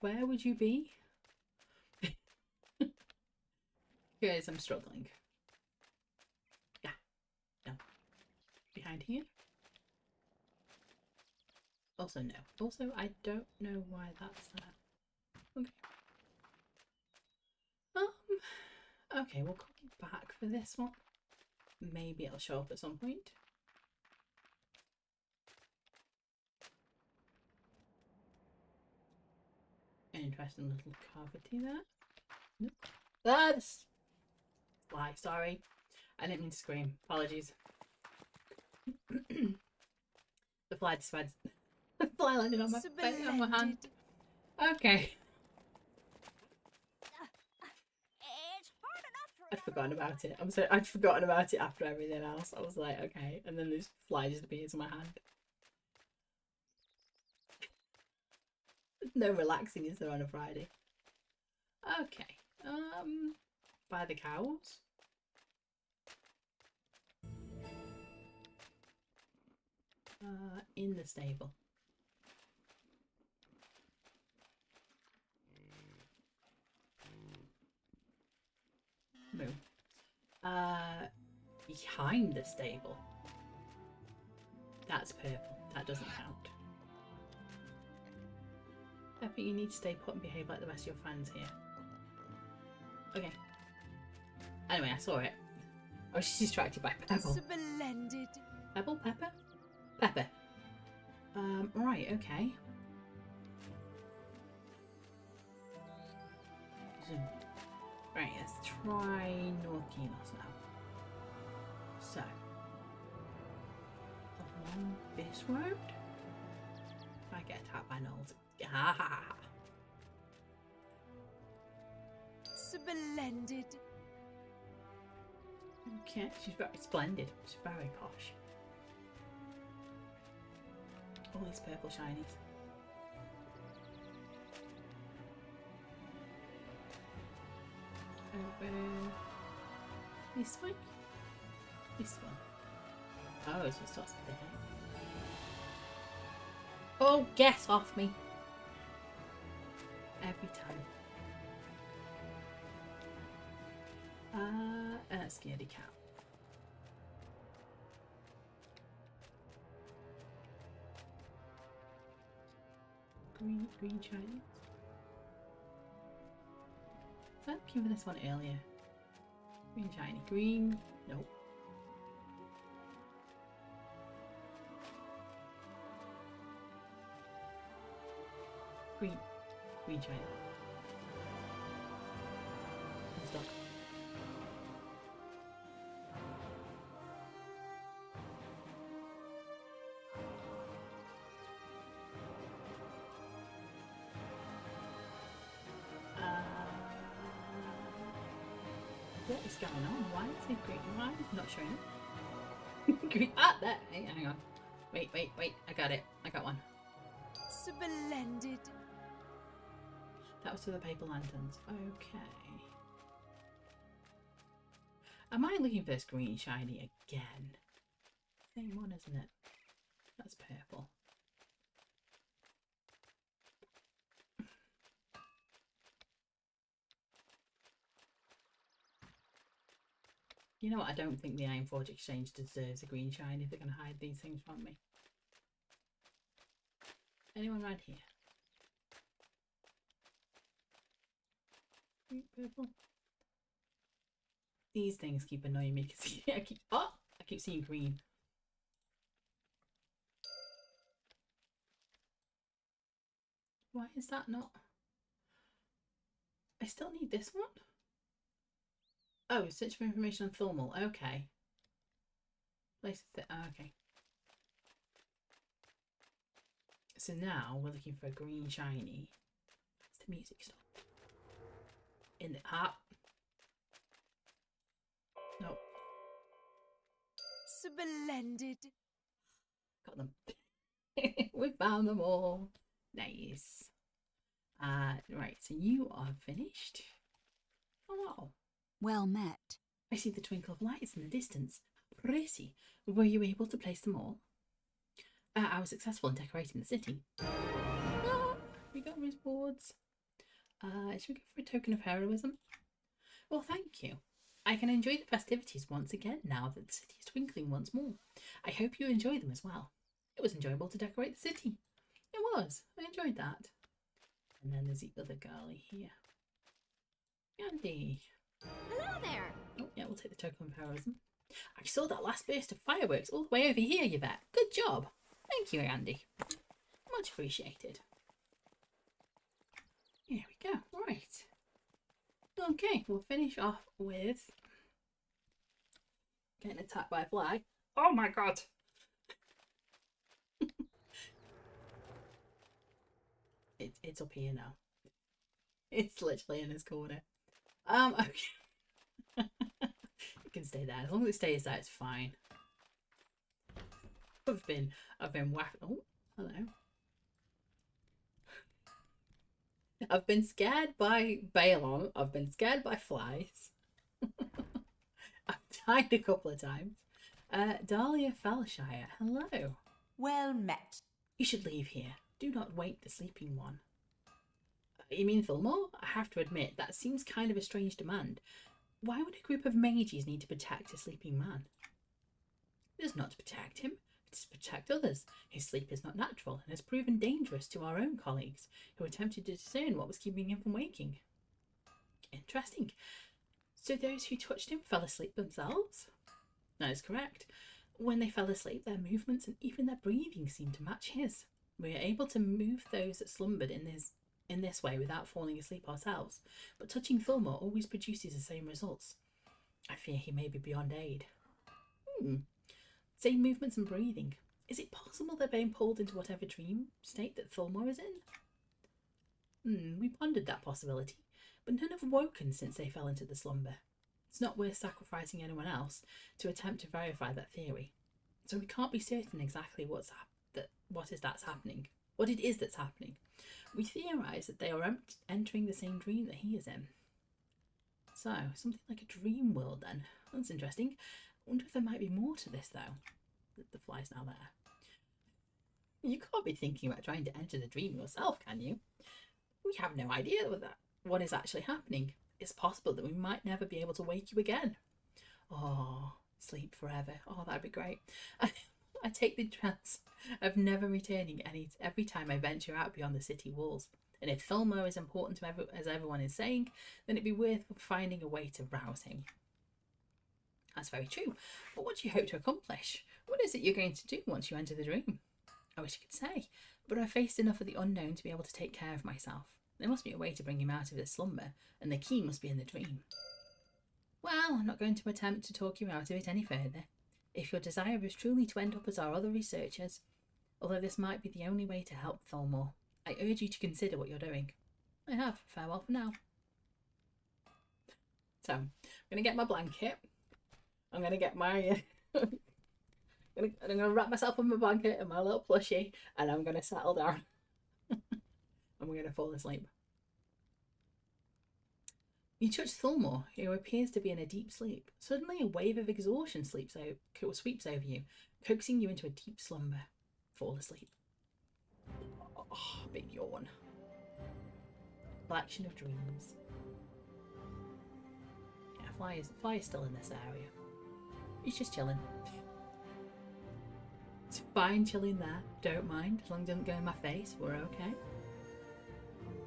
where would you be? Guys, I'm struggling. Yeah. No. Behind here? Also, no. Also, I don't know why that's there. Okay. Okay, we'll come back for this one. Maybe it'll show up at some point. Interesting little cavity there. Nope. That's fly, sorry. I didn't mean to scream. Apologies. The fly just went. The fly landed on my face, on my hand. Okay. I'd forgotten about it. I'm sorry, I'd forgotten about it after everything else. I was like, okay. And then this fly just appears in my hand. No relaxing, is there, on a Friday? Okay. By the cows. In the stable. Moo. Behind the stable. That's purple. That doesn't count. Pepper, you need to stay put and behave like the rest of your friends here. Okay. Anyway, I saw it. I was just distracted by Pebble. Splendid. Pebble? Pepper? Pepper. Right, okay. Zoom. Right, let's try North Kinos now. So, along this road? If I get attacked by gnolls. Ha ha ha. Splendid. Okay, she's very splendid. She's very posh. All these purple shinies. Over this one? This one. Oh, so it starts there. Oh, get off me! Every time. Scaredy cat. Green shiny. I was looking for this one earlier. Green shiny. Green. Nope. Green shiny. Stop. What is going on? Why is it green? Why is it not showing up? Green. Ah, there. Hey, hang on. Wait. I got it. I got one. Splendid. That was for the paper lanterns. Okay. Am I looking for this green shiny again? Same one, isn't it? That's purple. You know what? I don't think the Iron Forge Exchange deserves a green shiny if they're going to hide these things from me. Anyone around here? Green, purple. These things keep annoying me because I keep seeing green. Why is that not? I still need this one. Oh, search for information on Thormal. Okay. Place of okay. So now we're looking for a green shiny. Where's the music stop? In the Nope. Splendid. Got them. We found them all. Nice. Right, so you are finished. Oh wow. Well met. I see the twinkle of lights in the distance. Pretty. Were you able to place them all? I was successful in decorating the city. Ah, we got rewards. Should we go for a token of heroism? Well, thank you. I can enjoy the festivities once again now that the city is twinkling once more. I hope you enjoy them as well. It was enjoyable to decorate the city. It was. I enjoyed that. And then there's the other girlie here. Andy. Hello there. Oh, yeah, we'll take the token of heroism. I saw that last burst of fireworks all the way over here, Yvette. Good job. Thank you, Andy. Much appreciated. Here we go. Right. Okay, we'll finish off with getting attacked by a fly. Oh my god. It's up here now. It's literally in this corner. Okay. It can stay there. As long as it stays there, it's fine. I've been whacked. Oh, hello. I've been scared by Balon. I've been scared by flies. I've died a couple of times. Dahlia Fellshire, hello. Well met. You should leave here. Do not wake the sleeping one. You mean Fillmore? I have to admit, that seems kind of a strange demand. Why would a group of mages need to protect a sleeping man? It is not to protect him, it is to protect others. His sleep is not natural and has proven dangerous to our own colleagues, who attempted to discern what was keeping him from waking. Interesting. So those who touched him fell asleep themselves? That is correct. When they fell asleep, their movements and even their breathing seemed to match his. We are able to move those that slumbered in this way without falling asleep ourselves, but touching Fillmore always produces the same results. I fear he may be beyond aid. Same movements and breathing. Is it possible they're being pulled into whatever dream state that Fillmore is in? We pondered that possibility, but none have woken since they fell into the slumber. It's not worth sacrificing anyone else to attempt to verify that theory. So we can't be certain exactly what it is that's happening. We theorise that they are entering the same dream that he is in. So, something like a dream world then. That's interesting. I wonder if there might be more to this though. The fly's now there. You can't be thinking about trying to enter the dream yourself, can you? We have no idea what is actually happening. It's possible that we might never be able to wake you again. Oh, sleep forever. Oh, that'd be great. I take the chance of never returning every time I venture out beyond the city walls. And if Fillmore is important as everyone is saying, then it'd be worth finding a way to rouse him. That's very true. But what do you hope to accomplish? What is it you're going to do once you enter the dream? I wish I could say, but I've faced enough of the unknown to be able to take care of myself. There must be a way to bring him out of this slumber, and the key must be in the dream. Well, I'm not going to attempt to talk you out of it any further. If your desire is truly to end up as our other researchers, although this might be the only way to help Fillmore, I urge you to consider what you're doing. I have. Farewell for now. So, I'm going to get my blanket. I'm going to get my... I'm going to wrap myself in my blanket and my little plushie, and I'm going to settle down. And we're going to fall asleep. You touch Fillmore, who appears to be in a deep sleep. Suddenly a wave of exhaustion sweeps over you, coaxing you into a deep slumber. Fall asleep. Oh, big yawn. Collection of dreams. Yeah, Fly is still in this area. He's just chilling. It's fine chilling there. Don't mind. As long as it doesn't go in my face, we're okay.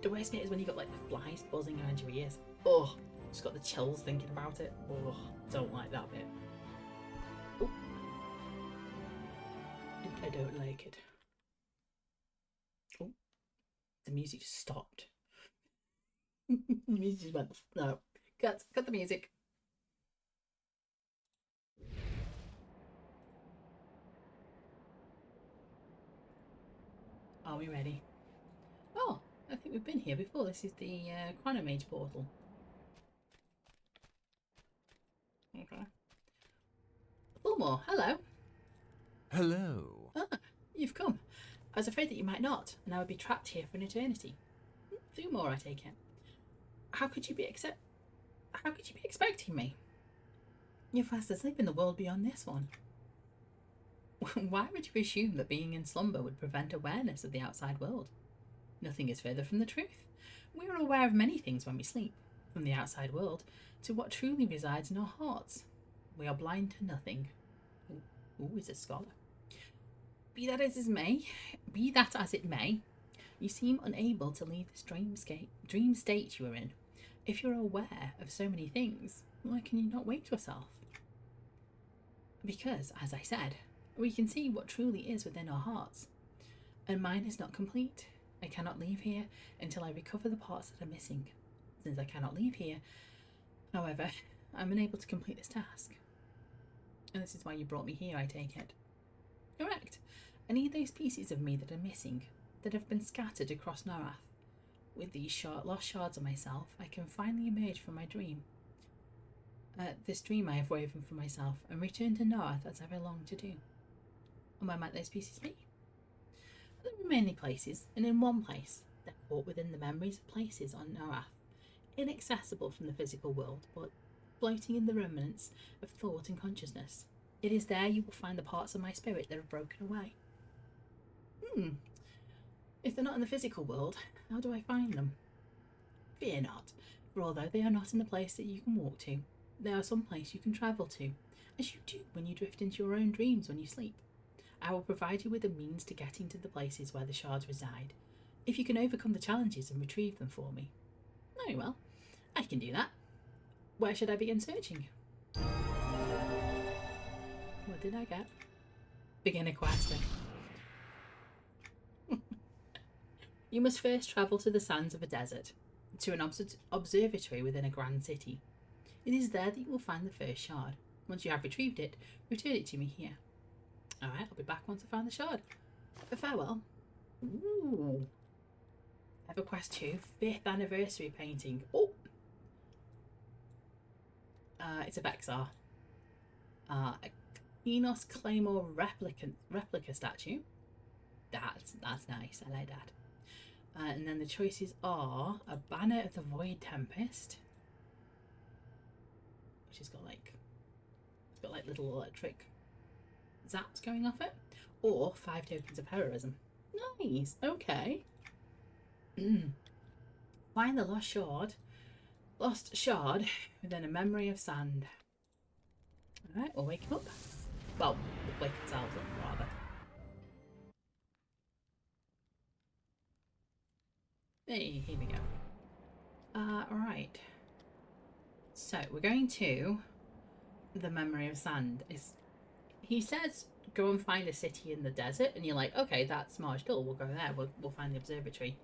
The worst bit is when you got like the flies buzzing around your ears. Oh, just got the chills thinking about it. Oh, don't like that bit. Oh. I don't like it. Oh, the music just stopped. The music just went, no, cut the music. Are we ready? Oh, I think we've been here before. This is the Chronomage portal. Okay. Fillmore, hello. Hello. Ah, you've come. I was afraid that you might not, and I would be trapped here for an eternity. Fillmore, I take it. How could you be expecting me? You're fast asleep in the world beyond this one. Why would you assume that being in slumber would prevent awareness of the outside world? Nothing is further from the truth. We are aware of many things when we sleep, from the outside world to what truly resides in our hearts. We are blind to nothing. Ooh, is a scholar. Be that as it may, you seem unable to leave this dream state you are in. If you're aware of so many things, why can you not wake yourself? Because, as I said, we can see what truly is within our hearts. And mine is not complete. I cannot leave here until I recover the parts that are missing. Since I cannot leave here, however, I'm unable to complete this task. And this is why you brought me here, I take it. Correct. I need those pieces of me that are missing, that have been scattered across Narath. With these lost shards of myself, I can finally emerge from my dream. This dream I have woven for myself, and return to Narath as I've longed to do. And where might those pieces be? There are many places, and in one place, They're caught within the memories of places on Noath, inaccessible from the physical world, but floating in the remnants of thought and consciousness. It is there you will find the parts of my spirit that have broken away. If they're not in the physical world, how do I find them? Fear not, for although they are not in the place that you can walk to, they are some place you can travel to, as you do when you drift into your own dreams when you sleep. I will provide you with a means to getting to the places where the shards reside, if you can overcome the challenges and retrieve them for me. Very well, I can do that. Where should I begin searching? What did I get? Beginner questing. You must first travel to the sands of a desert, to an observatory within a grand city. It is there that you will find the first shard. Once you have retrieved it, return it to me here. Alright, I'll be back once I find the shard. Farewell. Ooh. EverQuest 2 5th anniversary painting. Oh! It's a Bexar. A Enos Claymore replica statue. That's nice. I like that. And then the choices are a Banner of the Void Tempest, which has got like little electric zaps going off it, or 5 tokens of heroism. Nice. Okay. Find the lost shard within a memory of sand. All right, we'll wake him up. Well, we'll wake ourselves up rather. Hey, here we go. Alright. So, we're going to the memory of sand. He says, go and find a city in the desert, and you're like, okay, that's Marge Dull, we'll go there, we'll find the observatory.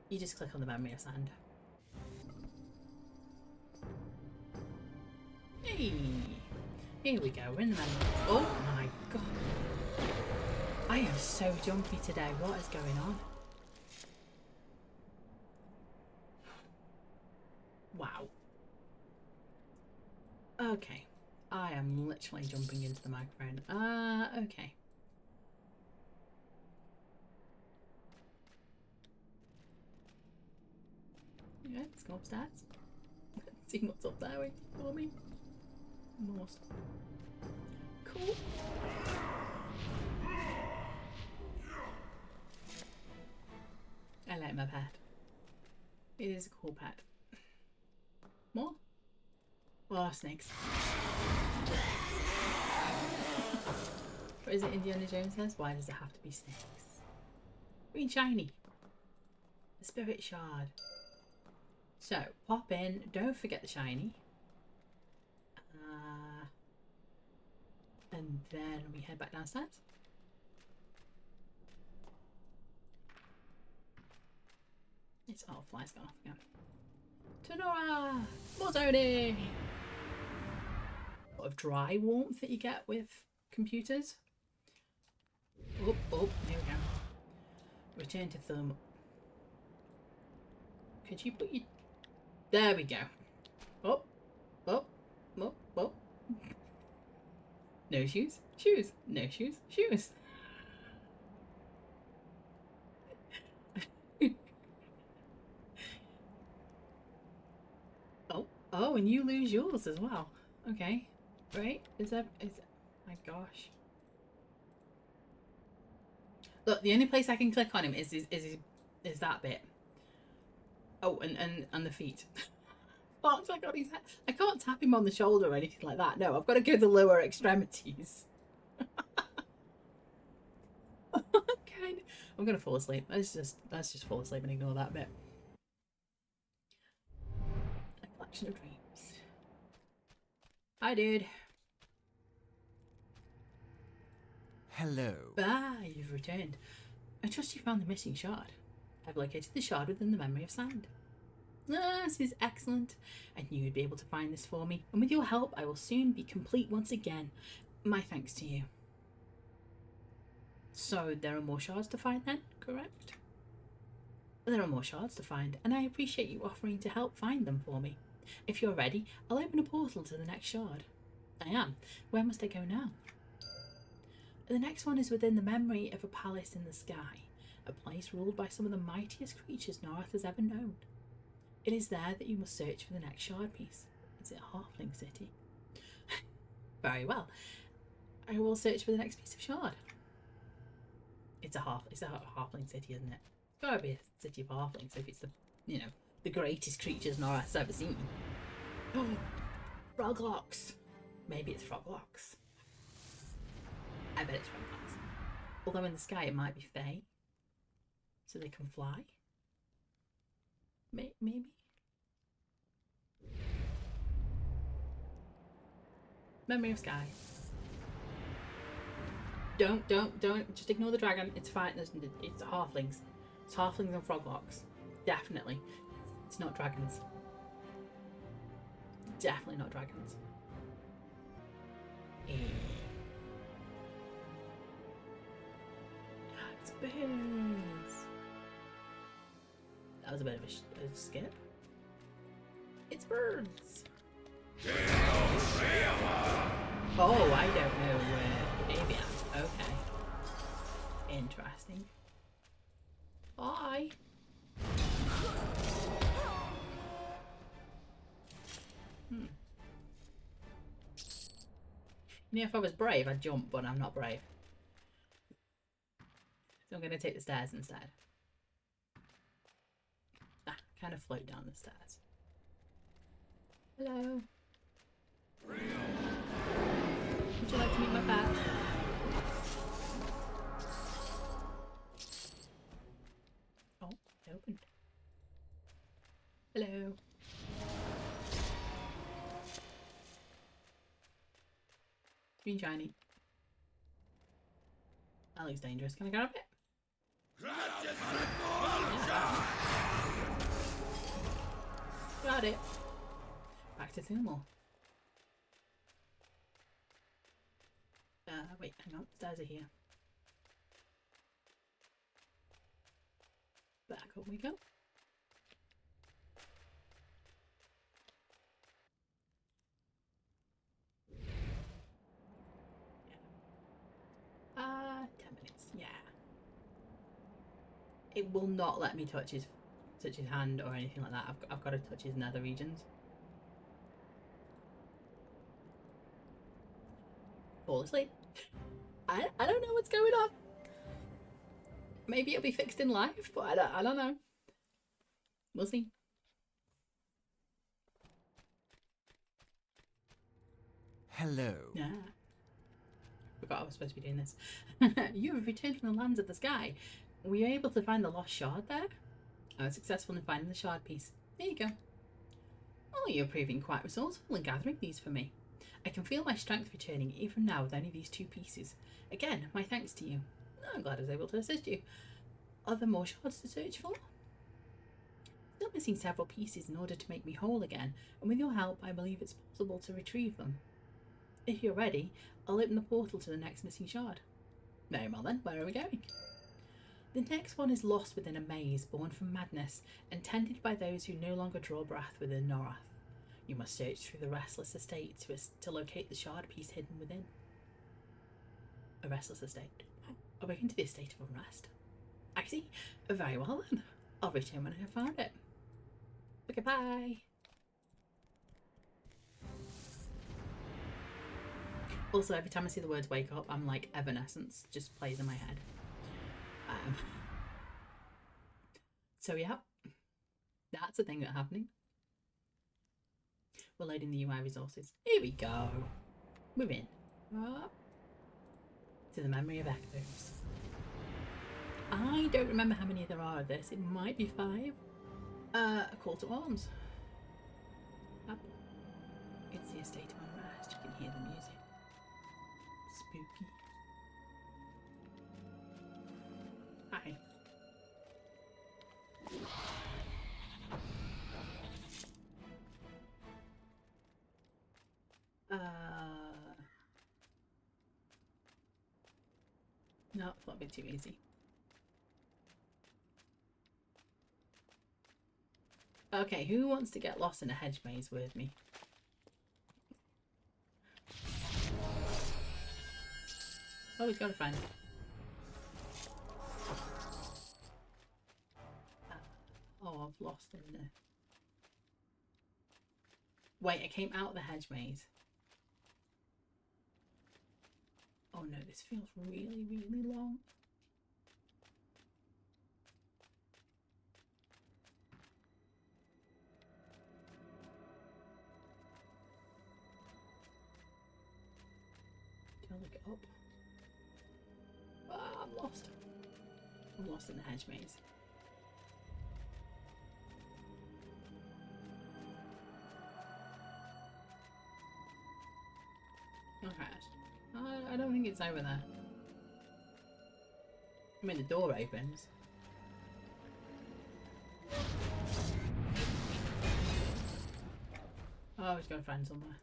You just click on the memory of sand. Hey! Here we go, we're in the memory. Oh my god. I am so jumpy today, what is going on? Wow. Okay. I am literally jumping into the microphone. Okay. Yeah, let's go upstairs. See what's up there waiting for me. More stuff. Cool. I like my pet. It is a cool pet. More? Oh, snakes. What is it Indiana Jones says? Why does it have to be snakes? Green shiny. The spirit shard. So, pop in. Don't forget the shiny. And then we head back downstairs. It's fly's gone off again. Tenora! More zoning! A lot of dry warmth that you get with computers. Oh, here we go. Return to thermal. Could you put your... There we go. Oh. No shoes. Shoes. No shoes. Shoes. Oh, and you lose yours as well. Okay. Right? Is my gosh. Look, the only place I can click on him is that bit. Oh, and the feet. Oh, I got his head. I can't tap him on the shoulder or anything like that. No, I've got to go the lower extremities. Okay. I'm gonna fall asleep. Let's just fall asleep and ignore that bit. A collection of dreams. Hi, dude. Hello. You've returned. I trust you found the missing shard. I've located the shard within the memory of sand. This is excellent. I knew you'd be able to find this for me, and with your help I will soon be complete once again. My thanks to you. So there are more shards to find then, correct? There are more shards to find, and I appreciate you offering to help find them for me. If you're ready, I'll open a portal to the next shard. I am. Where must I go now? The next one is within the memory of a palace in the sky. a place ruled by some of the mightiest creatures North has ever known. It is there that you must search for the next shard piece. Is it a halfling city? Very well. I will search for the next piece of shard. It's a halfling city, isn't it? It's gotta be a city of halflings if it's the, you know, the greatest creatures North's ever seen. Oh, froglocks. Maybe it's froglocks. I bet it's froglocks. Although in the sky it might be fae, so they can fly. Maybe. Memory of sky. Don't. Just ignore the dragon. It's fine. It's halflings. It's halflings and froglocks. Definitely. It's not dragons. Definitely not dragons. It's birds. That was a bit of a skip. It's birds. Oh, I don't know where maybe I'm. Okay. Interesting. Bye. You know, if I was brave, I'd jump, but I'm not brave. So I'm going to take the stairs instead. Kind of float down the stairs. Hello. Would you like to meet my pet? Oh, it opened. Hello. Green shiny. That looks dangerous. Can I grab it? Yeah. Got it. Back to Thumel. Wait, hang on. Stairs are here. Back up we go. Yeah. 10 minutes. Yeah. It will not let me touch his hand or anything like that. I've got to touch his nether regions. Fall asleep. I don't know what's going on. Maybe it'll be fixed in life, but I don't know. We'll see. Hello. Yeah. Forgot I was supposed to be doing this. You have returned from the lands of the sky. Were you able to find the lost shard there? I was successful in finding the shard piece. There you go. Oh, you're proving quite resourceful in gathering these for me. I can feel my strength returning even now with only these 2 pieces. Again, my thanks to you. I'm glad I was able to assist you. Are there more shards to search for? Still missing several pieces in order to make me whole again, and with your help I believe it's possible to retrieve them. If you're ready, I'll open the portal to the next missing shard. Very well then, where are we going? The next one is lost within a maze born from madness and tended by those who no longer draw breath within Norath. You must search through the restless estate to locate the shard piece hidden within. A restless estate. Are we going to the estate of unrest? I see. Very well then. I'll return when I have found it. Okay, bye. Also, every time I see the words wake up, I'm like Evanescence just plays in my head. So yeah, that's a thing that's happening. We're loading the UI resources. Here we go. We're in. Up to the memory of echoes. I don't remember how many there are of this. It might be 5. A call to arms. Up. It's the estate of unrest. You can hear the music. Spooky. Hi. No, thought it'd be too easy. Okay, who wants to get lost in a hedge maze with me? Oh, he's got a friend. Oh, I've lost in there. Wait, I came out the hedge maze. Oh no, this feels really, really long. Can I look it up? Ah, I'm lost. I'm lost in the hedge maze. Okay, I don't think it's over there. I mean, the door opens. Oh, he's got a friend somewhere.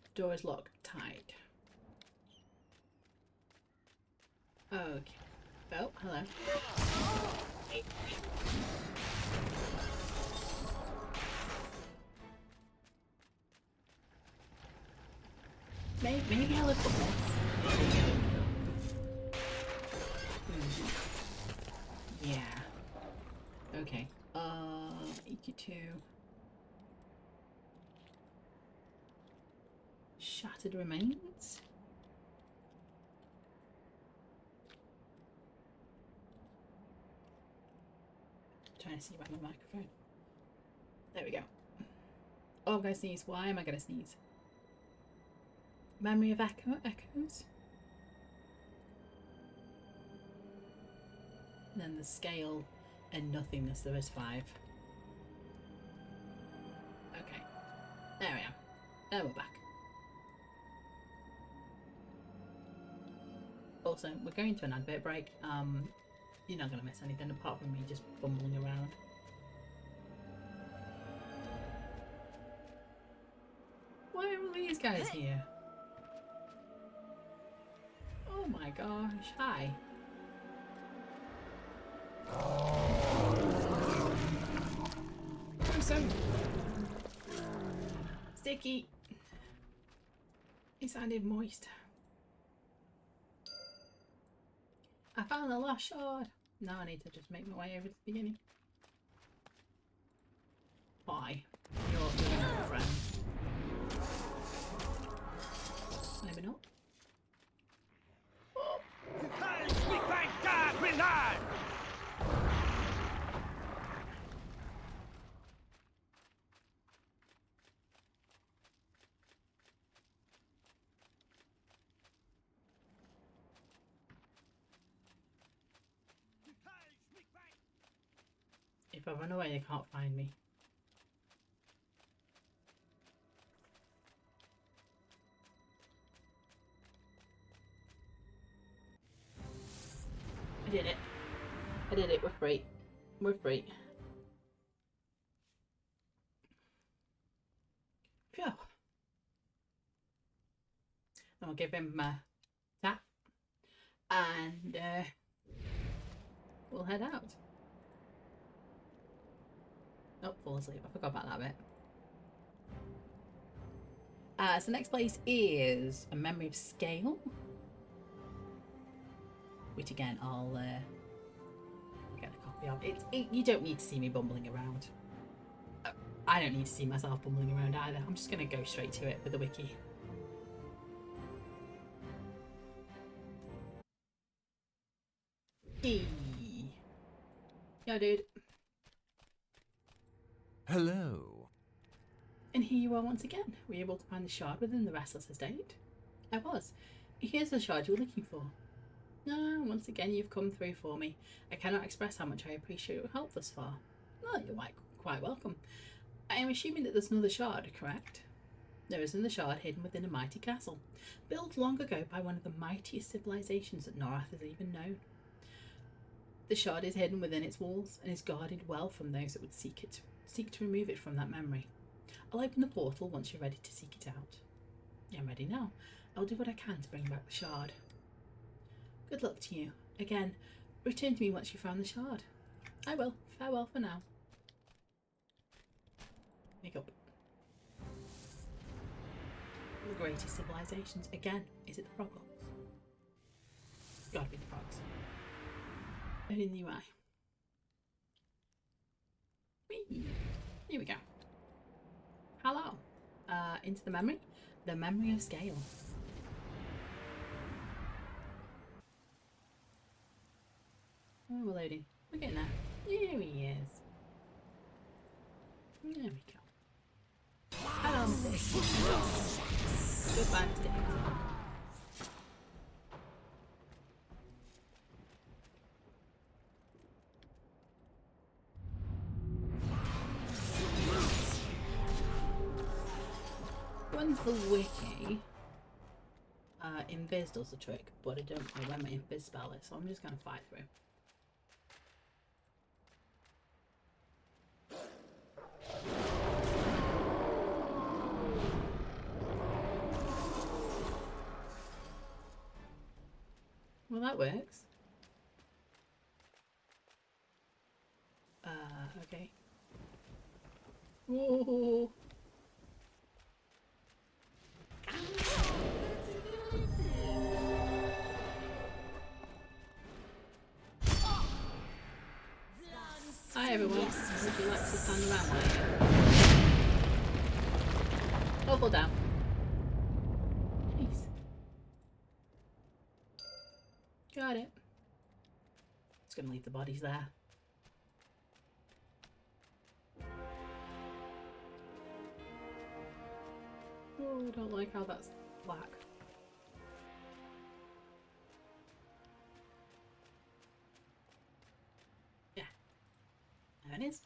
The door is locked tight. Okay. Oh, hello. Maybe I'll look at this. Yeah. Okay. EQ2. Shattered remains. Trying to see by my microphone. There we go. Oh, I'm gonna sneeze. Why am I gonna sneeze? Memory of echoes. And then the scale and nothingness. There is 5. Okay. There we are. There we're back. Also, we're going to an advert break. You're not gonna miss anything apart from me just bumbling around. Why are all these guys here? Oh my gosh, hi. I'm so sticky. It sounded moist. I found the last shard. Now I need to just make my way over to the beginning. Why? You're not a friend. Maybe not. Oh. If I run away, they can't find me. I did it. I did it. We're free. We're free. Phew. I'll give him a tap and we'll head out. Oh, fall asleep. I forgot about that bit. So the next place is A Memory of Scale. Which again, I'll get a copy of. You don't need to see me bumbling around. I don't need to see myself bumbling around either. I'm just going to go straight to it with the wiki. Yo, dude. Hello. And here you are once again. Were you able to find the shard within the Restless Estate? I was. Here's the shard you were looking for. Ah, once again, you've come through for me. I cannot express how much I appreciate your help thus far. Well, you're quite welcome. I am assuming that there's another shard, correct? There is another shard hidden within a mighty castle, built long ago by one of the mightiest civilizations that Norath has even known. The shard is hidden within its walls and is guarded well from those that would seek to remove it from that memory. I'll open the portal once you're ready to seek it out. I'm ready now. I'll do what I can to bring back the shard. Good luck to you. Again, return to me once you've found the shard. I will. Farewell for now. Make up. greatest civilizations. Again, is it the frog locks? Gotta be the frogs. And in the UI. Whee! Here we go. Hello. Into the memory. The memory of scale. Oh, we're loading. We're getting there. Here he is. There we go. Hello, mistake. Goodbye, mistake. One's the wiki. Invis does the trick, but I don't know where my invis spell is, so I'm just going to fight through. Well, that works. Okay. Whoa. Hi everyone, would you like to stand around while you fall down? Nice. Got it. Just gonna leave the bodies there. Oh, I don't like how that's black. Yeah. There it is.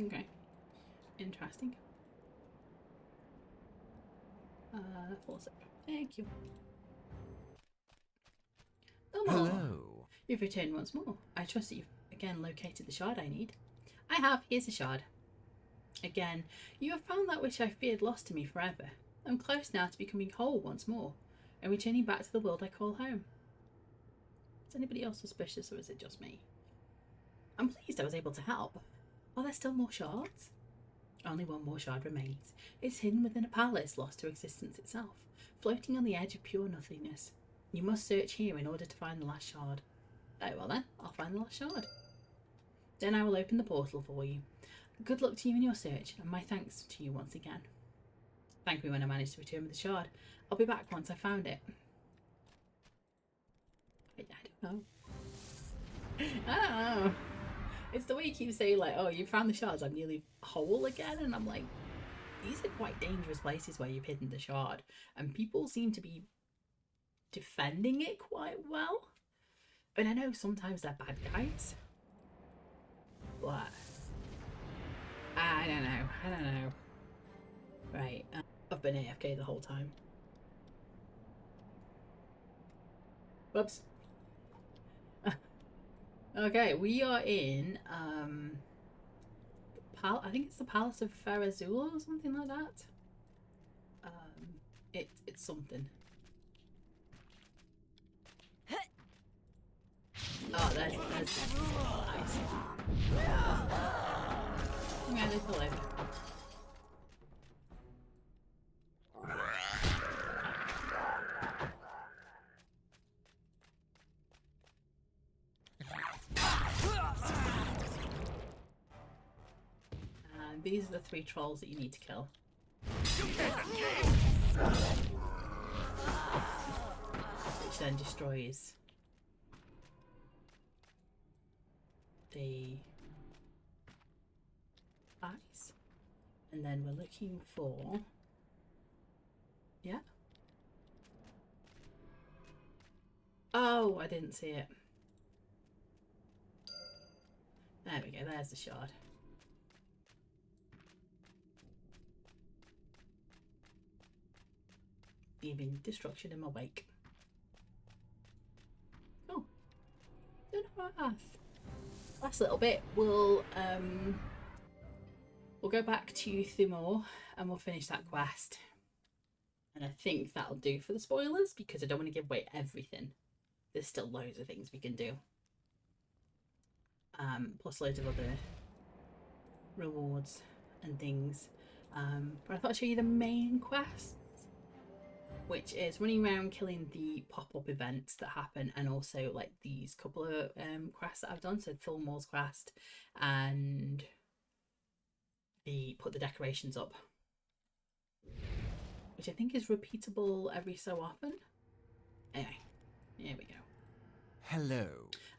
Okay. Interesting. Full zip. Thank you. Oh, Hello. you've returned once more. I trust that you've again located the shard I need. I have. Here's the shard. Again, you have found that which I feared lost to me forever. I'm close now to becoming whole once more, and returning back to the world I call home. Is anybody else suspicious, or is it just me? I'm pleased I was able to help. Are there still more shards? Only one more shard remains. It's hidden within a palace lost to existence itself, floating on the edge of pure nothingness. You must search here in order to find the last shard. Very well then, I'll find the last shard. Then I will open the portal for you. Good luck to you in your search, and my thanks to you once again. Thank me when I manage to return with the shard. I'll be back once I found it. I don't know. I don't know. It's the way you keep saying, like, oh, you found the shards, I'm nearly whole again. And I'm like, these are quite dangerous places where you've hidden the shard. And people seem to be defending it quite well. And I know sometimes they're bad guys. But I don't know. Right, I've been AFK the whole time. Whoops. Okay, we are in I think it's the Palace of Farazula or something like that. It's something. Oh, there's nice. Yeah, there's the leg. And these are the 3 trolls that you need to kill. Which then destroys the eyes. And then we're looking for... Yeah? Oh, I didn't see it. There we go, there's the shard. Leaving destruction in my wake. Oh. Don't know what earth. Last little bit, we'll go back to Thumor and we'll finish that quest. And I think that'll do for the spoilers because I don't want to give away everything. There's still loads of things we can do. Plus loads of other rewards and things. But I thought I'd show you the main quest, which is running around killing the pop-up events that happen, and also like these couple of quests that I've done. So Fillmore's quest and the put the decorations up, which I think is repeatable every so often. Anyway, here we go. Hello.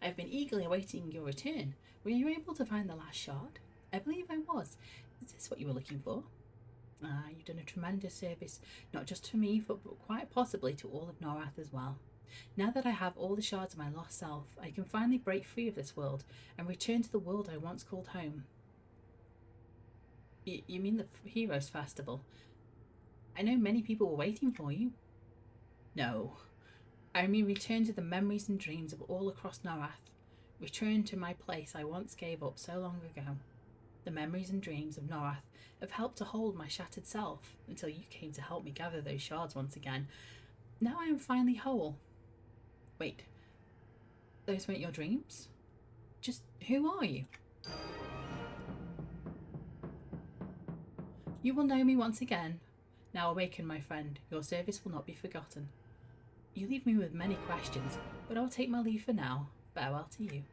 I've been eagerly awaiting your return. Were you able to find the last shard? I believe I was. Is this what you were looking for? You've done a tremendous service, not just to me, but quite possibly to all of Norath as well. Now that I have all the shards of my lost self, I can finally break free of this world and return to the world I once called home. You mean the Heroes Festival? I know many people were waiting for you. No. I mean return to the memories and dreams of all across Norath. Return to my place I once gave up so long ago. The memories and dreams of Norath have helped to hold my shattered self until you came to help me gather those shards once again. Now I am finally whole. Wait, those weren't your dreams? Just who are you? You will know me once again. Now awaken, my friend. Your service will not be forgotten. You leave me with many questions, but I'll take my leave for now. Farewell to you.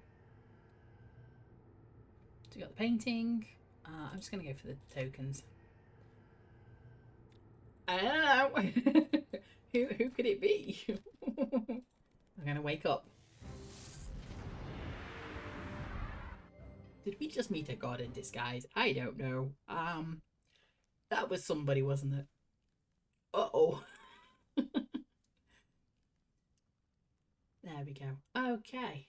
So we got the painting. I'm just going to go for the tokens. I don't know. Who could it be? I'm going to wake up. Did we just meet a god in disguise? I don't know. That was somebody, wasn't it? Uh-oh. There we go. Okay.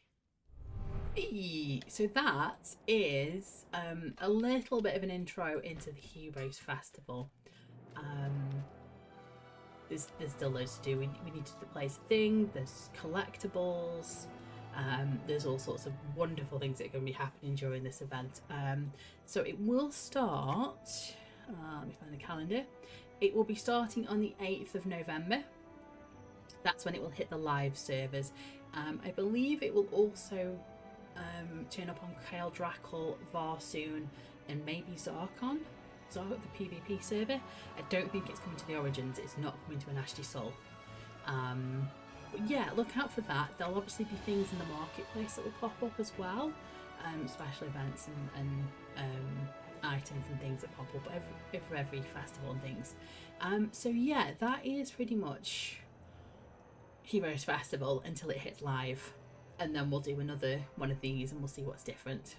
So that is a little bit of an intro into the Heroes Festival. There's still loads to do. We need to place a thing. There's collectibles. There's all sorts of wonderful things that are going to be happening during this event. So it will start. Let me find the calendar. It will be starting on the 8th of November. That's when it will hit the live servers. I believe it will also turn up on Kale Drackle, Varsoon, and maybe Zarkon, the PvP server. I don't think it's coming to the Origins. It's not coming to an Ashley Soul. But yeah, look out for that. There'll obviously be things in the marketplace that will pop up as well. Special events and items and things that pop up for every festival and things. So yeah, that is pretty much Heroes Festival until it hits live, and then we'll do another one of these and we'll see what's different.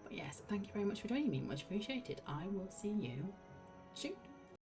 But yes, thank you very much for joining me, much appreciated. I will see you soon.